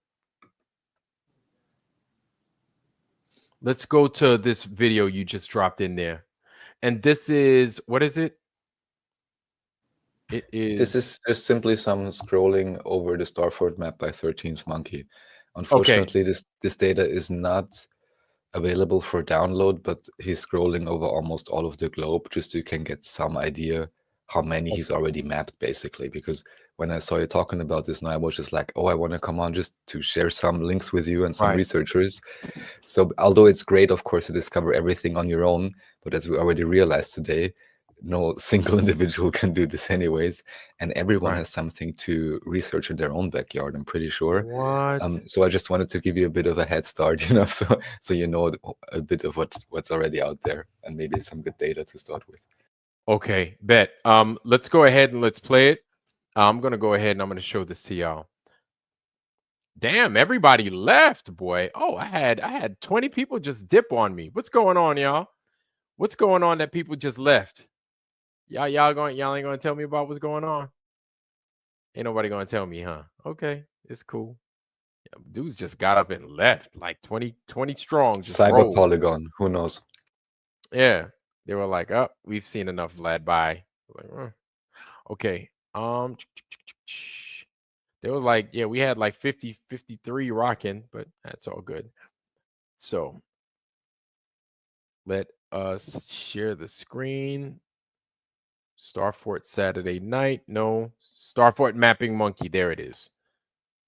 Speaker 1: Let's go to this video you just dropped in there, and this is what is it? It is.
Speaker 2: This is just simply some scrolling over the Starfort map by 13th Monkey. Unfortunately,
Speaker 1: Okay.
Speaker 2: this data is not available for download, but he's scrolling over almost all of the globe just so you can get some idea how many he's already mapped, basically. Because when I saw you talking about this now, I was just like, oh, I want to come on just to share some links with you and some researchers. So although it's great, of course, to discover everything on your own, but as we already realized today, no single individual can do this anyways, and everyone has something to research in their own backyard, I'm pretty sure.
Speaker 1: What?
Speaker 2: So I just wanted to give you a bit of a head start, you know, so you know a bit of what's already out there and maybe some good data to start with.
Speaker 1: Okay, bet. Let's go ahead and let's play it. I'm gonna go ahead and I'm gonna show this to y'all. Damn, everybody left, boy. Oh, I had 20 people just dip on me. What's going on, y'all? What's going on that people just left? Y'all ain't gonna tell me about what's going on? Ain't nobody gonna tell me, huh? Okay, it's cool. Yeah, dudes just got up and left, like 20 strong. Just
Speaker 2: Cyber
Speaker 1: rolled.
Speaker 2: Polygon, who knows?
Speaker 1: Yeah, they were like, "Oh, we've seen enough, lad. Bye." Like, okay. They were like, "Yeah, we had like 50, 53 rocking, but that's all good." So let us share the screen. Starfort Saturday night. No, Starfort Mapping Monkey. There it is.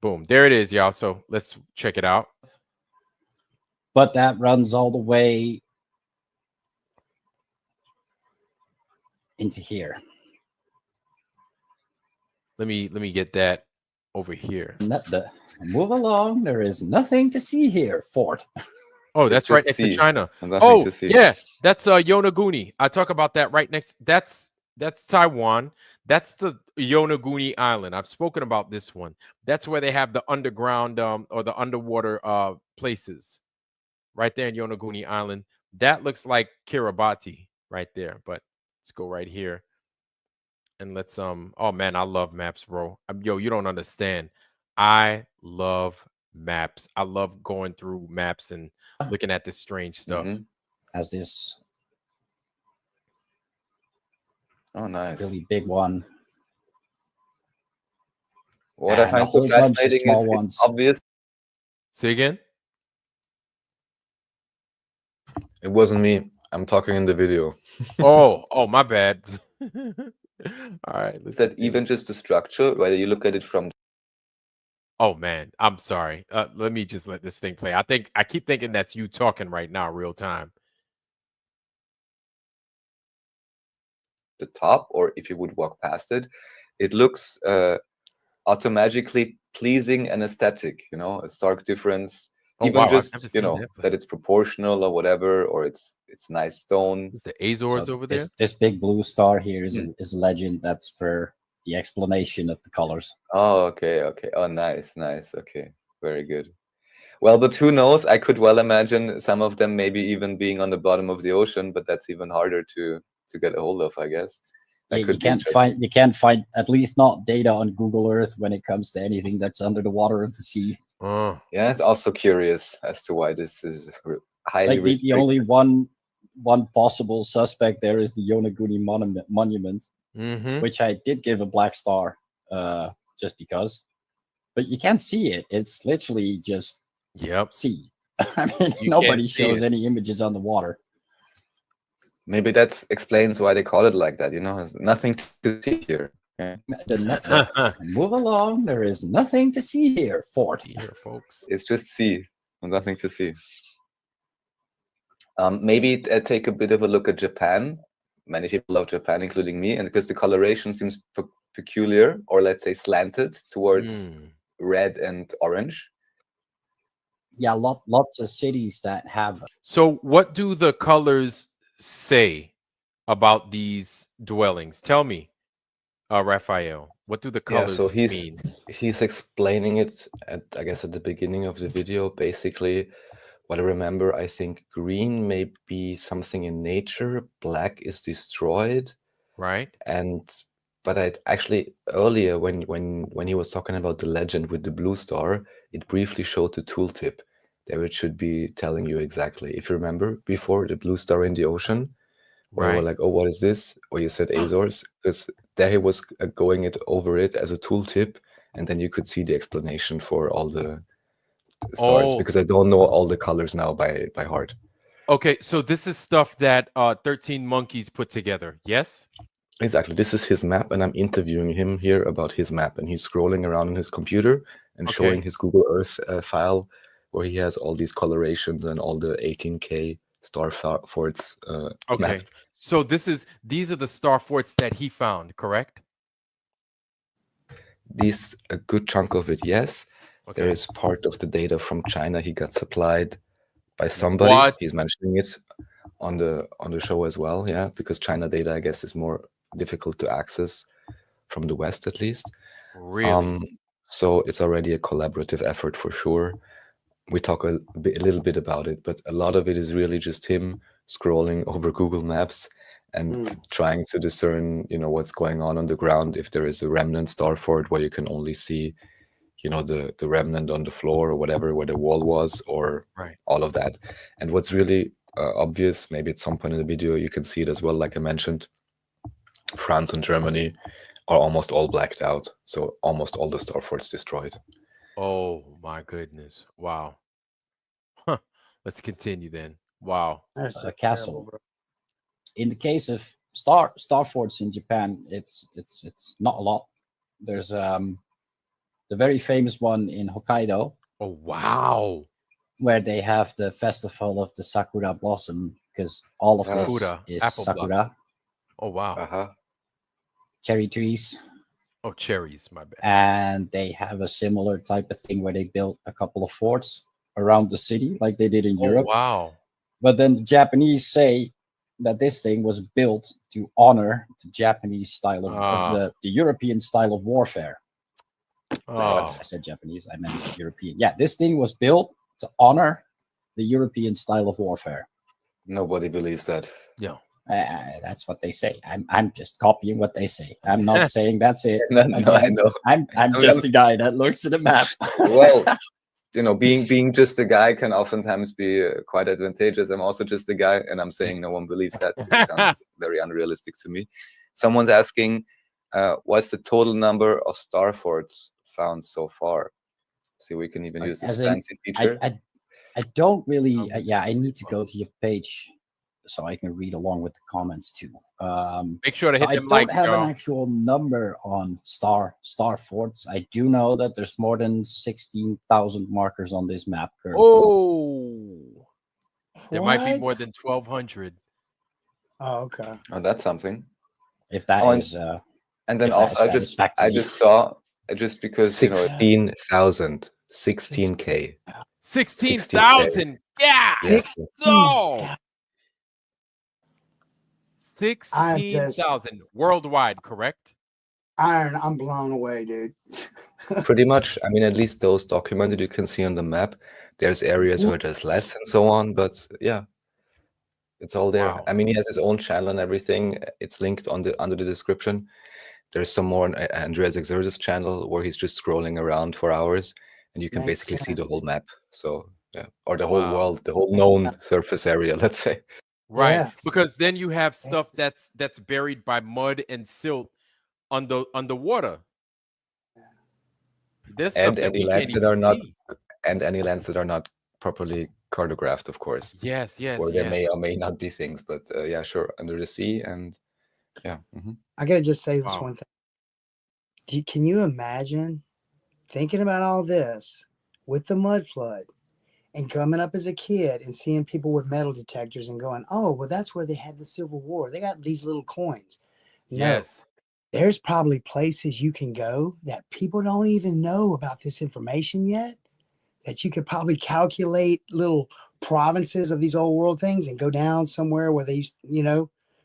Speaker 1: Boom. There it is, y'all. So let's check it out.
Speaker 4: But that runs all the way into here.
Speaker 1: Let me get that over here.
Speaker 4: Move along. There is nothing to see here, Fort.
Speaker 1: Oh, that's right next to China.
Speaker 2: Oh,
Speaker 1: yeah, that's Yonaguni. I talk about that right next. That's Taiwan. That's the Yonaguni Island. I've spoken about this one. That's where they have the underground or the underwater places. Right there in Yonaguni Island. That looks like Kiribati right there. But let's go right here. And let's oh man, I love maps, bro. Yo, you don't understand. I love maps. I love going through maps and looking at this strange stuff.
Speaker 4: As this
Speaker 2: nice,
Speaker 4: really big one.
Speaker 2: What I find so fascinating is it's obvious.
Speaker 1: Say again?
Speaker 2: It wasn't me. I'm talking in the video.
Speaker 1: oh, my bad. All right.
Speaker 2: Is that even just the structure, whether you look at it from...
Speaker 1: Oh man, I'm sorry. Let me just let this thing play. I keep thinking that's you talking right now, real time.
Speaker 2: The top, or if you would walk past it, it looks automatically pleasing and aesthetic, you know, a stark difference.
Speaker 1: Oh,
Speaker 2: even
Speaker 1: wow,
Speaker 2: just, you know, that it's proportional or whatever, or it's nice stone.
Speaker 1: Is the Azores over there?
Speaker 4: This big blue star here is a legend. That's for the explanation of the colors.
Speaker 2: Oh, okay. Oh, nice. Okay, very good. Well, but who knows? I could well imagine some of them maybe even being on the bottom of the ocean, but that's even harder to get a hold of, I guess.
Speaker 4: Yeah, you can't find at least not data on Google Earth when it comes to anything that's under the water of the sea.
Speaker 2: Yeah, it's also curious as to why this is highly restricted.
Speaker 4: The only one possible suspect there is the Yonaguni monument, which I did give a black star just because. But you can't see it. It's literally just sea. I mean, nobody shows any images on the water.
Speaker 2: Maybe that explains why they call it like that. You know, there's nothing to see here. Okay?
Speaker 4: Move along. There is nothing to see here, Fort.
Speaker 1: Here, folks.
Speaker 2: It's just sea, nothing to see. Maybe take a bit of a look at Japan. Many people love Japan, including me, and because the coloration seems peculiar, or let's say slanted towards red and orange.
Speaker 4: Yeah, lots of cities that have.
Speaker 1: So, what do the colors say about these dwellings? Tell me, Raphael. What do the colors mean?
Speaker 2: He's explaining it at, I guess, at the beginning of the video. Basically, what I remember, I think green may be something in nature, black is destroyed,
Speaker 1: right?
Speaker 2: But I actually earlier when he was talking about the legend with the blue star, it briefly showed the tooltip. There it should be telling you exactly. If you remember before the blue star in the ocean, where we're like, oh, what is this? Or you said Azores, because there he was going over it as a tooltip, and then you could see the explanation for all the stars, because I don't know all the colors now by heart.
Speaker 1: Okay, so this is stuff that 13 Monkeys put together, yes?
Speaker 2: Exactly. This is his map, and I'm interviewing him here about his map, and he's scrolling around on his computer and showing his Google Earth file where he has all these colorations and all the 18K star forts mapped.
Speaker 1: So these are the star forts that he found, correct?
Speaker 2: A good chunk of it, yes. There is part of the data from China he got supplied by somebody. He's mentioning it on the show as well, yeah, because China data, I guess, is more difficult to access from the West, at least.
Speaker 1: Really?
Speaker 2: So it's already a collaborative effort for sure. We talk a little bit about it, but a lot of it is really just him scrolling over Google Maps and trying to discern, what's going on the ground. If there is a remnant star fort where you can only see, the remnant on the floor or whatever, where the wall was, or all of that. And what's really obvious, maybe at some point in the video you can see it as well, like I mentioned, France and Germany are almost all blacked out. So almost all the star forts destroyed.
Speaker 1: Oh my goodness. Wow. Huh. Let's continue then. Wow.
Speaker 3: That's
Speaker 4: a castle. In the case of star forts in Japan, it's not a lot. There's the very famous one in Hokkaido.
Speaker 1: Oh wow.
Speaker 4: Where they have the festival of the sakura blossom, because all of this is
Speaker 1: apple
Speaker 4: sakura.
Speaker 1: Blossom. Oh wow.
Speaker 4: Cherry trees.
Speaker 1: Oh, cherries, my bad.
Speaker 4: And they have a similar type of thing where they built a couple of forts around the city, like they did in Europe.
Speaker 1: Wow.
Speaker 4: But then the Japanese say that this thing was built to honor the Japanese style of the European style of warfare. I said Japanese, I meant European. Yeah, this thing was built to honor the European style of warfare.
Speaker 2: Nobody believes that.
Speaker 1: Yeah.
Speaker 4: That's what they say. I'm just copying what they say. I'm not saying that's it.
Speaker 2: No, I know.
Speaker 4: I'm just a guy that looks at the map.
Speaker 2: Well, being just a guy can oftentimes be quite advantageous. I'm also just a guy, and I'm saying no one believes that. It sounds very unrealistic to me. Someone's asking, what's the total number of star forts found so far? See, we can even use this fancy feature.
Speaker 4: I don't really. I need to go to your page so I can read along with the comments too.
Speaker 1: Make sure to hit them likes,
Speaker 4: I don't have an actual number on star forts. I do know that there's more than 16,000 markers on this map currently.
Speaker 1: Oh, there might be more than 1,200.
Speaker 3: Oh, okay.
Speaker 2: Oh, that's something.
Speaker 4: If that is,
Speaker 2: and then also I just saw just because 16,000, 16K,
Speaker 1: 16,000. Yeah.
Speaker 2: Yes.
Speaker 1: So 16,000 worldwide, correct?
Speaker 3: Iron, I'm blown away, dude.
Speaker 2: Pretty much. I mean, at least those documented you can see on the map. There's areas where there's less and so on, but yeah, it's all there. Wow. I mean, he has his own channel and everything. It's linked under the description. There's some more on Andreas Exertus' channel where he's just scrolling around for hours, and you can basically see the whole map. So yeah, or the whole world, the whole known surface area, let's say.
Speaker 1: Right, because then you have stuff that's buried by mud and silt on the water. There's stuff that we can't even see.
Speaker 2: And any lands that are not properly cartographed, of course.
Speaker 1: Yes.
Speaker 2: Where there may or may not be things, but yeah, sure, under the sea, and yeah.
Speaker 3: I gotta just say this one thing. Can you imagine thinking about all this with the mud flood, and coming up as a kid and seeing people with metal detectors and going, oh, well, that's where they had the Civil War. They got these little coins. No,
Speaker 1: Yes.
Speaker 3: there's probably places you can go that people don't even know about this information yet, that you could probably calculate little provinces of these old world things and go down somewhere where they,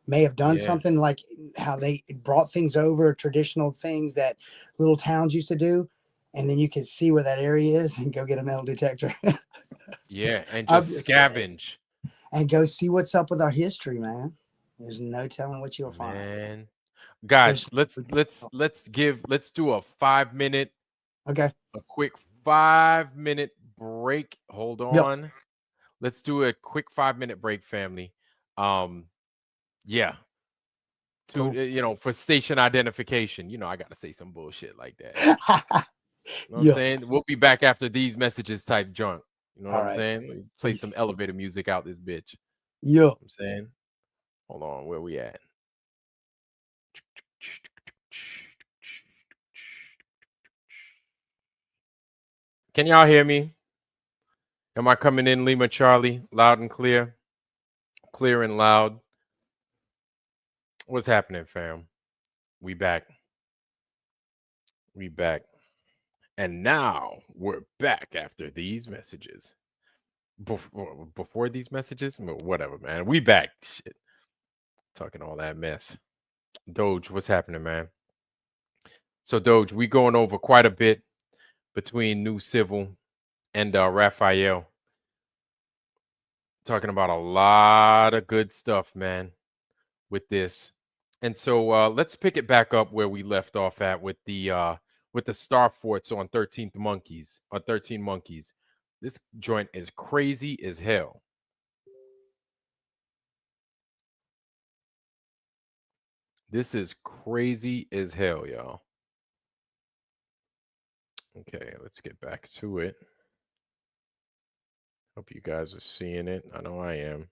Speaker 3: may have done
Speaker 1: Yeah.
Speaker 3: something like how they brought things over, traditional things that little towns used to do. And then you can see where that area is and go get a metal detector.
Speaker 1: Yeah. And
Speaker 3: I'm
Speaker 1: just
Speaker 3: just saying.
Speaker 1: scavenge.
Speaker 3: And go see what's up with our history, man. There's no telling what you'll find.
Speaker 1: Man. Guys,
Speaker 3: There's
Speaker 1: let's do a 5-minute,
Speaker 3: okay.
Speaker 1: a quick 5-minute break. Hold
Speaker 3: Yep.
Speaker 1: on. Let's do a quick 5-minute break, family. Yeah. To
Speaker 3: Cool.
Speaker 1: for station identification. I gotta say some bullshit like that. You know what I'm
Speaker 3: Yeah.
Speaker 1: saying? We'll be back after these messages type junk. You know what
Speaker 3: All
Speaker 1: I'm
Speaker 3: right.
Speaker 1: saying? Let me play some
Speaker 3: Peace.
Speaker 1: elevator music out this bitch.
Speaker 3: Yeah.
Speaker 1: I'm saying. Hold on, where we at? Can y'all hear me? Am I coming in, Lima Charlie, loud and clear? Clear and loud. What's happening, fam? We back. We back. And now we're back after these messages. Before these messages? Whatever, man. We back. Shit. Talking all that mess. Doge, what's happening, man? So, Doge, we going over quite a bit between New Civil and Raphael. Talking about a lot of good stuff, man, with this. And so let's pick it back up where we left off at with the Starforts on 13th Monkeys, on 13 Monkeys. This joint is crazy as hell. This is crazy as hell, y'all. Okay, let's get back to it. Hope you guys are seeing it. I know I am.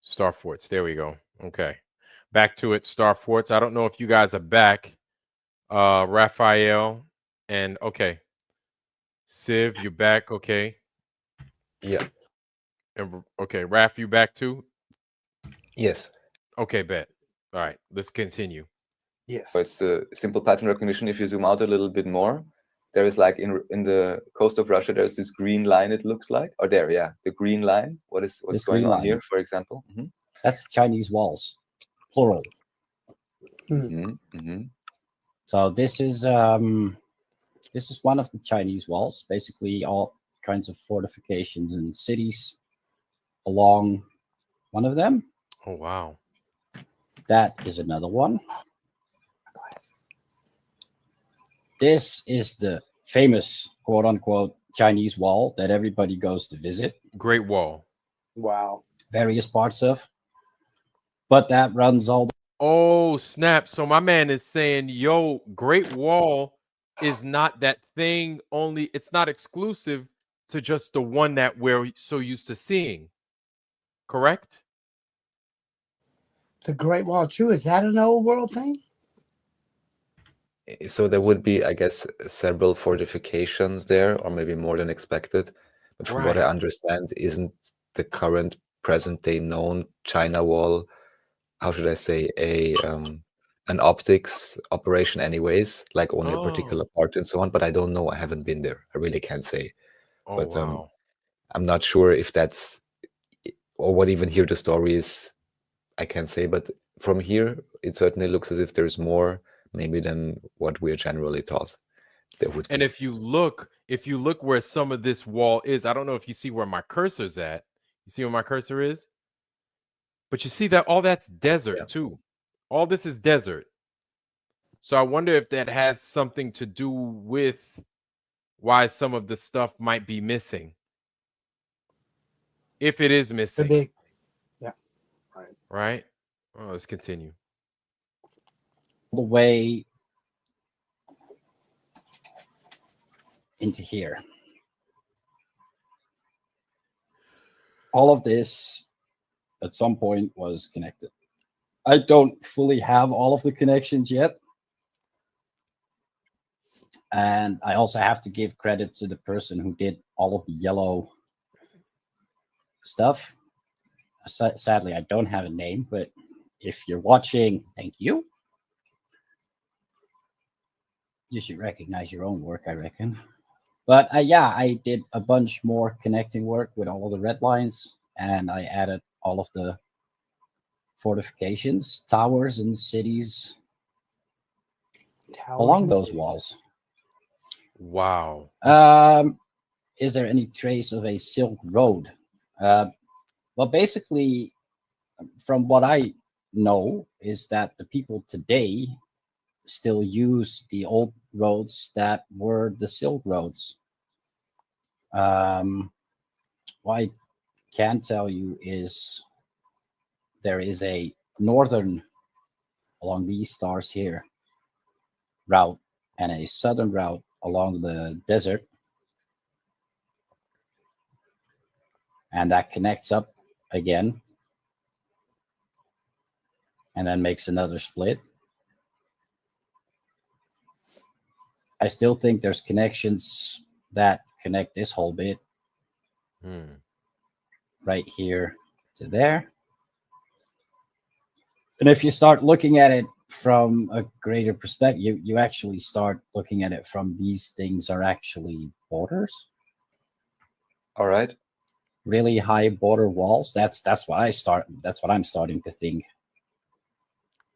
Speaker 1: Starforts. There we go. Okay. Back to it, Starforts. I don't know if you guys are back. Raphael and okay. Civ, you're back. Okay.
Speaker 2: Yeah.
Speaker 1: And okay, Raph, you back too?
Speaker 2: Yes.
Speaker 1: Okay, bet. All right, let's continue.
Speaker 3: Yes.
Speaker 2: So it's the simple pattern recognition. If you zoom out a little bit more, there is like in the coast of Russia, there's this green line, it looks like. Or there, yeah, the green line. What's going on here, for example? Mm-hmm.
Speaker 4: That's Chinese walls, plural.
Speaker 2: Mm-hmm. Mm-hmm.
Speaker 4: So this is one of the Chinese walls. Basically, all kinds of fortifications and cities along one of them.
Speaker 1: Oh wow.
Speaker 4: That is another one. This is the famous quote unquote Chinese wall that everybody goes to visit.
Speaker 1: Great Wall.
Speaker 3: Wow.
Speaker 4: Various parts of. But that runs all.
Speaker 1: Oh snap! So my man is saying, "Yo, Great Wall is not that thing. Only it's not exclusive to just the one that we're so used to seeing." Correct?
Speaker 3: The Great Wall too. Is that an old world thing?
Speaker 2: So there would be, I guess, several fortifications there, or maybe more than expected. But from what I understand, isn't the current present day known China Wall, how should I say, an optics operation anyways, like only a particular part and so on. But I don't know. I haven't been there. I really can't say.
Speaker 1: Oh
Speaker 2: But
Speaker 1: wow.
Speaker 2: I'm not sure if that's or what even here the story is. I can't say. But from here, it certainly looks as if there's more maybe than what we're generally taught. There would
Speaker 1: And
Speaker 2: be.
Speaker 1: if you look where some of this wall is, I don't know if you see where my cursor's at. You see where my cursor is? But you see that all that's desert too. All this is desert. So I wonder if that has something to do with why some of the stuff might be missing. If it is missing.
Speaker 3: Could be. Yeah.
Speaker 1: Right. Right? Oh, let's continue.
Speaker 4: The way into here. All of this at some point was connected. I don't fully have all of the connections yet, And I also have to give credit to the person who did all of the yellow stuff. Sadly, I don't have a name, but if you're watching, thank you. You should recognize your own work, I reckon. But yeah, I did a bunch more connecting work with all of the red lines, and I added all of the fortifications, towers, and cities along those walls.
Speaker 1: Wow.
Speaker 4: Is there any trace of a Silk Road? Well, basically, from what I know, is that the people today still use the old roads that were the Silk Roads. What I can tell you is there is a northern, along these stars here, route, and a southern route along the desert. And that connects up again and then makes another split. I still think there's connections that connect this whole bit right here to there. And if you start looking at it from a greater perspective, you actually start looking at it from these things are actually borders.
Speaker 2: All right.
Speaker 4: Really high border walls. That's what I'm starting to think.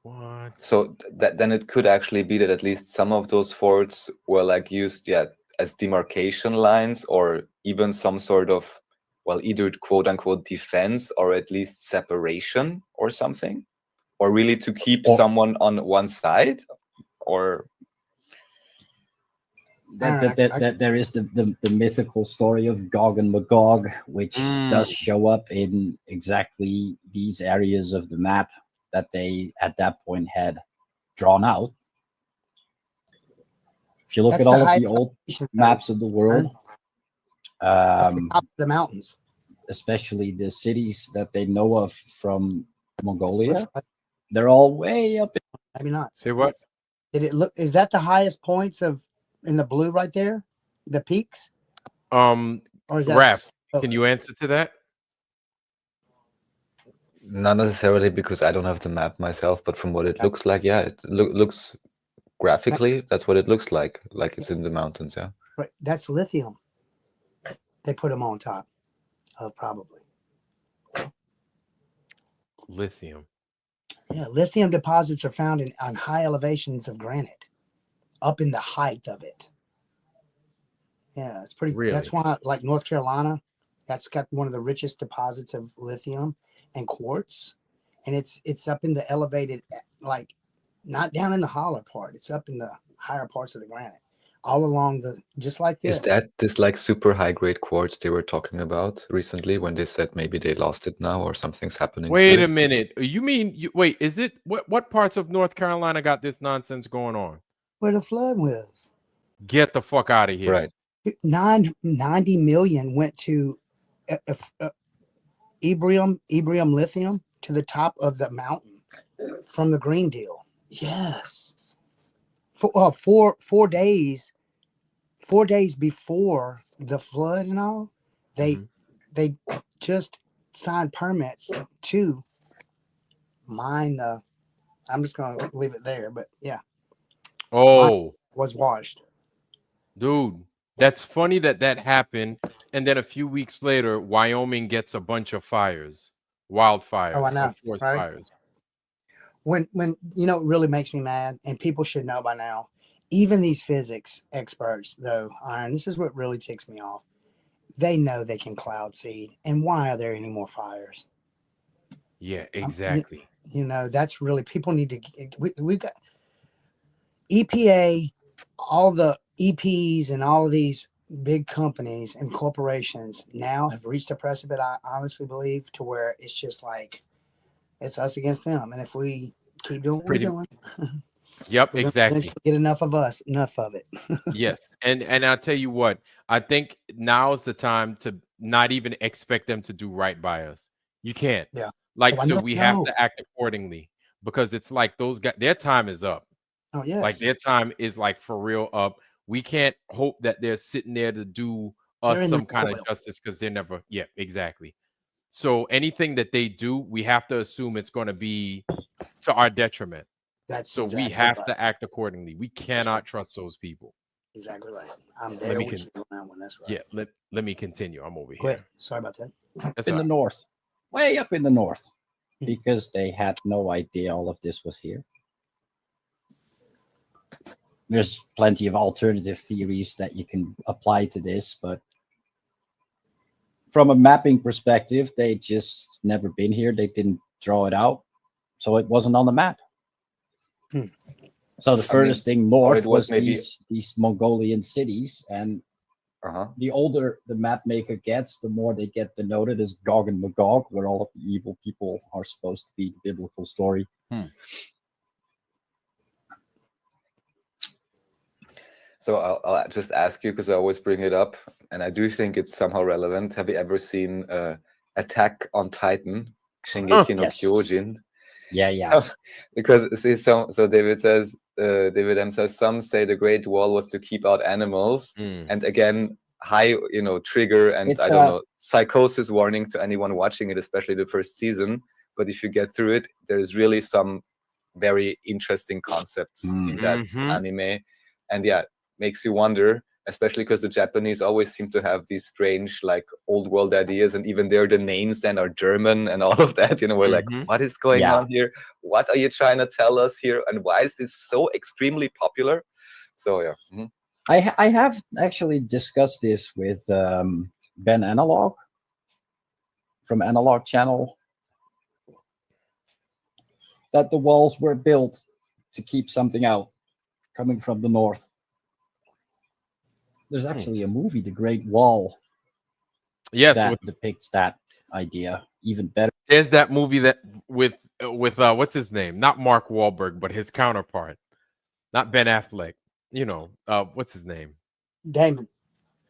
Speaker 1: What?
Speaker 2: So then it could actually be that at least some of those forts were like used, as demarcation lines, or even some sort of, well, either quote unquote defense or at least separation or something, or really to keep someone on one side, or
Speaker 4: that there is the mythical story of Gog and Magog, which does show up in exactly these areas of the map that they at that point had drawn out. If you look at all of the old maps of the world,
Speaker 3: that's the top of the mountains,
Speaker 4: especially the cities that they know of from Mongolia, they're all way up.
Speaker 3: Maybe not.
Speaker 1: Say what?
Speaker 3: Did it look? Is that the highest points of in the blue right there? The peaks?
Speaker 1: Or is that Raph, can you answer to that?
Speaker 2: Not necessarily, because I don't have the map myself, but from what it looks like, it looks graphically, that's what it looks like it's in the mountains,
Speaker 3: Right, that's lithium. They put them on top of probably.
Speaker 1: Lithium.
Speaker 3: Yeah, lithium deposits are found on high elevations of granite, up in the height of it. Yeah, it's pretty. Really? That's why, like North Carolina, that's got one of the richest deposits of lithium and quartz, and it's up in the elevated, like not down in the holler part. It's up in the higher parts of the granite, all along the, just like this.
Speaker 2: Is that this like super high grade quartz they were talking about recently when they said maybe they lost it now or something's happening?
Speaker 1: Wait a minute. You mean wait? Is it what parts of North Carolina got this nonsense going on?
Speaker 3: Where the flood was.
Speaker 1: Get the fuck out of here!
Speaker 2: Right.
Speaker 3: 90 million went to Ebrium lithium to the top of the mountain from the Green Deal. Yes. Four days before the flood and all, they just signed permits to mine the. I'm just gonna leave it there, but yeah.
Speaker 1: Oh,
Speaker 3: was washed.
Speaker 1: Dude, that's funny that happened, and then a few weeks later, Wyoming gets a bunch of fires, wildfires.
Speaker 3: Oh, I know, right?
Speaker 1: Fires.
Speaker 3: When you know, it really makes me mad, and people should know by now. Even these physics experts, though, Iron, this is what really ticks me off. They know they can cloud seed, and why are there any more fires?
Speaker 1: Yeah, exactly.
Speaker 3: You know, that's really, people need to. We got EPA, all the EPs, and all of these big companies and corporations now have reached a precipice, I honestly believe, to where it's just like it's us against them. And if we keep doing what we're doing,
Speaker 1: yep, exactly.
Speaker 3: Get enough of us, enough of it.
Speaker 1: Yes, and I'll tell you what, I think now is the time to not even expect them to do right by us. You can't.
Speaker 3: Yeah.
Speaker 1: Like, so we have to act accordingly, because it's like those guys, their time is up.
Speaker 3: Oh yes.
Speaker 1: Like their time is like for real up. we can't hope that they're sitting there to do us some kind of justice because they're never. Yeah, exactly. So anything that they do, we have to assume it's going to be to our detriment. So we have to act accordingly. We cannot trust those people.
Speaker 3: Exactly right. I'm there with you on that one. That's right.
Speaker 1: Yeah, let me continue. I'm over
Speaker 3: here.
Speaker 1: Ahead.
Speaker 3: Sorry about that.
Speaker 4: That's in the north, way up in the north, because they had no idea all of this was here. There's plenty of alternative theories that you can apply to this, but from a mapping perspective, they just never been here. They didn't draw it out, so it wasn't on the map. So the furthest thing north was maybe these Mongolian cities, and the older the map maker gets, the more they get denoted as Gog and Magog, where all of the evil people are supposed to be the biblical story.
Speaker 2: So I'll just ask you, because I always bring it up, and I do think it's somehow relevant. Have you ever seen Attack on Titan, Shingeki no Kyojin?
Speaker 4: Yeah.
Speaker 2: Because see, so David says, David M says, some say the Great Wall was to keep out animals, and again, high, trigger and it's, I don't know, psychosis warning to anyone watching it, especially the first season. But if you get through it, there's really some very interesting concepts in that anime, and yeah, makes you wonder, especially because the Japanese always seem to have these strange, like, old world ideas, and even there the names then are German and all of that. We're like, what is going on here? What are you trying to tell us here? And why is this so extremely popular? So yeah.
Speaker 4: I have actually discussed this with Ben Analog from Analog Channel, that the walls were built to keep something out coming from the north. There's actually a movie, The Great Wall, that depicts that idea even better.
Speaker 1: There's that movie that with what's his name? Not Mark Wahlberg, but his counterpart. Not Ben Affleck. What's his name?
Speaker 3: Damon.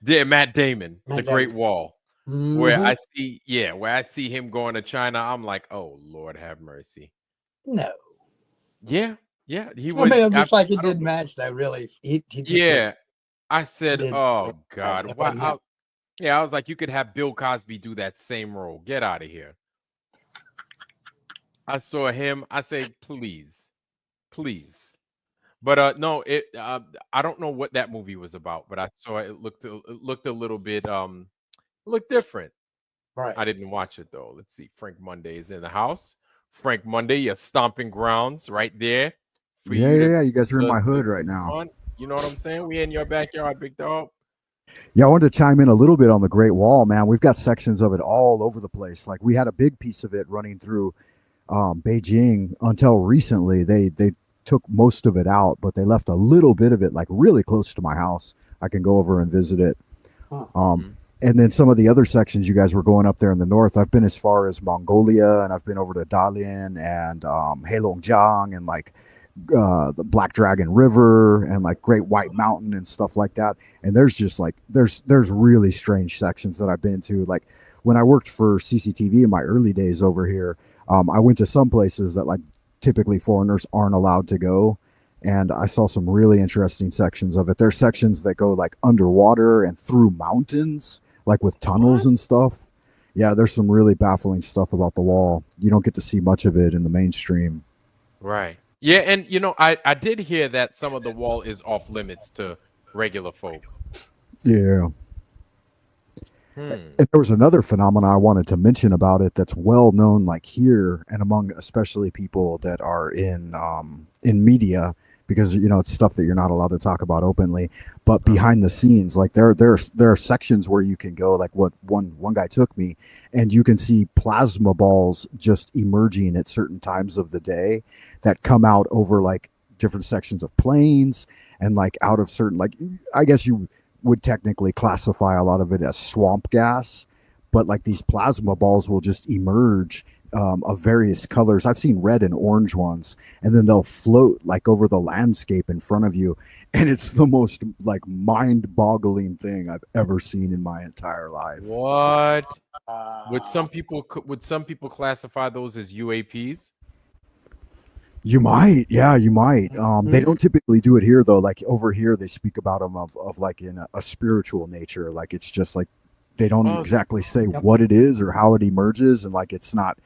Speaker 1: Yeah, Matt Damon. The Great Wall. Where I see him going to China, I'm like, oh Lord, have mercy.
Speaker 3: No.
Speaker 1: Yeah. He was.
Speaker 3: I'm just like, it didn't match that really. He just
Speaker 1: I said, oh God, wow. I was like, you could have Bill Cosby do that same role. Get out of here. I saw him. I say, please. But no, I don't know what that movie was about, but I saw it. It looked a little bit looked different.
Speaker 3: Right.
Speaker 1: I didn't watch it though. Let's see. Frank Monday is in the house. Frank Monday, your stomping grounds right there.
Speaker 5: Yeah. You guys are in my hood right now.
Speaker 1: You know what I'm saying? We in your backyard, big dog.
Speaker 5: Yeah, I wanted to chime in a little bit on the Great Wall, man. We've got sections of it all over the place. Like, we had a big piece of it running through Beijing until recently. They took most of it out, but they left a little bit of it, like, really close to my house. I can go over and visit it. And then some of the other sections you guys were going up there in the north, I've been as far as Mongolia, and I've been over to Dalian and Heilongjiang and like the Black Dragon River and like Great White Mountain and stuff like that. And there's just like there's really strange sections that I've been to. Like when I worked for CCTV in my early days over here, I went to some places that like typically foreigners aren't allowed to go. And I saw some really interesting sections of it. There's sections that go like underwater and through mountains, like with tunnels and stuff. Yeah, there's some really baffling stuff about the wall. You don't get to see much of it in the mainstream.
Speaker 1: Right. Yeah, and I did hear that some of the wall is off limits to regular folk.
Speaker 5: Yeah. And there was another phenomenon I wanted to mention about it that's well known, like here and among especially people that are in media, because it's stuff that you're not allowed to talk about openly. But behind the scenes, like there are sections where you can go, like what one guy took me, and you can see plasma balls just emerging at certain times of the day that come out over like different sections of planes and like out of certain, like I guess you would technically classify a lot of it as swamp gas, but like these plasma balls will just emerge of various colors. I've seen red and orange ones, and then they'll float like over the landscape in front of you, and it's the most like mind-boggling thing I've ever seen in my entire life.
Speaker 1: What? Would some people classify those as UAPs?
Speaker 5: You might, yeah, you might. They don't typically do it here though. Like over here, they speak about them of like in a spiritual nature. Like it's just like they don't
Speaker 1: Oh,
Speaker 5: exactly say what it is or how it emerges, and like it's not.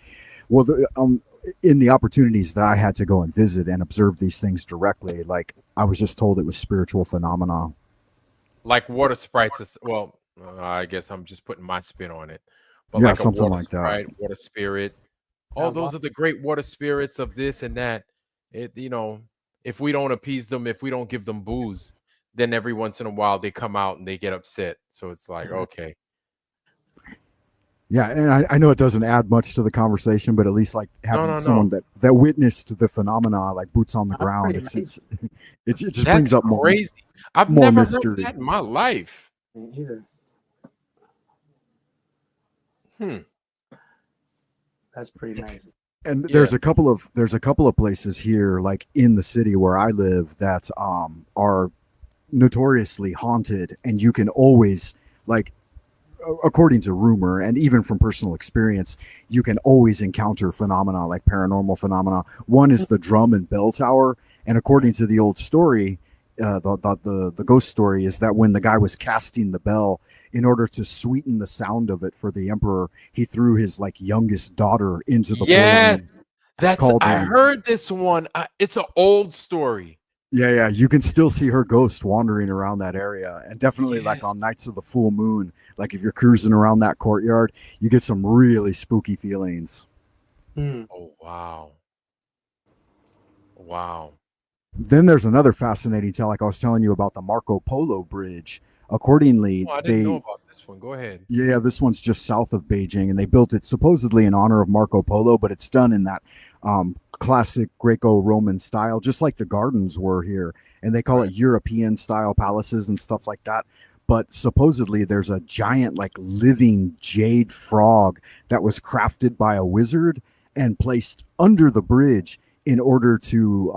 Speaker 5: Well, in the opportunities that I had to go and visit and observe these things directly, like I was just told it was spiritual phenomena.
Speaker 1: like water sprites. Well, I guess I'm just putting my spin on it. But
Speaker 5: Yeah,
Speaker 1: like a
Speaker 5: something
Speaker 1: water
Speaker 5: like that.
Speaker 1: sprite, water spirit. All those are the great water spirits of this and that. If we don't appease them, if we don't give them booze, then every once in a while they come out and they get upset. So it's like, okay.
Speaker 5: Yeah, and I know it doesn't add much to the conversation, but at least like having someone that witnessed the phenomena, like boots on the ground, it just brings up
Speaker 1: crazy. I've
Speaker 5: more
Speaker 1: never
Speaker 5: mystery.
Speaker 1: heard that in my life.
Speaker 3: Me either. That's pretty nice.
Speaker 5: And there's a couple of places here, like in the city where I live, that are notoriously haunted, and you can always, like, according to rumor and even from personal experience, you can always encounter phenomena like paranormal phenomena. One is the drum and bell tower, and according to the old story, the ghost story is that when the guy was casting the bell, in order to sweeten the sound of it for the emperor, he threw his like youngest daughter into the boiling cauldron.
Speaker 1: I heard this one. It's an old story.
Speaker 5: Yeah, you can still see her ghost wandering around that area, and definitely like on nights of the full moon, like if you're cruising around that courtyard, you get some really spooky feelings.
Speaker 1: Oh wow.
Speaker 5: Then there's another fascinating tale, like I was telling you about the Marco Polo Bridge. Accordingly,
Speaker 1: I didn't know about this one. Go ahead.
Speaker 5: Yeah, this one's just south of Beijing, and they built it supposedly in honor of Marco Polo, but it's done in that classic Greco-Roman style, just like the gardens were here. And they call it European-style palaces and stuff like that. But supposedly there's a giant, like, living jade frog that was crafted by a wizard and placed under the bridge in order to,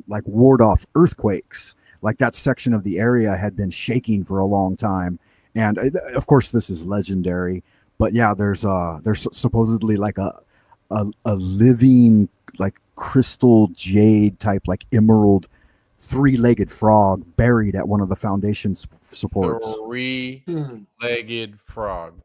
Speaker 5: like, ward off earthquakes. Like, that section of the area had been shaking for a long time. And of course, this is legendary, but yeah, there's supposedly like a living, like, crystal jade type, like emerald, three-legged frog buried at one of the foundation supports.
Speaker 1: Three-legged frog.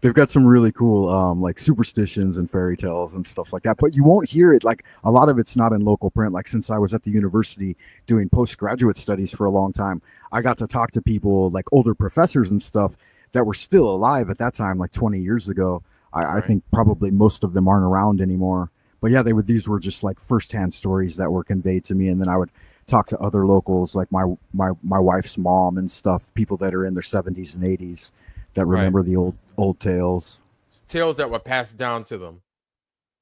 Speaker 5: They've got some really cool like superstitions and fairy tales and stuff like that, but you won't hear it. Like, a lot of it's not in local print. Like, since I was at the university doing postgraduate studies for a long time, I got to talk to people, like older professors and stuff, that were still alive at that time, like 20 years ago. I think probably most of them aren't around anymore, but yeah, these were just like firsthand stories that were conveyed to me. And then I would talk to other locals, like my wife's mom and stuff, people that are in their 70s and 80s that remember the old tales.
Speaker 1: Tales that were passed down to them.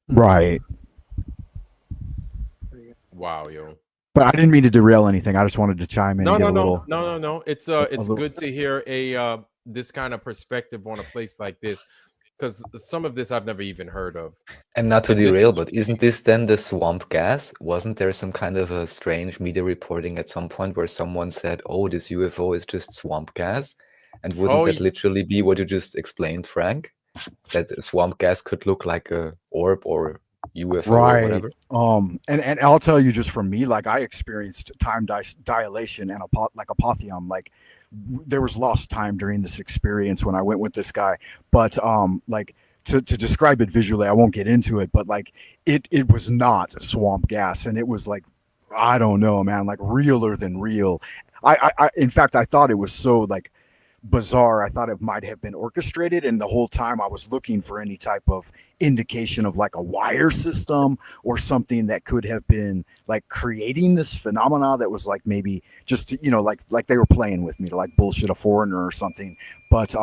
Speaker 5: Right.
Speaker 1: Wow, yo.
Speaker 5: But I didn't mean to derail anything. I just wanted to chime in.
Speaker 1: No. It's good to hear this kind of perspective on a place like this, because some of this I've never even heard of.
Speaker 2: And not to derail, but isn't this then the swamp gas? Wasn't there some kind of a strange media reporting at some point where someone said, "Oh, this UFO is just swamp gas"? And wouldn't that literally be what you just explained, Frank? That swamp gas could look like a orb or UFO or whatever?
Speaker 5: And I'll tell you, just from me, like, I experienced time dilation and apotheum. Like, there was lost time during this experience when I went with this guy. But like, to describe it visually, I won't get into it, but like, it was not swamp gas, and it was like, I don't know, man, like realer than real. I in fact, I thought it was so like bizarre. I thought it might have been orchestrated, and the whole time I was looking for any type of indication of like a wire system or something that could have been like creating this phenomena that was like maybe just, you know, like they were playing with me to like bullshit a foreigner or something. But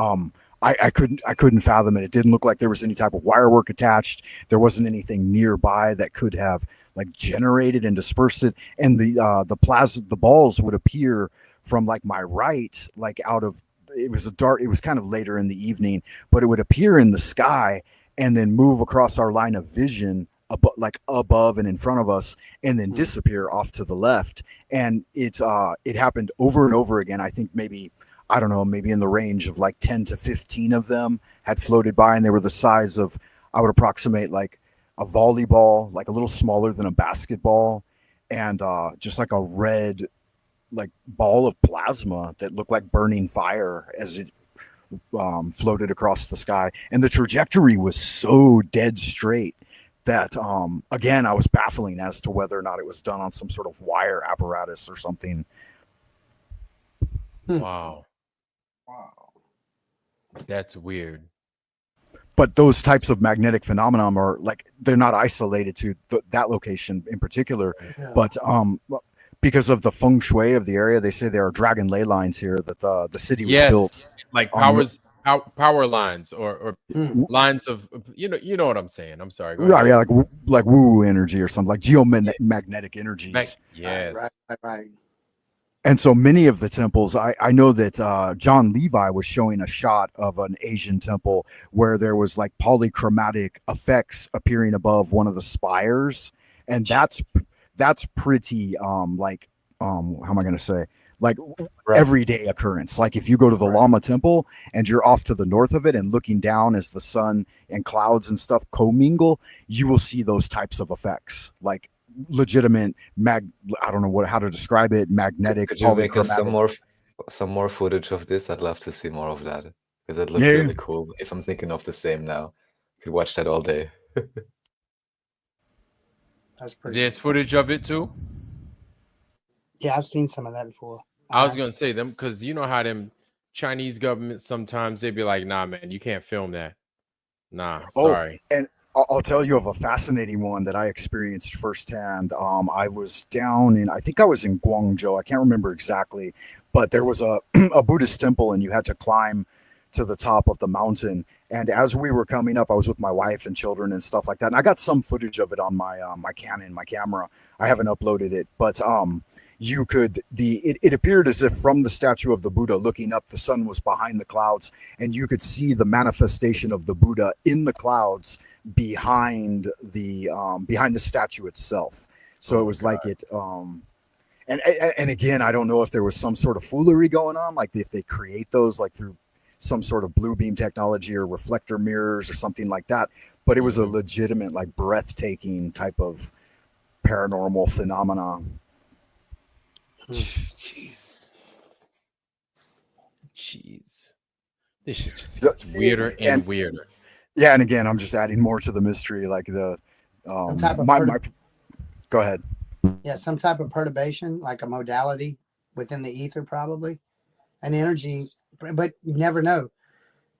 Speaker 5: I couldn't fathom it. It didn't look like there was any type of wire work attached. There wasn't anything nearby that could have like generated and dispersed it. And the balls would appear from like my right, like out of, it was kind of later in the evening, but it would appear in the sky and then move across our line of vision, above and in front of us, and then disappear off to the left. And it happened over and over again. I think maybe, I don't know, maybe in the range of like 10 to 15 of them had floated by, and they were the size of, I would approximate like a volleyball, like a little smaller than a basketball, and just like a red like ball of plasma that looked like burning fire as it floated across the sky. And the trajectory was so dead straight that again, I was baffling as to whether or not it was done on some sort of wire apparatus or something.
Speaker 1: Wow. That's weird.
Speaker 5: But those types of magnetic phenomena are like, they're not isolated to that location in particular, but because of the feng shui of the area, they say there are dragon ley lines here, that the city was built
Speaker 1: like power lines or lines of, you know what I'm saying. I'm sorry. Go ahead.
Speaker 5: Yeah, like woo energy or something, like geomagnetic energies.
Speaker 1: Yes.
Speaker 3: Right.
Speaker 5: And so many of the temples, I know that John Levi was showing a shot of an Asian temple where there was like polychromatic effects appearing above one of the spires, and that's pretty how am I going to say, like everyday occurrence. Like if you go to the Lama temple and you're off to the north of it and looking down as the sun and clouds and stuff commingle, you will see those types of effects, like legitimate I don't know how to describe it, magnetic.
Speaker 2: Could you make us some more footage of this? I'd love to see more of that, because it looked really cool. If I'm thinking of the same now, could watch that all day.
Speaker 3: That's pretty.
Speaker 1: There's footage of it too.
Speaker 3: Yeah, I've seen some of that before.
Speaker 1: I was gonna say them because you know how them Chinese governments sometimes they'd be like, "Nah, man, you can't film that." Nah, sorry.
Speaker 5: And I'll tell you of a fascinating one that I experienced firsthand. I was down in, I think I was in Guangzhou. I can't remember exactly, but there was a Buddhist temple, and you had to climb to the top of the mountain. And as we were coming up, I was with my wife and children and stuff like that. And I got some footage of it on my my camera. I haven't uploaded it, but you could it appeared as if from the statue of the Buddha looking up, the sun was behind the clouds, and you could see the manifestation of the Buddha in the clouds behind the statue itself. So it was like it and again, I don't know if there was some sort of foolery going on, like if they create those like through some sort of blue beam technology or reflector mirrors or something like that, but it was a legitimate, like breathtaking type of paranormal phenomenon.
Speaker 1: Jeez. This shit just gets weirder and weirder.
Speaker 5: Yeah, and again, I'm just adding more to the mystery, like the go ahead.
Speaker 3: Yeah, some type of perturbation, like a modality within the ether, probably an energy, but you never know,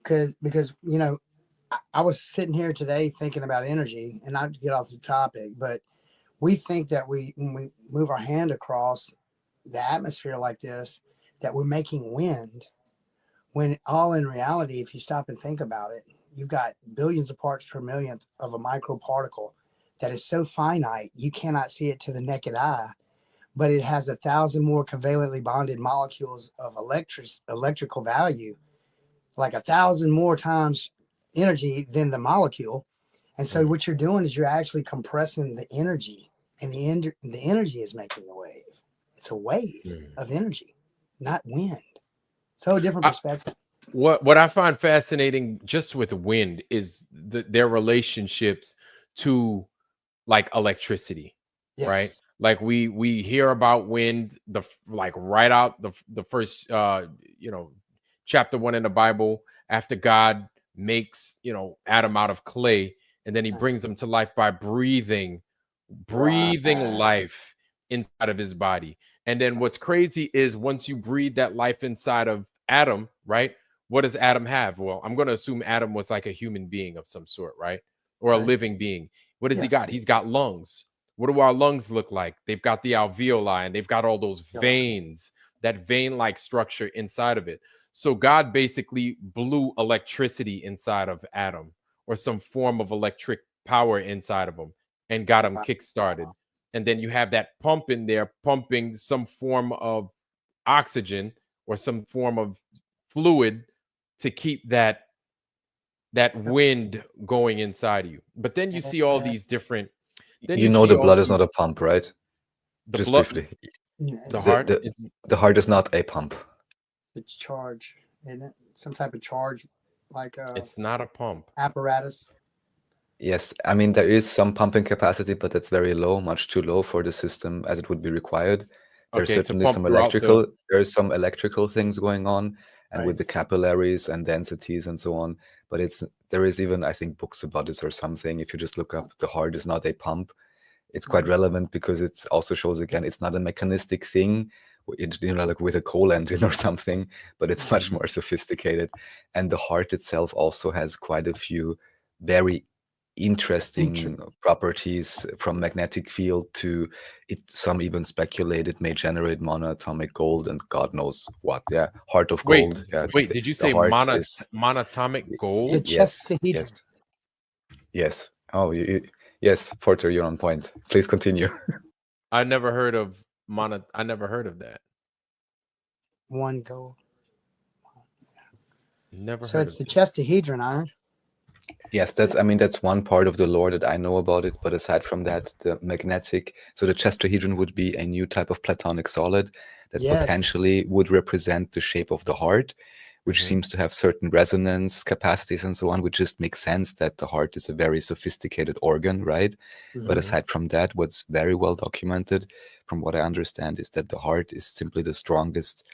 Speaker 3: because you know, I was sitting here today thinking about energy, and not to get off the topic, but we think that when we move our hand across the atmosphere like this, that we're making wind, when all in reality, if you stop and think about it, you've got billions of parts per millionth of a microparticle that is so finite you cannot see it to the naked eye, but it has 1,000 more covalently bonded molecules of electrical value, like 1,000 more times energy than the molecule. And so what you're doing is you're actually compressing the energy, and the energy is making the wave. It's a wave of energy, not wind. So a different perspective.
Speaker 1: What I find fascinating just with wind is their relationships to like electricity, right? Like we hear about wind, right out the first chapter 1 in the Bible, after God makes Adam out of clay, and then he brings him to life by breathing life inside of his body. And then what's crazy is once you breathe that life inside of Adam, right? What does Adam have? Well, I'm going to assume Adam was like a human being of some sort, right? Or a living being. What does he got? He's got lungs. What do our lungs look like? They've got the alveoli, and they've got all those veins, that vein-like structure inside of it. So God basically blew electricity inside of Adam, or some form of electric power inside of him, and got him kick-started. And then you have that pump in there pumping some form of oxygen or some form of fluid to keep that wind going inside of you. But then you see all these different.
Speaker 2: You know the blood is not a pump, right? Just briefly. The heart is not a pump.
Speaker 3: It's charge, isn't it? Some type of charge, like
Speaker 1: it's not a pump
Speaker 3: apparatus.
Speaker 2: Yes, I mean there is some pumping capacity, but that's very low, much too low for the system as it would be required. There's
Speaker 1: Okay, to
Speaker 2: certainly
Speaker 1: pump
Speaker 2: some
Speaker 1: throughout the.
Speaker 2: there's some electrical things going on, and with
Speaker 3: Right.
Speaker 2: the capillaries and densities and so on. But there is even, I think, books about this or something. If you just look up, the heart is not a pump. It's quite relevant because it also shows again it's not a mechanistic thing, like with a coal engine or something, but it's much more sophisticated. And the heart itself also has quite a few very interesting properties, from magnetic field to it. Some even speculate it may generate monoatomic gold and God knows what. Yeah, heart of
Speaker 1: Wait,
Speaker 2: gold. Yeah,
Speaker 1: wait. Did you
Speaker 2: the
Speaker 1: say
Speaker 2: heart is
Speaker 1: monatomic
Speaker 3: The
Speaker 1: gold?
Speaker 2: yes,
Speaker 3: chestahedron.
Speaker 2: yes. Oh, yes, Porter, you're on point. Please continue.
Speaker 1: I never heard of I never heard of that.
Speaker 3: One gold.
Speaker 1: Never
Speaker 3: So
Speaker 1: heard
Speaker 3: it's
Speaker 1: of
Speaker 3: the
Speaker 1: this.
Speaker 3: chestahedron iron.
Speaker 2: Yes, that's one part of the lore that I know about it. But aside from that, the magnetic, so the tetrahedron would be a new type of platonic solid that
Speaker 3: Yes.
Speaker 2: potentially would represent the shape of the heart, which
Speaker 1: Mhm.
Speaker 2: seems to have certain resonance capacities and so on, which just makes sense that the heart is a very sophisticated organ, right? But
Speaker 3: Mhm.
Speaker 2: aside from that, what's very well documented, from what I understand, is that the heart is simply the strongest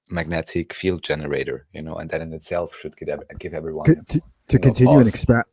Speaker 2: magnetic field generator, and that in itself should give everyone
Speaker 5: To continue and
Speaker 2: pause.
Speaker 5: expand.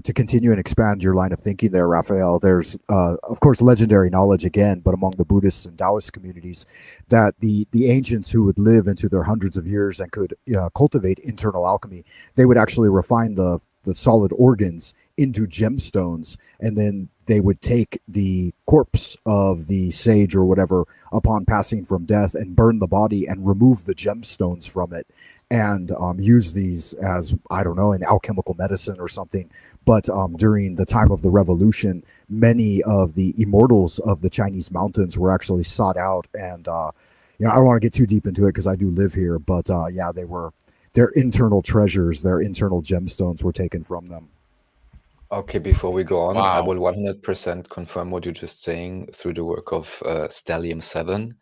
Speaker 5: To continue and expand your line of thinking there, Raphael, there's, of course, legendary knowledge again, but among the Buddhist and Taoist communities, that the ancients who would live into their hundreds of years and could cultivate internal alchemy, they would actually refine the solid organs into gemstones, and then they would take the corpse of the sage or whatever upon passing from death and burn the body and remove the gemstones from it, and use these as, I don't know, in alchemical medicine or something. But during the time of the revolution, many of the immortals of the Chinese mountains were actually sought out. And, I don't want to get too deep into it because I do live here. But yeah, their internal treasures, their internal gemstones were taken from them.
Speaker 2: Okay, before we go on, I
Speaker 1: Wow.
Speaker 2: will 100% confirm what you're just saying through the work of Stellium 7.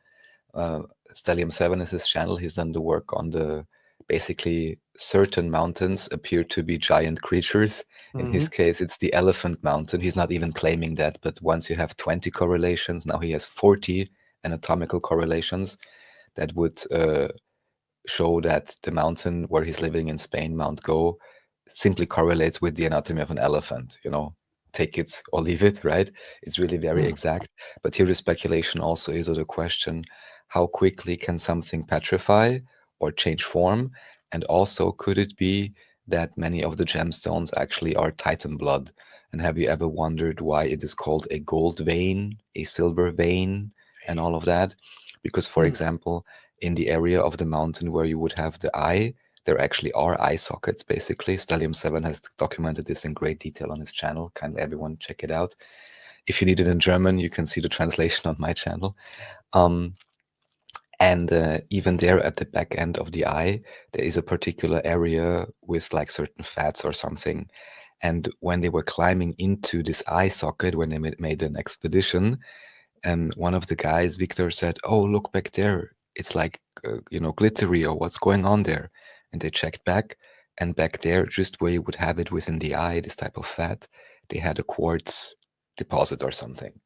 Speaker 2: Stellium 7 is his channel. He's done the work on basically certain mountains appear to be giant creatures. In his case, it's the Elephant Mountain. He's not even claiming that, but once you have 20 correlations, now he has 40 anatomical correlations that would show that the mountain where he's living in Spain, Mount Go, simply correlates with the anatomy of an elephant. Take it or leave it, right? It's really very exact. But here the speculation also is, or the question, how quickly can something petrify or change form? And also, could it be that many of the gemstones actually are Titan blood? And have you ever wondered why it is called a gold vein, a silver vein, and all of that? Because, for example, in the area of the mountain where you would have the eye, there actually are eye sockets, basically. Stellium 7 has documented this in great detail on his channel. Kindly everyone check it out. If you need it in German, you can see the translation on my channel. And even there at the back end of the eye, there is a particular area with like certain fats or something. And when they were climbing into this eye socket, when they made an expedition, and one of the guys, Victor, said, "Oh, look back there. It's like, glittery, or what's going on there?" And they checked back, and back there, just where you would have it within the eye, this type of fat, they had a quartz deposit or something.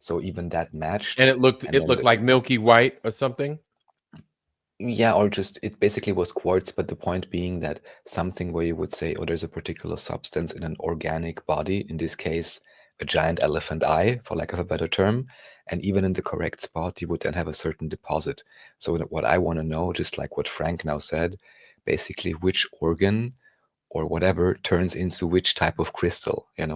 Speaker 2: So even that matched.
Speaker 1: And it looked
Speaker 2: And then
Speaker 1: like milky white or something.
Speaker 2: yeah, or just it basically was quartz, but the point being that something where you would say, oh, there's a particular substance in an organic body, in this case, a giant elephant eye, for lack of a better term, and even in the correct spot, you would then have a certain deposit. So what I want to know, just like what Frank now said, basically which organ or whatever turns into which type of crystal, And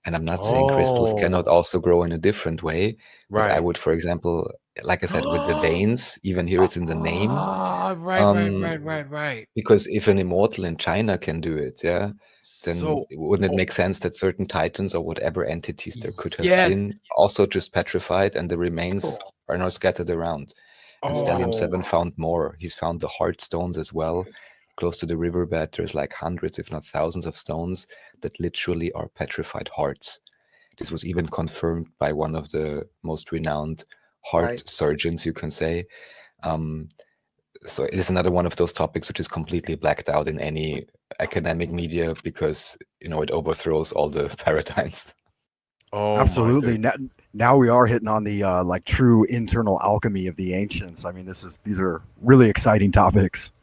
Speaker 2: I'm not saying crystals cannot also grow in a different way, but I
Speaker 1: Right.
Speaker 2: would, for example, like I said, with the veins, even here it's in the name,
Speaker 1: Right.
Speaker 2: because if an immortal in China can do it, yeah, then
Speaker 1: So,
Speaker 2: wouldn't it make sense that certain titans or whatever entities there could have
Speaker 1: yes.
Speaker 2: been also just petrified and the remains are now scattered around? And Stellium 7 found more. He's found the heart stones as well. Close to the riverbed, there's like hundreds, if not thousands, of stones that literally are petrified hearts. This was even confirmed by one of the most renowned heart surgeons, you can say. So it is another one of those topics which is completely blacked out in any academic media because it overthrows all the paradigms.
Speaker 1: Oh,
Speaker 5: absolutely. Now we are hitting on the like true internal alchemy of the ancients. I mean, these are really exciting topics.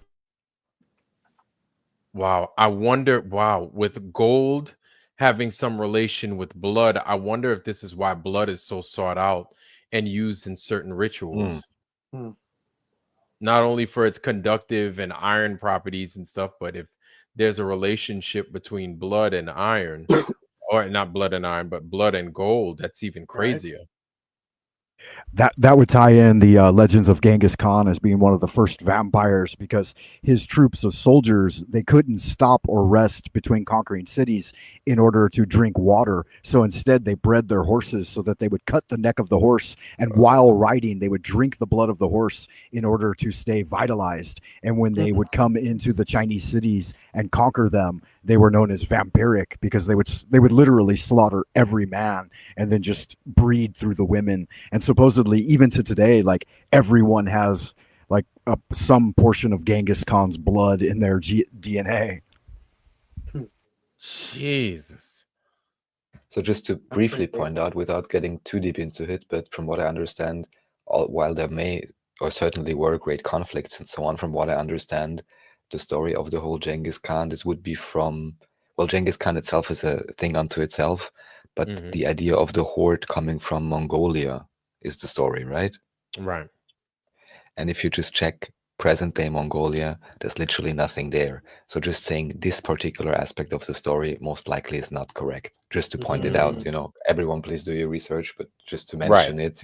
Speaker 1: Wow. I wonder, wow, with gold having some relation with blood, I wonder if this is why blood is so sought out and used in certain rituals. Not only for its conductive and iron properties and stuff, but if there's a relationship between blood and iron, or not blood and iron, but blood and gold, that's even crazier.
Speaker 5: That would tie in the legends of Genghis Khan as being one of the first vampires, because his troops of soldiers, they couldn't stop or rest between conquering cities in order to drink water. So instead they bred their horses so that they would cut the neck of the horse, and while riding they would drink the blood of the horse in order to stay vitalized. And when they would come into the Chinese cities and conquer them, they were known as vampiric, because they would literally slaughter every man and then just breed through the women. And supposedly even to today, like, everyone has like some portion of Genghis Khan's blood in their DNA.
Speaker 1: Jesus.
Speaker 2: So just to briefly point out, without getting too deep into it, but from what I understand, while there may or certainly were great conflicts and so on, from what I understand, the story of the whole Genghis Khan, this would be from, well, Genghis Khan itself is a thing unto itself, but the idea of the horde coming from Mongolia is the story, right?
Speaker 1: Right.
Speaker 2: And if you just check present-day Mongolia, there's literally nothing there. So just saying this particular aspect of the story most likely is not correct. Just to point it out, everyone please do your research, but just to mention it,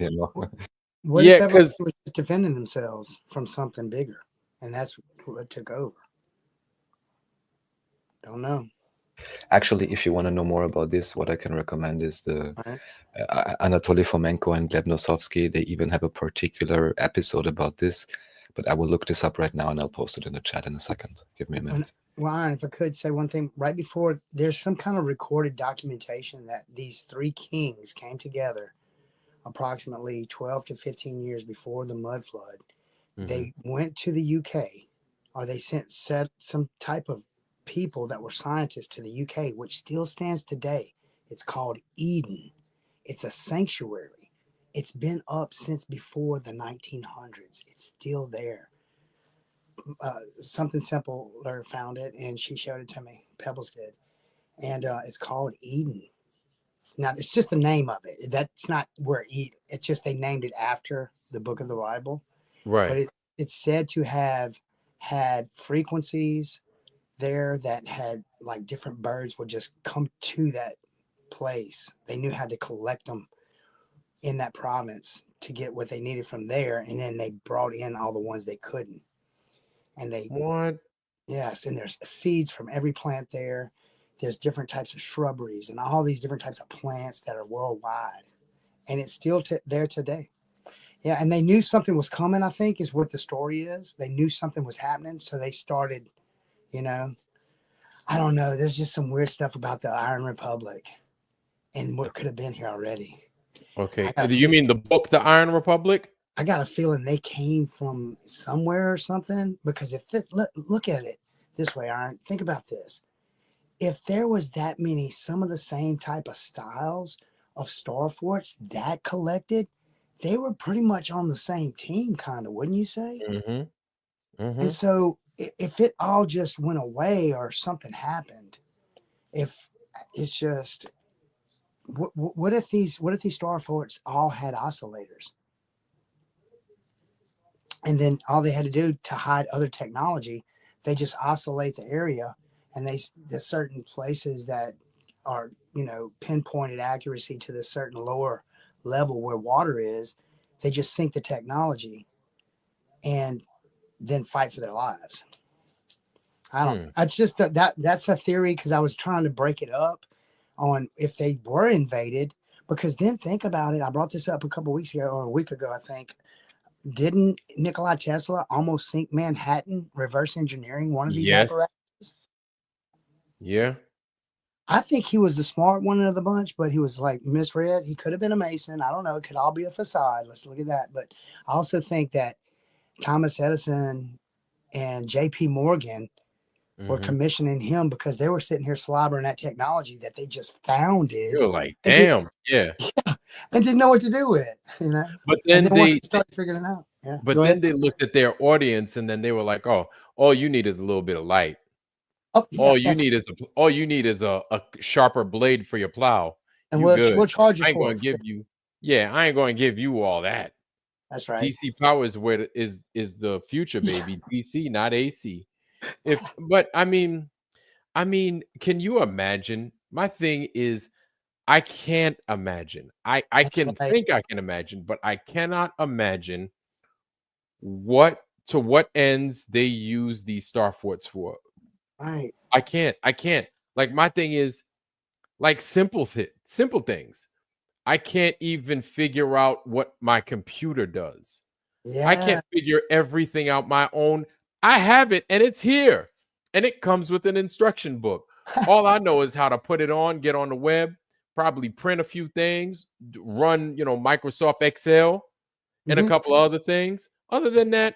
Speaker 3: What if everyone was just defending themselves from something bigger, and that's what took over? Don't know.
Speaker 2: Actually, if you want to know more about this, what I can recommend is the Anatoly Fomenko and Gleb Nosovsky. They even have a particular episode about this, but I will look this up right now and I'll post it in the chat in a second. Give me a minute.
Speaker 3: Ryan, if I could say one thing, right before, there's some kind of recorded documentation that these three kings came together approximately 12 to 15 years before the mud flood. They went to the UK, or they sent some type of people that were scientists to the UK, which still stands today. It's called Eden. It's a sanctuary. It's been up since before the 1900s. It's still there. Something Simpler found it, and she showed it to me. Pebbles did. And it's called Eden. Now, it's just the name of it. That's not where Eden. It's just they named it after the book of the Bible.
Speaker 1: Right.
Speaker 3: But it's said to have had frequencies there that had, like, different birds would just come to that place. They knew how to collect them in that province to get what they needed from there, and then they brought in all the ones they couldn't. And they yes, and there's seeds from every plant there. There's different types of shrubberies and all these different types of plants that are worldwide, and it's still there today. Yeah, and they knew something was coming, I think, is what the story is. They knew something was happening, so they started, I don't know. There's just some weird stuff about the Iron Republic and what could have been here already.
Speaker 1: Okay. Do you mean the book, The Iron Republic?
Speaker 3: I got a feeling they came from somewhere or something, because if this, look at it this way, Iron, think about this. If there was that many, some of the same type of styles of Starforts that collected, they were pretty much on the same team, kind of, wouldn't you say? And so if it all just went away or something happened, if it's just, what if these Starforts all had oscillators? And then all they had to do to hide other technology, they just oscillate the area, and there's certain places that are, pinpointed accuracy to the certain lower level where water is. They just sync the technology and then fight for their lives. I don't know. It's just that's a theory, because I was trying to break it up on if they were invaded, because then think about it. I brought this up a couple weeks ago, or a week ago, I think. Didn't Nikola Tesla almost sink Manhattan, reverse engineering one of these apparatuses?
Speaker 1: Yeah.
Speaker 3: I think he was the smart one of the bunch, but he was like misread. He could have been a Mason. I don't know. It could all be a facade. Let's look at that. But I also think that Thomas Edison and J.P. Morgan were commissioning him because they were sitting here slobbering that technology that they just founded.
Speaker 1: You're like, damn,
Speaker 3: and didn't know what to do with,
Speaker 1: But
Speaker 3: and
Speaker 1: then
Speaker 3: once they started figuring it out,
Speaker 1: but then they looked at their audience, and then they were like, oh, all you need is a little bit of light.
Speaker 3: Oh, yeah,
Speaker 1: all you need is a sharper blade for your plow.
Speaker 3: And
Speaker 1: we'll
Speaker 3: charge you
Speaker 1: I ain't
Speaker 3: for
Speaker 1: gonna
Speaker 3: it.
Speaker 1: give you. Yeah, I ain't gonna give you all that.
Speaker 3: That's right.
Speaker 1: DC power is where is the future, baby. DC, not AC. But I mean, can you imagine? My thing is, I can't imagine. I can think I can imagine, but I cannot imagine what ends they use these starforts for.
Speaker 3: Right.
Speaker 1: I can't. Like, my thing is, like, simple things. I can't even figure out what my computer does.
Speaker 3: Yeah.
Speaker 1: I can't figure everything out my own. I have it, and it's here, and it comes with an instruction book. All I know is how to put it on, get on the web, probably print a few things, run, Microsoft Excel, and a couple of other things. Other than that,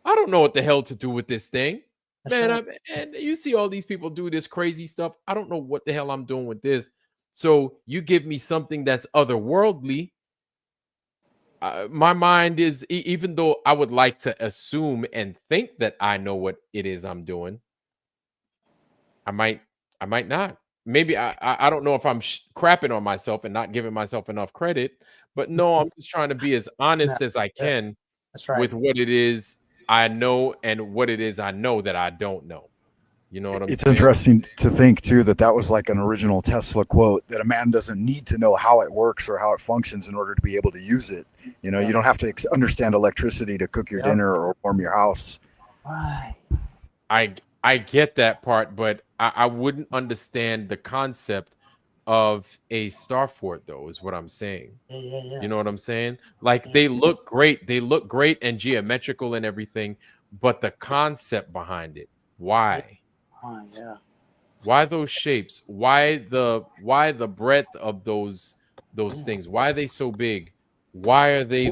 Speaker 1: I don't know what the hell to do with this thing. Man, and you see all these people do this crazy stuff. I don't know what the hell I'm doing with this. So you give me something that's otherworldly. My mind is, even though I would like to assume and think that I know what it is I'm doing, I might not. Maybe I don't know if I'm crapping on myself and not giving myself enough credit. But no, I'm just trying to be as honest as I can with what it is I know and what it is I know that I don't know. You know what I'm saying?
Speaker 5: It's interesting to think, too, that was like an original Tesla quote, that a man doesn't need to know how it works or how it functions in order to be able to use it. You don't have to understand electricity to cook your dinner or warm your house.
Speaker 3: Right.
Speaker 1: I get that part, but I wouldn't understand the concept of a starfort, though, is what I'm saying.
Speaker 3: Yeah.
Speaker 1: You know what I'm saying? Like, they look great. They look great and geometrical and everything, but the concept behind it, why?
Speaker 3: Yeah.
Speaker 1: Why those shapes? Why the breadth of those things? Why are they so big? Why are they?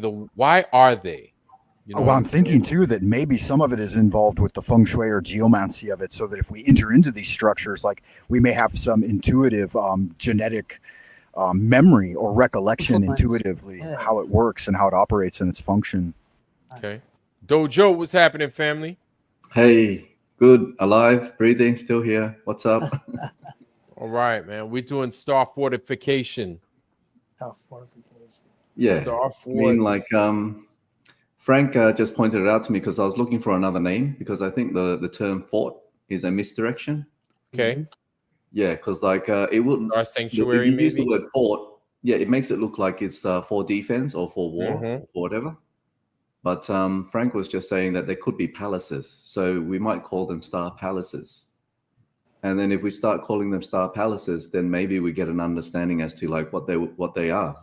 Speaker 5: Well, I'm thinking too that maybe some of it is involved with the feng shui or geomancy of it, so that if we enter into these structures, like, we may have some intuitive genetic memory or recollection intuitively how it works and how it operates and its function.
Speaker 1: Okay. Dojo, what's happening, family?
Speaker 6: Hey, good, alive, breathing, still here. What's up?
Speaker 1: All right, man. We're doing star fortification.
Speaker 6: Yeah.
Speaker 1: Star
Speaker 6: I mean, like, Frank just pointed it out to me because I was looking for another name, because I think the term fort is a misdirection.
Speaker 1: Okay.
Speaker 6: Yeah, because like it would
Speaker 1: Star sanctuary.
Speaker 6: If you use the word fort, yeah, it makes it look like it's for defense or for war or for whatever. But Frank was just saying that there could be palaces, so we might call them star palaces. And then if we start calling them star palaces, then maybe we get an understanding as to like what they are.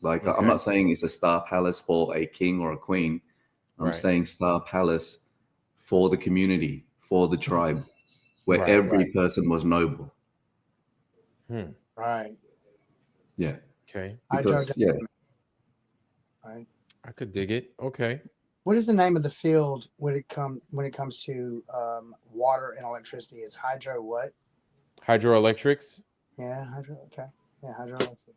Speaker 6: Like, I'm not saying it's a star palace for a king or a queen. I'm saying star palace for the community, for the tribe, where every person was noble.
Speaker 3: Right.
Speaker 6: Yeah.
Speaker 1: Okay.
Speaker 6: Because,
Speaker 3: Right.
Speaker 1: I could dig it. Okay.
Speaker 3: What is the name of the field when it comes to water and electricity? Is hydro what?
Speaker 1: Hydroelectrics.
Speaker 3: Yeah, hydro. Okay. Yeah, hydroelectric.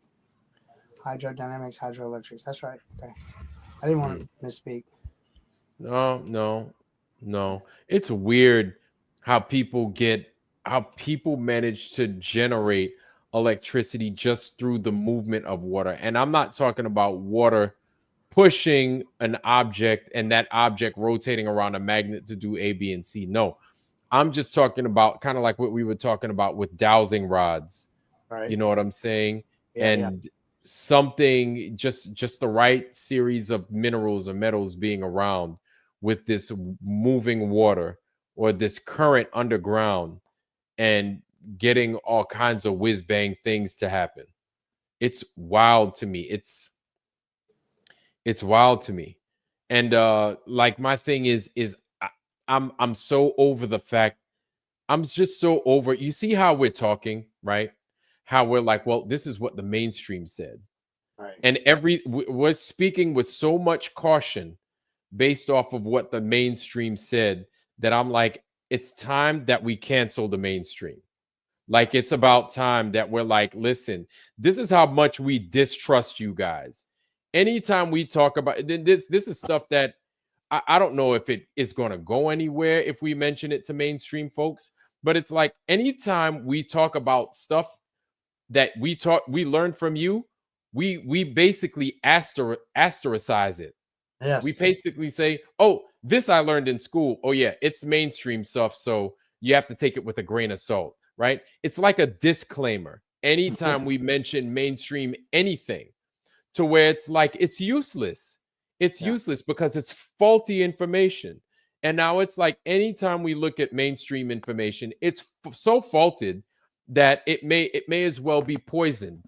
Speaker 3: Hydrodynamics, hydroelectrics. That's right. Okay. I didn't want to misspeak.
Speaker 1: No. It's weird how people manage to generate electricity just through the movement of water. And I'm not talking about water pushing an object and that object rotating around a magnet to do A, B, and C. No, I'm just talking about kind of like what we were talking about with dowsing rods.
Speaker 3: Right.
Speaker 1: You know what I'm saying?
Speaker 3: Yeah,
Speaker 1: something, just the right series of minerals or metals being around with this moving water or this current underground and getting all kinds of whiz bang things to happen. It's wild to me. It's wild to me. And like, my thing is I'm so over the fact, I'm just so over. You see how we're talking, right? How we're like, well, this is what the mainstream said.
Speaker 3: Right.
Speaker 1: And we're speaking with so much caution based off of what the mainstream said, that I'm like, it's time that we cancel the mainstream. Like, it's about time that we're like, listen, this is how much we distrust you guys. Anytime we talk about this is stuff that I don't know if it is going to go anywhere if we mention it to mainstream folks, but it's like anytime we talk about stuff that we learned from you, we basically asteriskize it.
Speaker 3: Yes.
Speaker 1: We basically say, oh, this I learned in school. Oh yeah, it's mainstream stuff, so you have to take it with a grain of salt, right? It's like a disclaimer anytime we mention mainstream anything, to where it's like it's useless. It's useless because it's faulty information. And now it's like anytime we look at mainstream information, it's so faulted that it may as well be poisoned.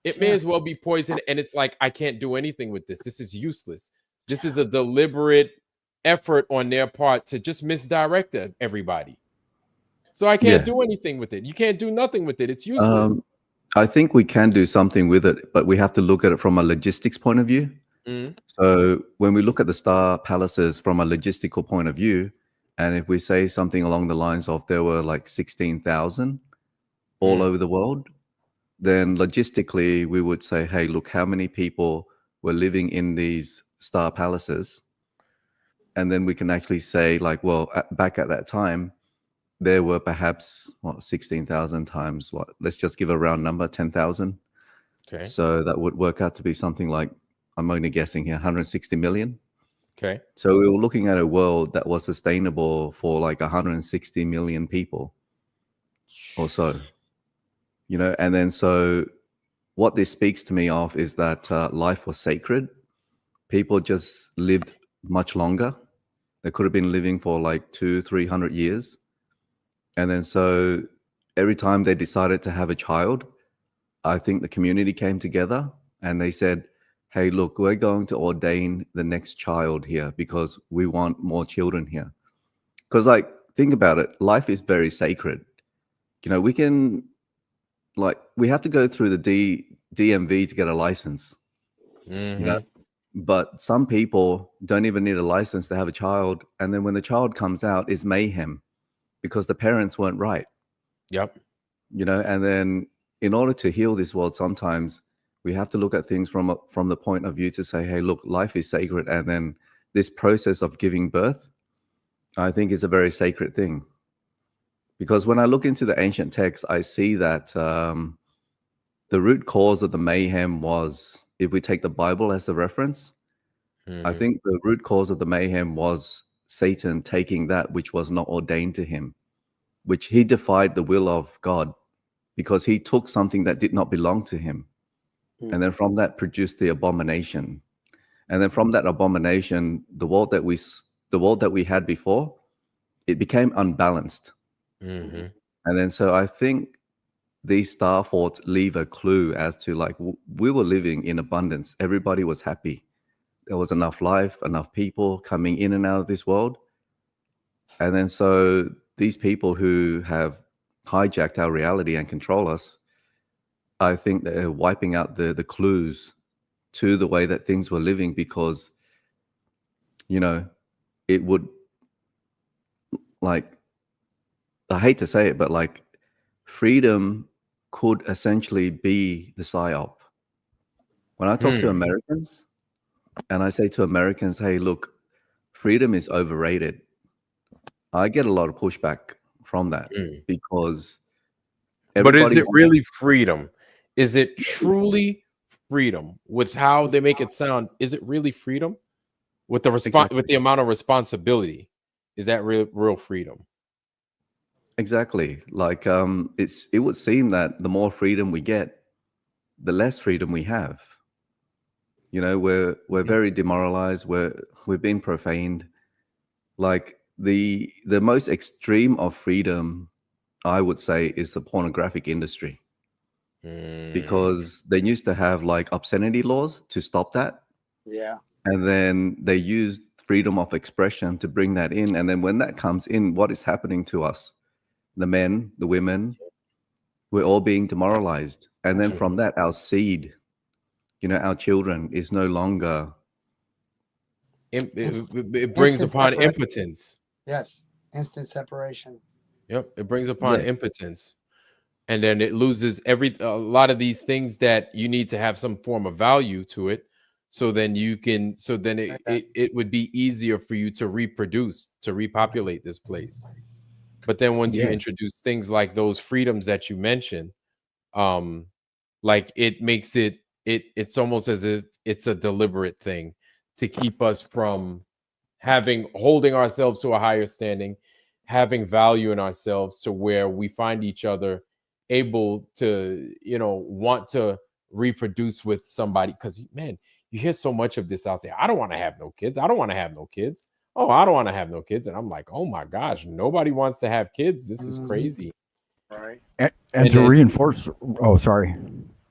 Speaker 1: It may as well be poisoned, and it's like I can't do anything with this. This is useless. This is a deliberate effort on their part to just misdirect everybody. So I can't do anything with it. You can't do nothing with it. It's useless.
Speaker 6: I think we can do something with it, but we have to look at it from a logistics point of view. So when we look at the star palaces from a logistical point of view, and if we say something along the lines of there were like 16,000 all over the world, then logistically we would say, hey, look, how many people were living in these star palaces? And then we can actually say, like, well, back at that time, there were perhaps 16,000 times what? Let's just give a round number, 10,000.
Speaker 1: Okay.
Speaker 6: So that would work out to be something like, I'm only guessing here, 160 million.
Speaker 1: Okay.
Speaker 6: So we were looking at a world that was sustainable for like 160 million people or so, you know. And then so what this speaks to me of is that life was sacred. People just lived much longer. They could have been living for like 200-300 years. And then so every time they decided to have a child, I think the community came together and they said, hey, look, we're going to ordain the next child here because we want more children here. Because, like, think about it. Life is very sacred. You know, we can, like, we have to go through the DMV to get a license. You know? But some people don't even need a license to have a child. And then when the child comes out, it's mayhem because the parents weren't right.
Speaker 1: Yep.
Speaker 6: You know, and then in order to heal this world, sometimes we have to look at things from the point of view to say, hey, look, life is sacred. And then this process of giving birth, I think, is a very sacred thing. Because when I look into the ancient texts, I see that the root cause of the mayhem was, if we take the Bible as a reference, I think the root cause of the mayhem was Satan taking that which was not ordained to him, which he defied the will of God because he took something that did not belong to him. And then from that produced the abomination. And then from that abomination, the world that we had before, it became unbalanced. And then so I think these star forts leave a clue as to, like, we were living in abundance. Everybody was happy. There was enough life, enough people coming in and out of this world. And then so these people who have hijacked our reality and control us, I think they're wiping out the clues to the way that things were living because, you know, it would, like, I hate to say it, but like freedom could essentially be the psyop. When I talk to Americans and I say to Americans, hey, look, freedom is overrated, I get a lot of pushback from that because
Speaker 1: but is it really freedom? Is it truly freedom? With how they make it sound, is it really freedom? With the with the amount of responsibility, is that real freedom?
Speaker 6: Exactly. Like it would seem that the more freedom we get, the less freedom we have. You know, we're very demoralized. We've been profaned. Like the most extreme of freedom, I would say, is the pornographic industry. Because they used to have like obscenity laws to stop that.
Speaker 3: Yeah.
Speaker 6: And then they used freedom of expression to bring that in. And then when that comes in, what is happening to us? The men, the women, we're all being demoralized. And then from that, our seed, you know, our children is no longer.
Speaker 1: It brings upon impotence.
Speaker 3: Yes. Instant separation.
Speaker 1: Yep, it brings upon impotence. And then it loses a lot of these things that you need to have some form of value to it. So then it would be easier for you to reproduce, to repopulate this place. But then once you introduce things like those freedoms that you mentioned, like it makes it's almost as if it's a deliberate thing to keep us from holding ourselves to a higher standing, having value in ourselves to where we find each other able to, want to reproduce with somebody. Because, man, you hear so much of this out there. I don't want to have no kids. I don't want to have no kids. Oh, I don't want to have no kids. And I'm like, oh my gosh, nobody wants to have kids. This is crazy.
Speaker 3: Right.
Speaker 5: And to reinforce, oh, sorry.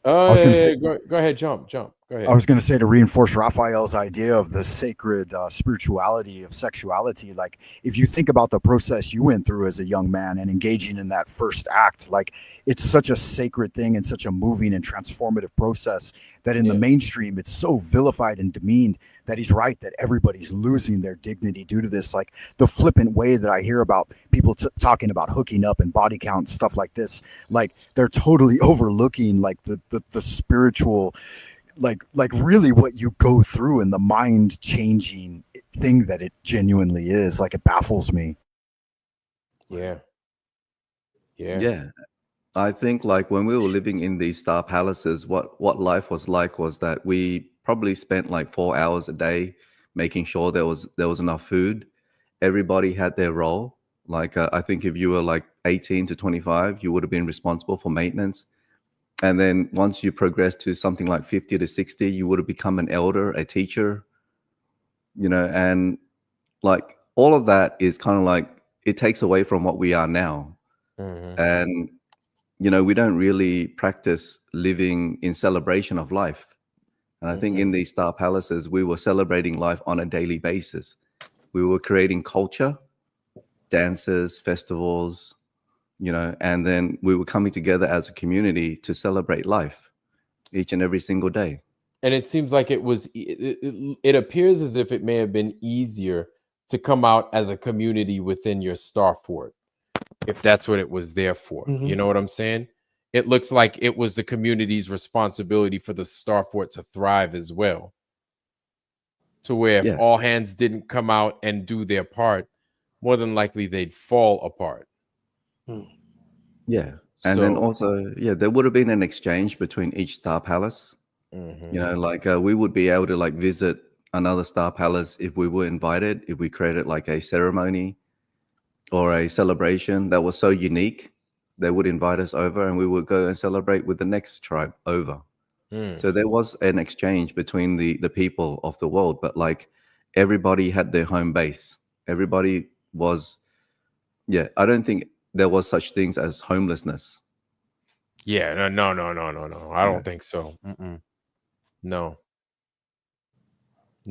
Speaker 1: I was going to say, go ahead, jump. Go ahead.
Speaker 5: I was going to say, to reinforce Raphael's idea of the sacred spirituality of sexuality. Like, if you think about the process you went through as a young man and engaging in that first act, like, it's such a sacred thing and such a moving and transformative process that in the mainstream, it's so vilified and demeaned that he's right that everybody's losing their dignity due to this. Like, the flippant way that I hear about people talking about hooking up and body count, stuff like this, like, they're totally overlooking like the spiritual, like really what you go through and the mind changing thing that it genuinely is. Like, it baffles me.
Speaker 1: Yeah.
Speaker 6: I think like when we were living in these star palaces, what life was like was that we probably spent like 4 hours a day making sure there was enough food. Everybody had their role. Like I think if you were like 18 to 25, you would have been responsible for maintenance. And then once you progress to something like 50 to 60, you would have become an elder, a teacher, and like all of that is kind of like, it takes away from what we are now. And, we don't really practice living in celebration of life. And I think in these star palaces, we were celebrating life on a daily basis. We were creating culture, dances, festivals, and then we were coming together as a community to celebrate life each and every single day.
Speaker 1: And it seems like it appears as if it may have been easier to come out as a community within your Starfort, if that's what it was there for. You know what I'm saying? It looks like it was the community's responsibility for the Starfort to thrive as well. To where if all hands didn't come out and do their part, more than likely they'd fall apart.
Speaker 6: Yeah. And then also, there would have been an exchange between each star palace. Like we would be able to like visit another star palace if we were invited, if we created like a ceremony or a celebration that was so unique, they would invite us over and we would go and celebrate with the next tribe over. So there was an exchange between the people of the world, but like everybody had their home base. Everybody was, I don't think there was such things as homelessness.
Speaker 1: Yeah, no. I don't think so. No,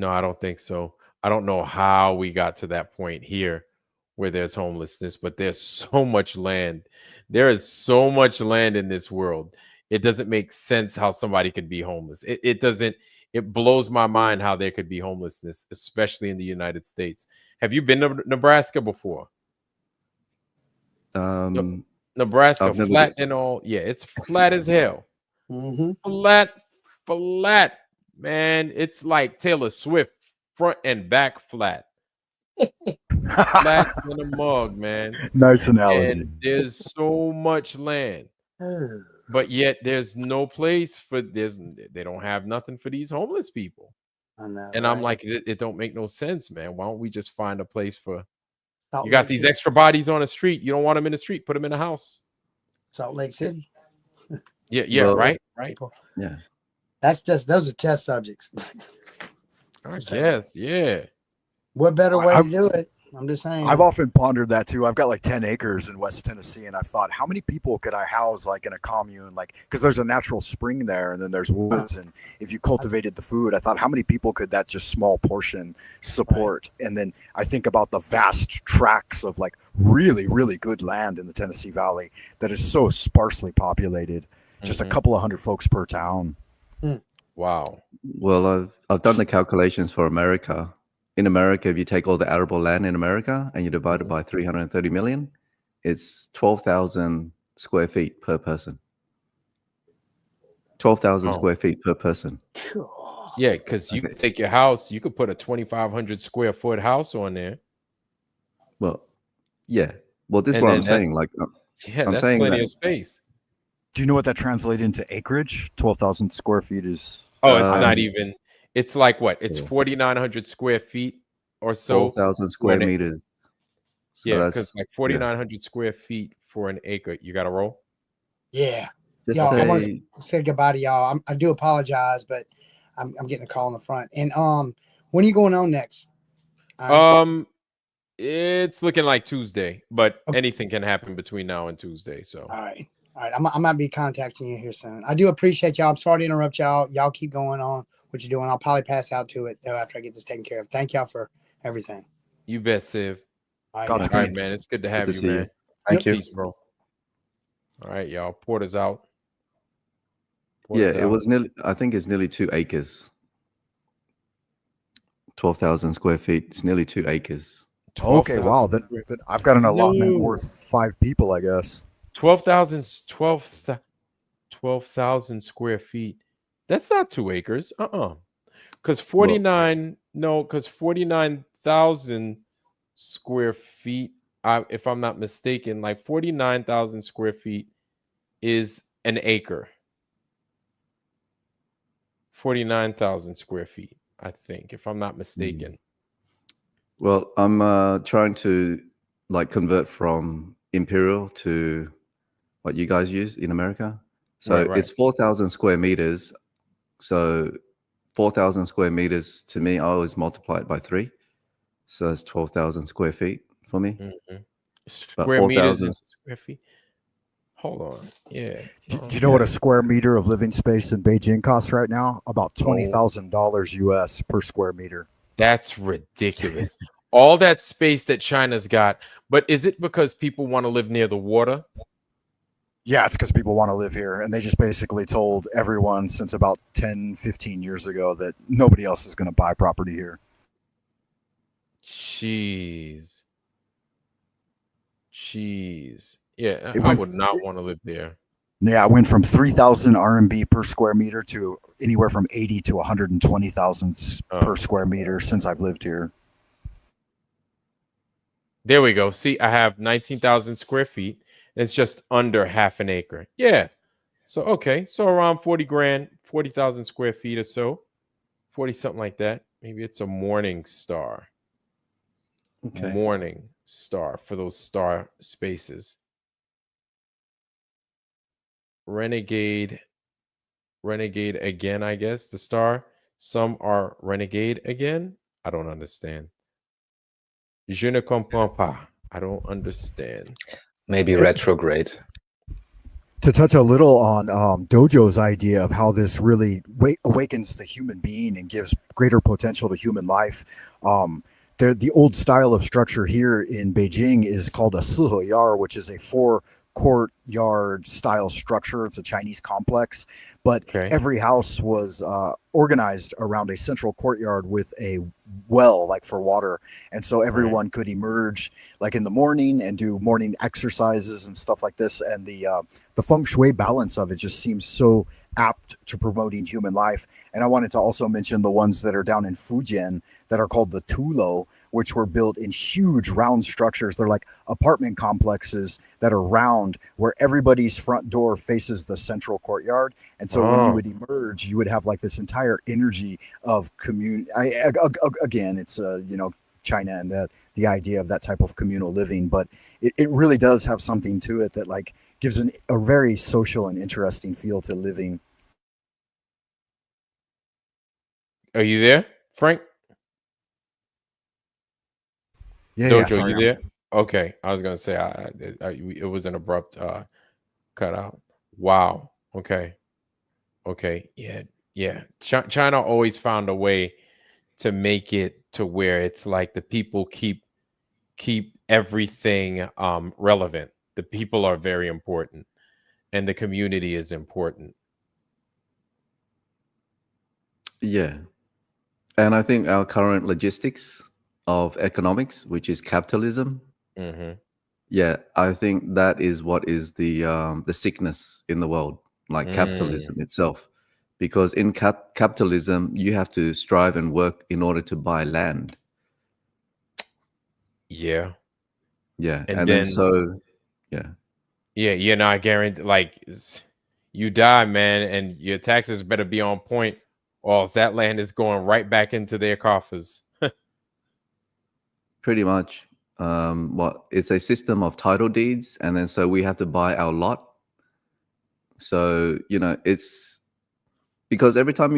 Speaker 1: I don't think so. I don't know how we got to that point here where there's homelessness, but there's so much land. There is so much land in this world. It doesn't make sense how somebody could be homeless. It doesn't. It blows my mind how there could be homelessness, especially in the United States. Have you been to Nebraska before? Nebraska, flat and all. Yeah, it's flat as hell. Flat, man. It's like Taylor Swift, front and back flat. Flat in a mug, man.
Speaker 5: Nice analogy.
Speaker 1: And there's so much land, but yet there's no place for this. They don't have nothing for these homeless people. And I'm like, it don't make no sense, man. Why don't we just find a place for? You got these extra bodies on the street. You don't want them in the street. Put them in the house.
Speaker 3: Salt Lake City.
Speaker 1: Yeah, well, right.
Speaker 6: Yeah.
Speaker 3: Those are test subjects.
Speaker 1: I guess, yeah.
Speaker 3: What better way to do it? I'm just saying.
Speaker 5: I've often pondered that too. I've got like 10 acres in West Tennessee, and I thought, how many people could I house like in a commune? Like, because there's a natural spring there, and then there's woods, and if you cultivated the food, I thought, how many people could that just small portion support? And then I think about the vast tracts of like really, really good land in the Tennessee Valley that is so sparsely populated, just a couple of hundred folks per town.
Speaker 1: Wow.
Speaker 6: Well, I've done the calculations for America. in America, if you take all the arable land in America and you divide it by 330 million, it's 12,000 square feet per person. 12,000 square feet per person.
Speaker 1: Yeah, because you could take your house, you could put a 2,500 square foot house on there.
Speaker 6: Well, yeah. Well, this is what I'm saying. Like,
Speaker 1: yeah,
Speaker 6: I'm
Speaker 1: that's
Speaker 6: saying
Speaker 1: plenty
Speaker 6: that,
Speaker 1: of space.
Speaker 5: Do you know what that translates into acreage? 12,000 square feet is.
Speaker 1: Oh, it's not even. It's like what? It's 4,900 square feet or so.
Speaker 6: 12,000 square meters. So
Speaker 1: yeah, because like 4,900 square feet for an acre. You got to roll.
Speaker 3: Yeah.
Speaker 6: Just
Speaker 3: y'all,
Speaker 6: say,
Speaker 3: I want to say goodbye to y'all. I do apologize, but I'm getting a call in the front. And when are you going on next?
Speaker 1: It's looking like Tuesday, but anything can happen between now and Tuesday. So
Speaker 3: all right. I might be contacting you here soon. I do appreciate y'all. I'm sorry to interrupt y'all. Y'all keep going on what you're doing. I'll probably pass out to it though after I get this taken care of. Thank y'all for everything.
Speaker 1: You bet, Siv.
Speaker 3: All
Speaker 1: right, man. It's good to have you, man.
Speaker 2: Thank you.
Speaker 1: Peace, bro. All right, y'all. Porter's out.
Speaker 6: It was nearly, I think it's nearly 2 acres. 12,000 square feet. It's nearly 2 acres.
Speaker 5: Okay, wow. Then I've got an allotment worth 5 people, I guess.
Speaker 1: 12,000 square feet. That's not 2 acres. Because 49,000 square feet, if I'm not mistaken, like 49,000 square feet is an acre. 49,000 square feet, I think, if I'm not mistaken.
Speaker 6: Well, I'm trying to like convert from imperial to what you guys use in America. So it's 4,000 square meters. So 4,000 square meters to me, I always multiply it by 3. So that's 12,000 square feet for me.
Speaker 1: Square meters is square feet. Hold on. Yeah.
Speaker 5: Do you know what a square meter of living space in Beijing costs right now? About $20,000 US per square meter.
Speaker 1: That's ridiculous. All that space that China's got. But is it because people want to live near the water?
Speaker 5: Yeah, it's because people want to live here. And they just basically told everyone since about 10, 15 years ago that nobody else is going to buy property here.
Speaker 1: Jeez. Yeah, I would not want to live there.
Speaker 5: Yeah, it went from 3,000 RMB per square meter to anywhere from 80 to 120,000 per square meter since I've lived here.
Speaker 1: There we go. See, I have 19,000 square feet. It's just under half an acre. Yeah. So, okay. So around 40 grand, 40,000 square feet or so. 40 something like that. Maybe it's a morning star. Okay. Morning star for those star spaces. Renegade again, I guess. The star. Some are renegade again. I don't understand. Je ne comprends pas. I don't understand.
Speaker 2: Maybe retrograde.
Speaker 5: To touch a little on Dojo's idea of how this really awakens the human being and gives greater potential to human life. The old style of structure here in Beijing is called a Sihoyar, which is a 4-courtyard style structure. It's a Chinese complex, but every house was organized around a central courtyard with a well, like for water, and so everyone could emerge like in the morning and do morning exercises and stuff like this. And the feng shui balance of it just seems so apt to promoting human life. And I wanted to also mention the ones that are down in Fujian that are called the Tulo, which were built in huge round structures. They're like apartment complexes that are round, where everybody's front door faces the central courtyard. And so when you would emerge, you would have like this entire energy of again, it's China and the idea of that type of communal living, but it really does have something to it that like gives a very social and interesting feel to living.
Speaker 1: Are you there, Frank?
Speaker 5: Yeah,
Speaker 1: Dojo, you there? Okay, I was gonna say it was an abrupt cutout. Wow. Okay. Yeah. China always found a way to make it to where it's like the people keep everything relevant. The people are very important, and the community is important.
Speaker 6: Yeah. And I think our current logistics of economics, which is capitalism, yeah, I think that is what is the sickness in the world, like capitalism itself. Because in capitalism, you have to strive and work in order to buy land.
Speaker 1: Yeah.
Speaker 6: Yeah,
Speaker 1: And
Speaker 6: and then
Speaker 1: then,
Speaker 6: so yeah,
Speaker 1: yeah, you're not guaranteed. Like, you die, man, and your taxes better be on point, or else that land is going right back into their coffers.
Speaker 6: pretty much. What it's a system of title deeds, and then so we have to buy our lot. So it's because every time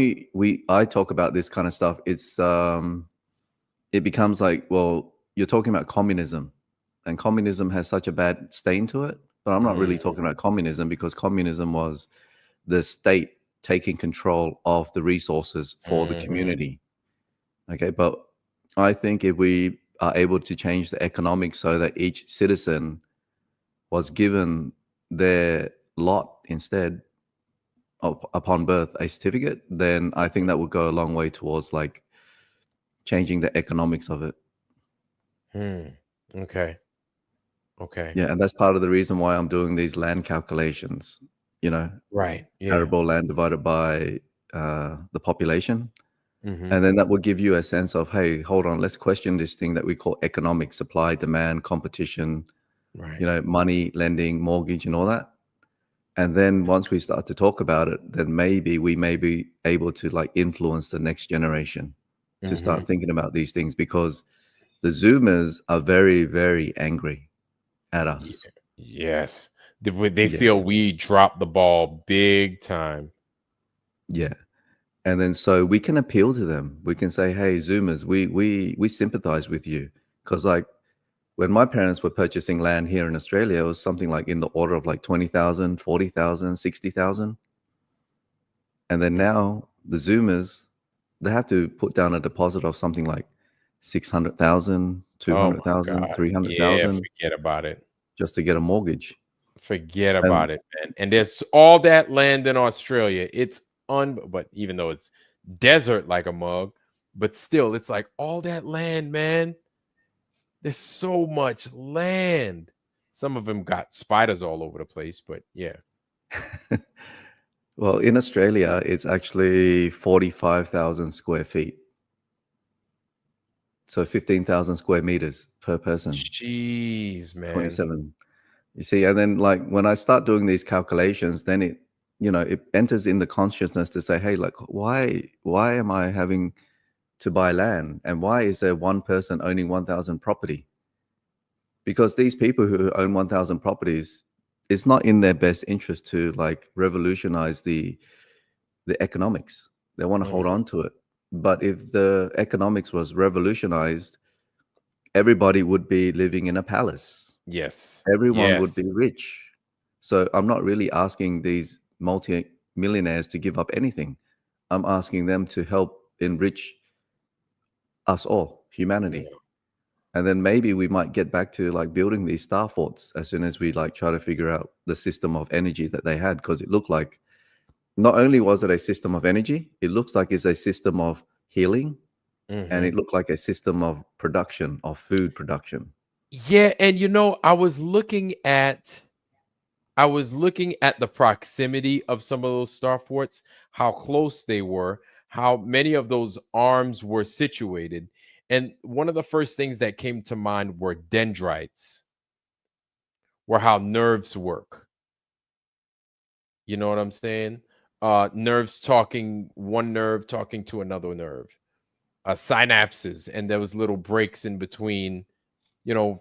Speaker 6: I talk about this kind of stuff, it becomes like, well, you're talking about communism, and communism has such a bad stain to it. But I'm not really talking about communism, because communism was the state taking control of the resources for the community. Okay, but I think if we are able to change the economics so that each citizen was given their lot instead of, upon birth, a certificate, then I think that would go a long way towards like changing the economics of it.
Speaker 1: Okay. Okay.
Speaker 6: Yeah, and that's part of the reason why I'm doing these land calculations.
Speaker 1: Right. Yeah.
Speaker 6: Arable land divided by the population.
Speaker 1: Mm-hmm.
Speaker 6: And then that will give you a sense of, hey, hold on, let's question this thing that we call economic supply, demand, competition,
Speaker 1: Right.
Speaker 6: money, lending, mortgage, and all that. And then once we start to talk about it, then maybe we may be able to like influence the next generation to start thinking about these things, because the Zoomers are very, very angry at us.
Speaker 1: Yes. They
Speaker 6: Yeah.
Speaker 1: feel we dropped the ball big time.
Speaker 6: Yeah. And then so we can appeal to them. We can say, hey, Zoomers, we sympathize with you. Because like when my parents were purchasing land here in Australia, it was something like in the order of like 20,000, 40,000, 60,000. And then now the Zoomers, they have to put down a deposit of something like 600,000,
Speaker 1: Oh my
Speaker 6: 200,000,
Speaker 1: God.
Speaker 6: 300,000
Speaker 1: Yeah, forget about it.
Speaker 6: just to get a mortgage.
Speaker 1: Forget
Speaker 6: And
Speaker 1: about it, man. And there's all that land in Australia. It's but even though it's desert like a mug, but still, it's like all that land, man. There's so much land. Some of them got spiders all over the place, but yeah.
Speaker 6: well, in Australia, it's actually 45,000 square feet. So 15,000 square meters per person.
Speaker 1: Jeez, man.
Speaker 6: 27. You see, and then like when I start doing these calculations, then it enters in the consciousness to say, hey, like why am I having to buy land, and why is there one person owning 1,000 property? Because these people who own 1,000 properties, it's not in their best interest to like revolutionize the economics. They want to hold on to it. But if the economics was revolutionized, everybody would be living in a palace.
Speaker 1: Yes.
Speaker 6: Everyone would
Speaker 1: Yes.
Speaker 6: be rich. So I'm not really asking these multi-millionaires to give up anything. I'm asking them to help enrich us all, humanity.
Speaker 1: Yeah.
Speaker 6: And then maybe we might get back to like building these star forts as soon as we like try to figure out the system of energy that they had, because it looked like not only was it a system of energy, it looks like it's a system of healing, and it looked like a system of production, of food production.
Speaker 1: Yeah, and I was looking at the proximity of some of those star forts, how close they were, how many of those arms were situated. And one of the first things that came to mind were dendrites, were how nerves work. You know what I'm saying? Nerves one nerve talking to another nerve, synapses, and there was little breaks in between,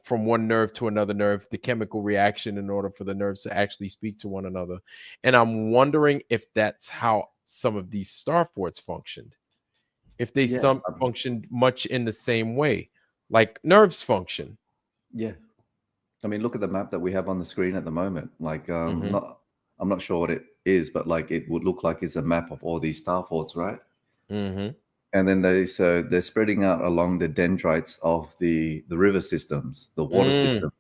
Speaker 1: from one nerve to another nerve, the chemical reaction in order for the nerves to actually speak to one another. And I'm wondering if that's how some of these star forts functioned, if they
Speaker 6: Yeah.
Speaker 1: functioned much in the same way, like nerves function.
Speaker 6: Yeah. I mean, look at the map that we have on the screen at the moment. Like,
Speaker 1: Mm-hmm.
Speaker 6: I'm not sure what it is, but like it would look like it's a map of all these star forts, right?
Speaker 1: Mm-hmm.
Speaker 6: And then they're spreading out along the dendrites of the river systems, the water systems.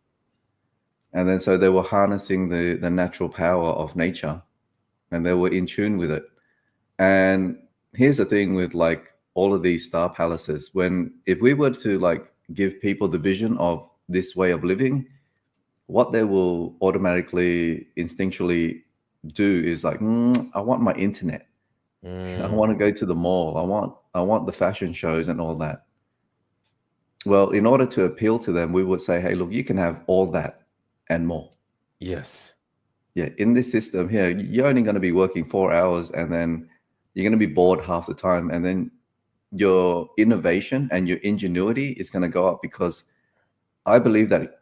Speaker 6: And then so they were harnessing the natural power of nature, and they were in tune with it. And here's the thing with like all of these star palaces. If we were to like give people the vision of this way of living, what they will automatically, instinctually do is like, I want my internet. I want to go to the mall. I want the fashion shows and all that. Well, in order to appeal to them, we would say, hey, look, you can have all that and more.
Speaker 1: Yes.
Speaker 6: Yeah, in this system here, you're only going to be working 4 hours, and then you're going to be bored half the time, and then your innovation and your ingenuity is going to go up, because I believe that,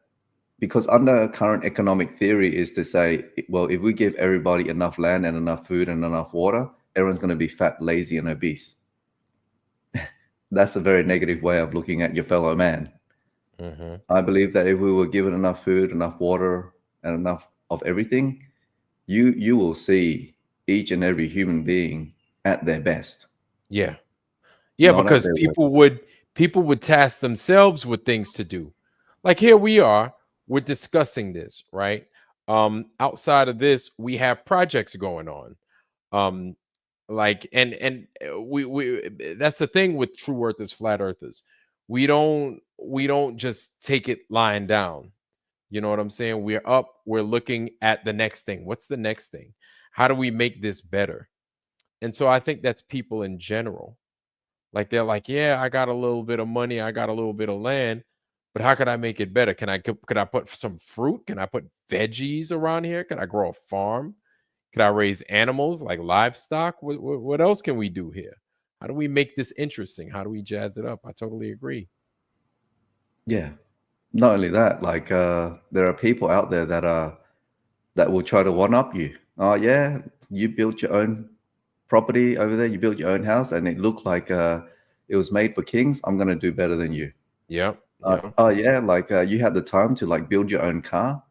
Speaker 6: because under current economic theory is to say, well, if we give everybody enough land and enough food and enough water, everyone's going to be fat, lazy, and obese. That's a very negative way of looking at your fellow man. I believe that if we were given enough food, enough water, and enough of everything, you will see each and every human being at their best.
Speaker 1: Yeah.
Speaker 6: Not at
Speaker 1: Because
Speaker 6: their
Speaker 1: people would task themselves with things to do. Like here we are, we're discussing this, right? Outside of this, we have projects going on. Like and we that's the thing with true earthers, flat earthers. We don't just take it lying down. You know what I'm saying? We're up, we're looking at the next thing. What's the next thing? How do we make this better? And so I think that's people in general. Like they're like, yeah, I got a little bit of money, I got a little bit of land, but how could I make it better? Could I put some fruit? Can I put veggies around here? Can I grow a farm? Could I raise animals like livestock? What else can we do here? How do we make this interesting? How do we jazz it up? I totally agree.
Speaker 6: Yeah. Not only that, like there are people out there that will try to one up you. Oh yeah, you built your own property over there, you built your own house, and it looked like it was made for kings. I'm gonna do better than you.
Speaker 1: Yep.
Speaker 6: Oh yeah, like you had the time to like build your own car.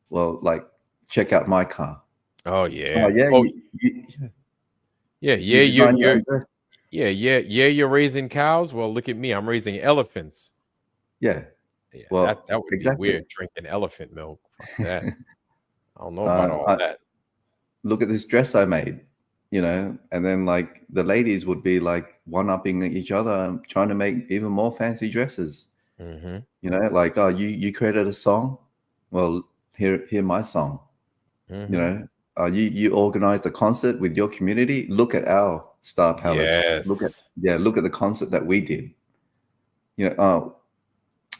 Speaker 6: Well, like check out my car.
Speaker 1: Oh
Speaker 6: Oh
Speaker 1: yeah.
Speaker 6: yeah,
Speaker 1: Oh
Speaker 6: you
Speaker 1: yeah.
Speaker 6: design your own dress.
Speaker 1: You're raising cows. Well, look at me. I'm raising elephants.
Speaker 6: Yeah.
Speaker 1: Yeah,
Speaker 6: Well,
Speaker 1: that would be
Speaker 6: exactly.
Speaker 1: weird, drinking elephant milk. Fuck that. I don't know about all that.
Speaker 6: Look at this dress I made, and then like the ladies would be like one-upping each other and trying to make even more fancy dresses. Like, oh, you created a song, well, hear my song. You organized a concert with your community. Look at our Star Palace.
Speaker 1: Yes.
Speaker 6: Look at the concert that we did.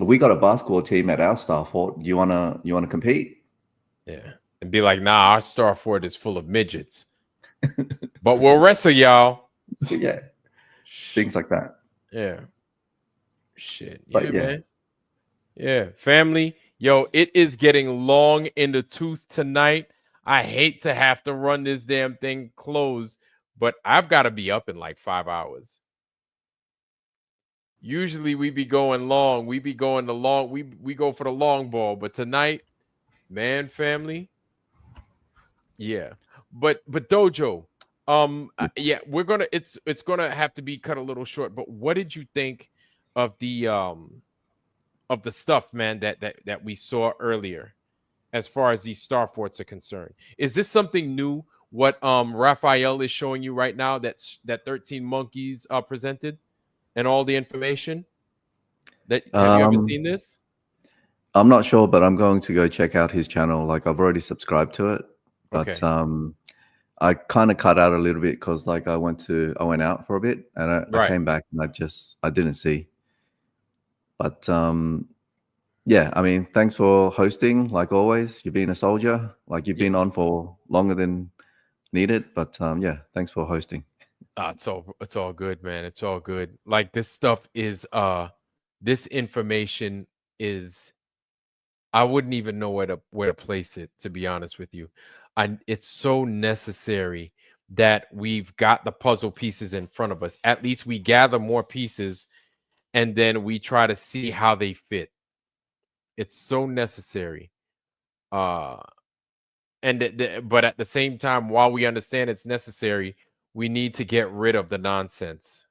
Speaker 6: We got a basketball team at our Starfort. You wanna compete?
Speaker 1: Yeah. And be like, nah, our Starfort is full of midgets. But we'll wrestle y'all.
Speaker 6: So, yeah. Things like that.
Speaker 1: Yeah. Shit. Yeah,
Speaker 6: But, yeah.
Speaker 1: man. Yeah. Family. Yo, it is getting long in the tooth tonight. I hate to have to run this damn thing close, but I've got to be up in like 5 hours. Usually we be going long. We be going the long. We go for the long ball. But tonight, man, family. Yeah. But Dojo, yeah, we're gonna it's gonna have to be cut a little short. But what did you think of the stuff, man, that we saw earlier as far as these star forts are concerned? Is this something new? What Raphael is showing you right now, that 13 monkeys presented and all the information? That have you ever seen this?
Speaker 6: I'm not sure, but I'm going to go check out his channel. Like, I've already subscribed to it, but
Speaker 1: Okay.
Speaker 6: I kind of cut out a little bit because like I went out for a bit, and I came back and I didn't see. But yeah, I mean, thanks for hosting. Like always, you've been a soldier. Like you've been on for longer than needed. But yeah, thanks for hosting.
Speaker 1: It's all good, man. It's all good. Like this stuff is this information is, I wouldn't even know where to place it, to be honest with you. And it's so necessary that we've got the puzzle pieces in front of us. At least we gather more pieces and then we try to see how they fit. It's so necessary. But at the same time, while we understand it's necessary, we need to get rid of the nonsense.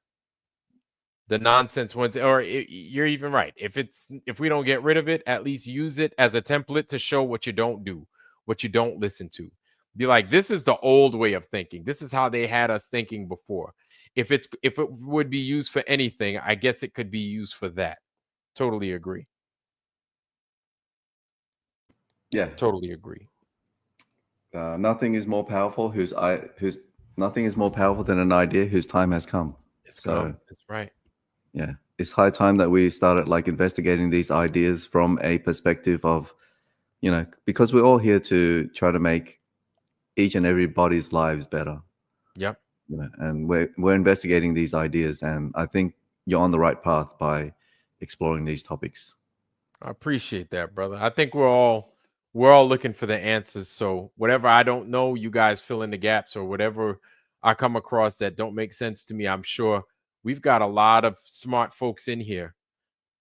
Speaker 1: The nonsense ones, or you're even right. If we don't get rid of it, at least use it as a template to show what you don't do, what you don't listen to. Be like, this is the old way of thinking. This is how they had us thinking before. if it would be used for anything, I guess it could be used for that. Totally agree.
Speaker 6: Yeah,
Speaker 1: totally agree.
Speaker 6: Nothing is more powerful nothing is more powerful than an idea whose time has come.
Speaker 1: It's come. That's right.
Speaker 6: Yeah, it's high time that we started like investigating these ideas from a perspective of, because we're all here to try to make each and everybody's lives better.
Speaker 1: Yep.
Speaker 6: And we're investigating these ideas, and I think you're on the right path by exploring these topics.
Speaker 1: I appreciate that, brother. I think we're all looking for the answers. So whatever I don't know, you guys fill in the gaps, or whatever I come across that don't make sense to me. I'm sure we've got a lot of smart folks in here.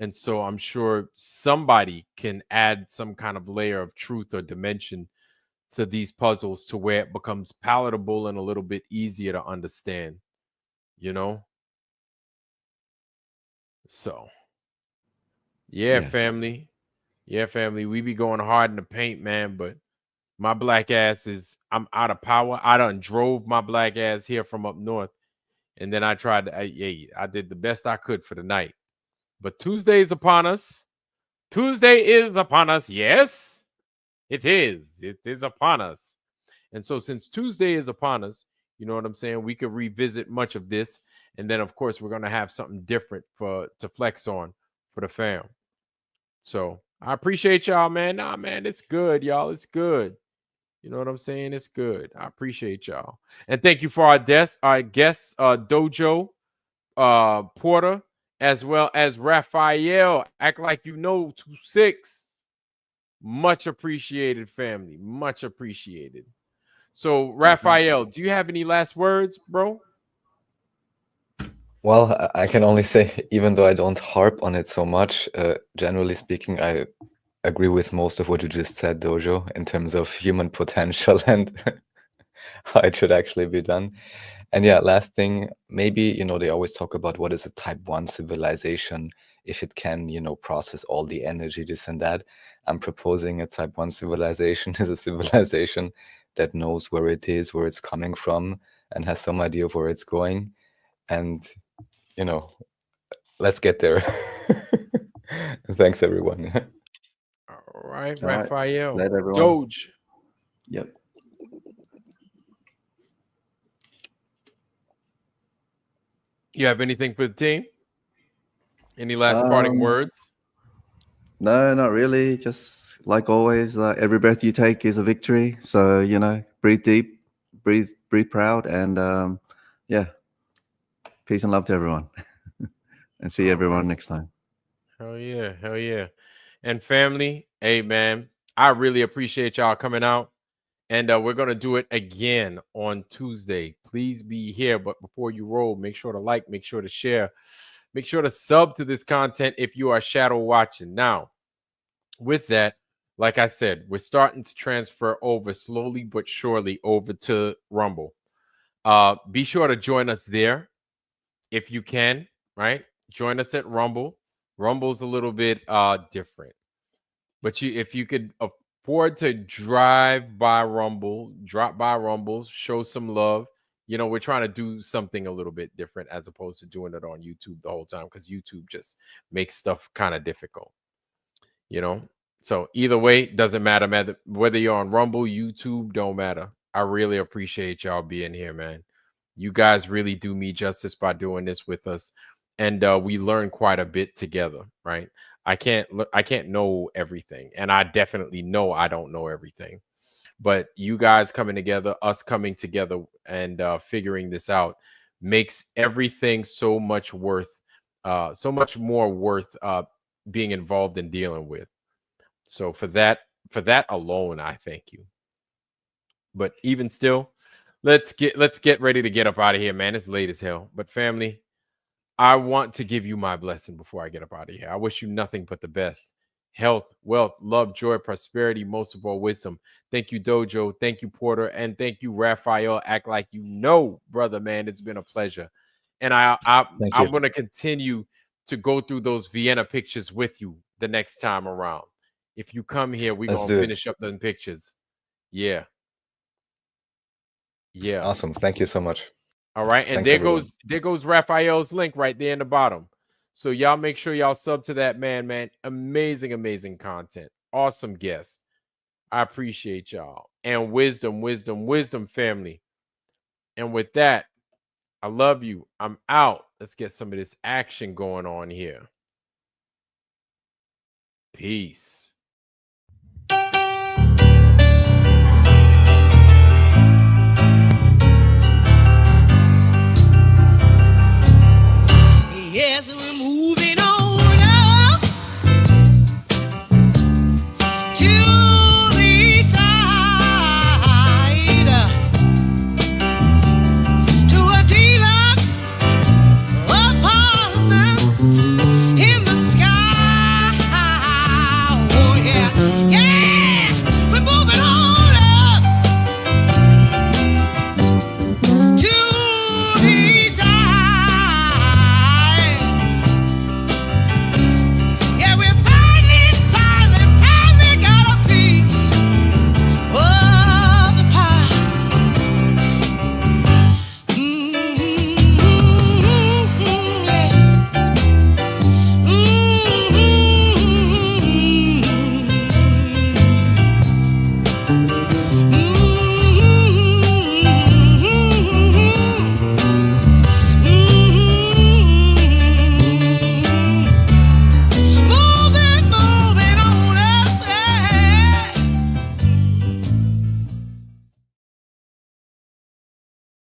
Speaker 1: And so I'm sure somebody can add some kind of layer of truth or dimension to these puzzles to where it becomes palatable and a little bit easier to understand, So, yeah, family. Yeah, family. We be going hard in the paint, man, but my black ass I'm out of power. I done drove my black ass here from up north. And then I tried to, I did the best I could for the night. But Tuesday is upon us. Tuesday is upon us. Yes, it is. It is upon us. And so since Tuesday is upon us, you know what I'm saying? We could revisit much of this. And then, of course, we're going to have something different to flex on for the fam. So I appreciate y'all, man. Nah, man, it's good, y'all. It's good. You know what I'm saying? It's good. I appreciate y'all. And thank you for our guests, Dojo, Porter, as well as Raphael. Act like you know 26. Much appreciated, family. Much appreciated. So, Raphael, do you have any last words, bro?
Speaker 2: Well, I can only say, even though I don't harp on it so much, generally speaking, I agree with most of what you just said, Dojo, in terms of human potential and how it should actually be done. And yeah, last thing, maybe, they always talk about what is a type 1 civilization, if it can, process all the energy, this and that. I'm proposing a type 1 civilization is a civilization that knows where it is, where it's coming from, and has some idea of where it's going. And, let's get there. Thanks, everyone.
Speaker 1: All right, Raphael.
Speaker 6: Let everyone.
Speaker 1: Doge.
Speaker 6: Yep.
Speaker 1: You have anything for the team? Any last parting words?
Speaker 6: No, not really. Just like always, every breath you take is a victory. So, breathe deep, breathe proud, and yeah, peace and love to everyone. And see everyone next time.
Speaker 1: Hell yeah. Hell yeah. And family, hey, man, I really appreciate y'all coming out. And we're going to do it again on Tuesday. Please be here. But before you roll, make sure to like, make sure to share, make sure to sub to this content if you are shadow watching. Now, with that, like I said, we're starting to transfer over slowly but surely over to Rumble. Be sure to join us there if you can, right? Join us at Rumble. Rumble's a little bit different. But if you could afford to drop by Rumble, show some love. We're trying to do something a little bit different as opposed to doing it on YouTube the whole time, because YouTube just makes stuff kind of difficult. So either way, doesn't matter whether you're on Rumble, YouTube, don't matter. I really appreciate y'all being here, man. You guys really do me justice by doing this with us, and we learn quite a bit together, right? I can't know everything, and I definitely know I don't know everything. But you guys coming together, us coming together, and figuring this out makes everything so much more worth being involved in dealing with. So for that alone, I thank you. But even still, let's get ready to get up out of here, man. It's late as hell. But family, I want to give you my blessing before I get up out of here. I wish you nothing but the best. Health, wealth, love, joy, prosperity, most of all, wisdom. Thank you, Dojo. Thank you, Porter. And thank you, Raphael. Act like you know, brother, man. It's been a pleasure. And I'm going to continue to go through those Vienna pictures with you the next time around. If you come here, we're going to finish up them pictures. Yeah. Yeah.
Speaker 2: Awesome. Thank you so much.
Speaker 1: All right. And
Speaker 2: Thanks,
Speaker 1: there goes Raphael's link right there in the bottom. So y'all make sure y'all sub to that man. Amazing, amazing content. Awesome guest. I appreciate y'all. And wisdom, family. And with that, I love you. I'm out. Let's get some of this action going on here. Peace.
Speaker 7: Yes, we're moving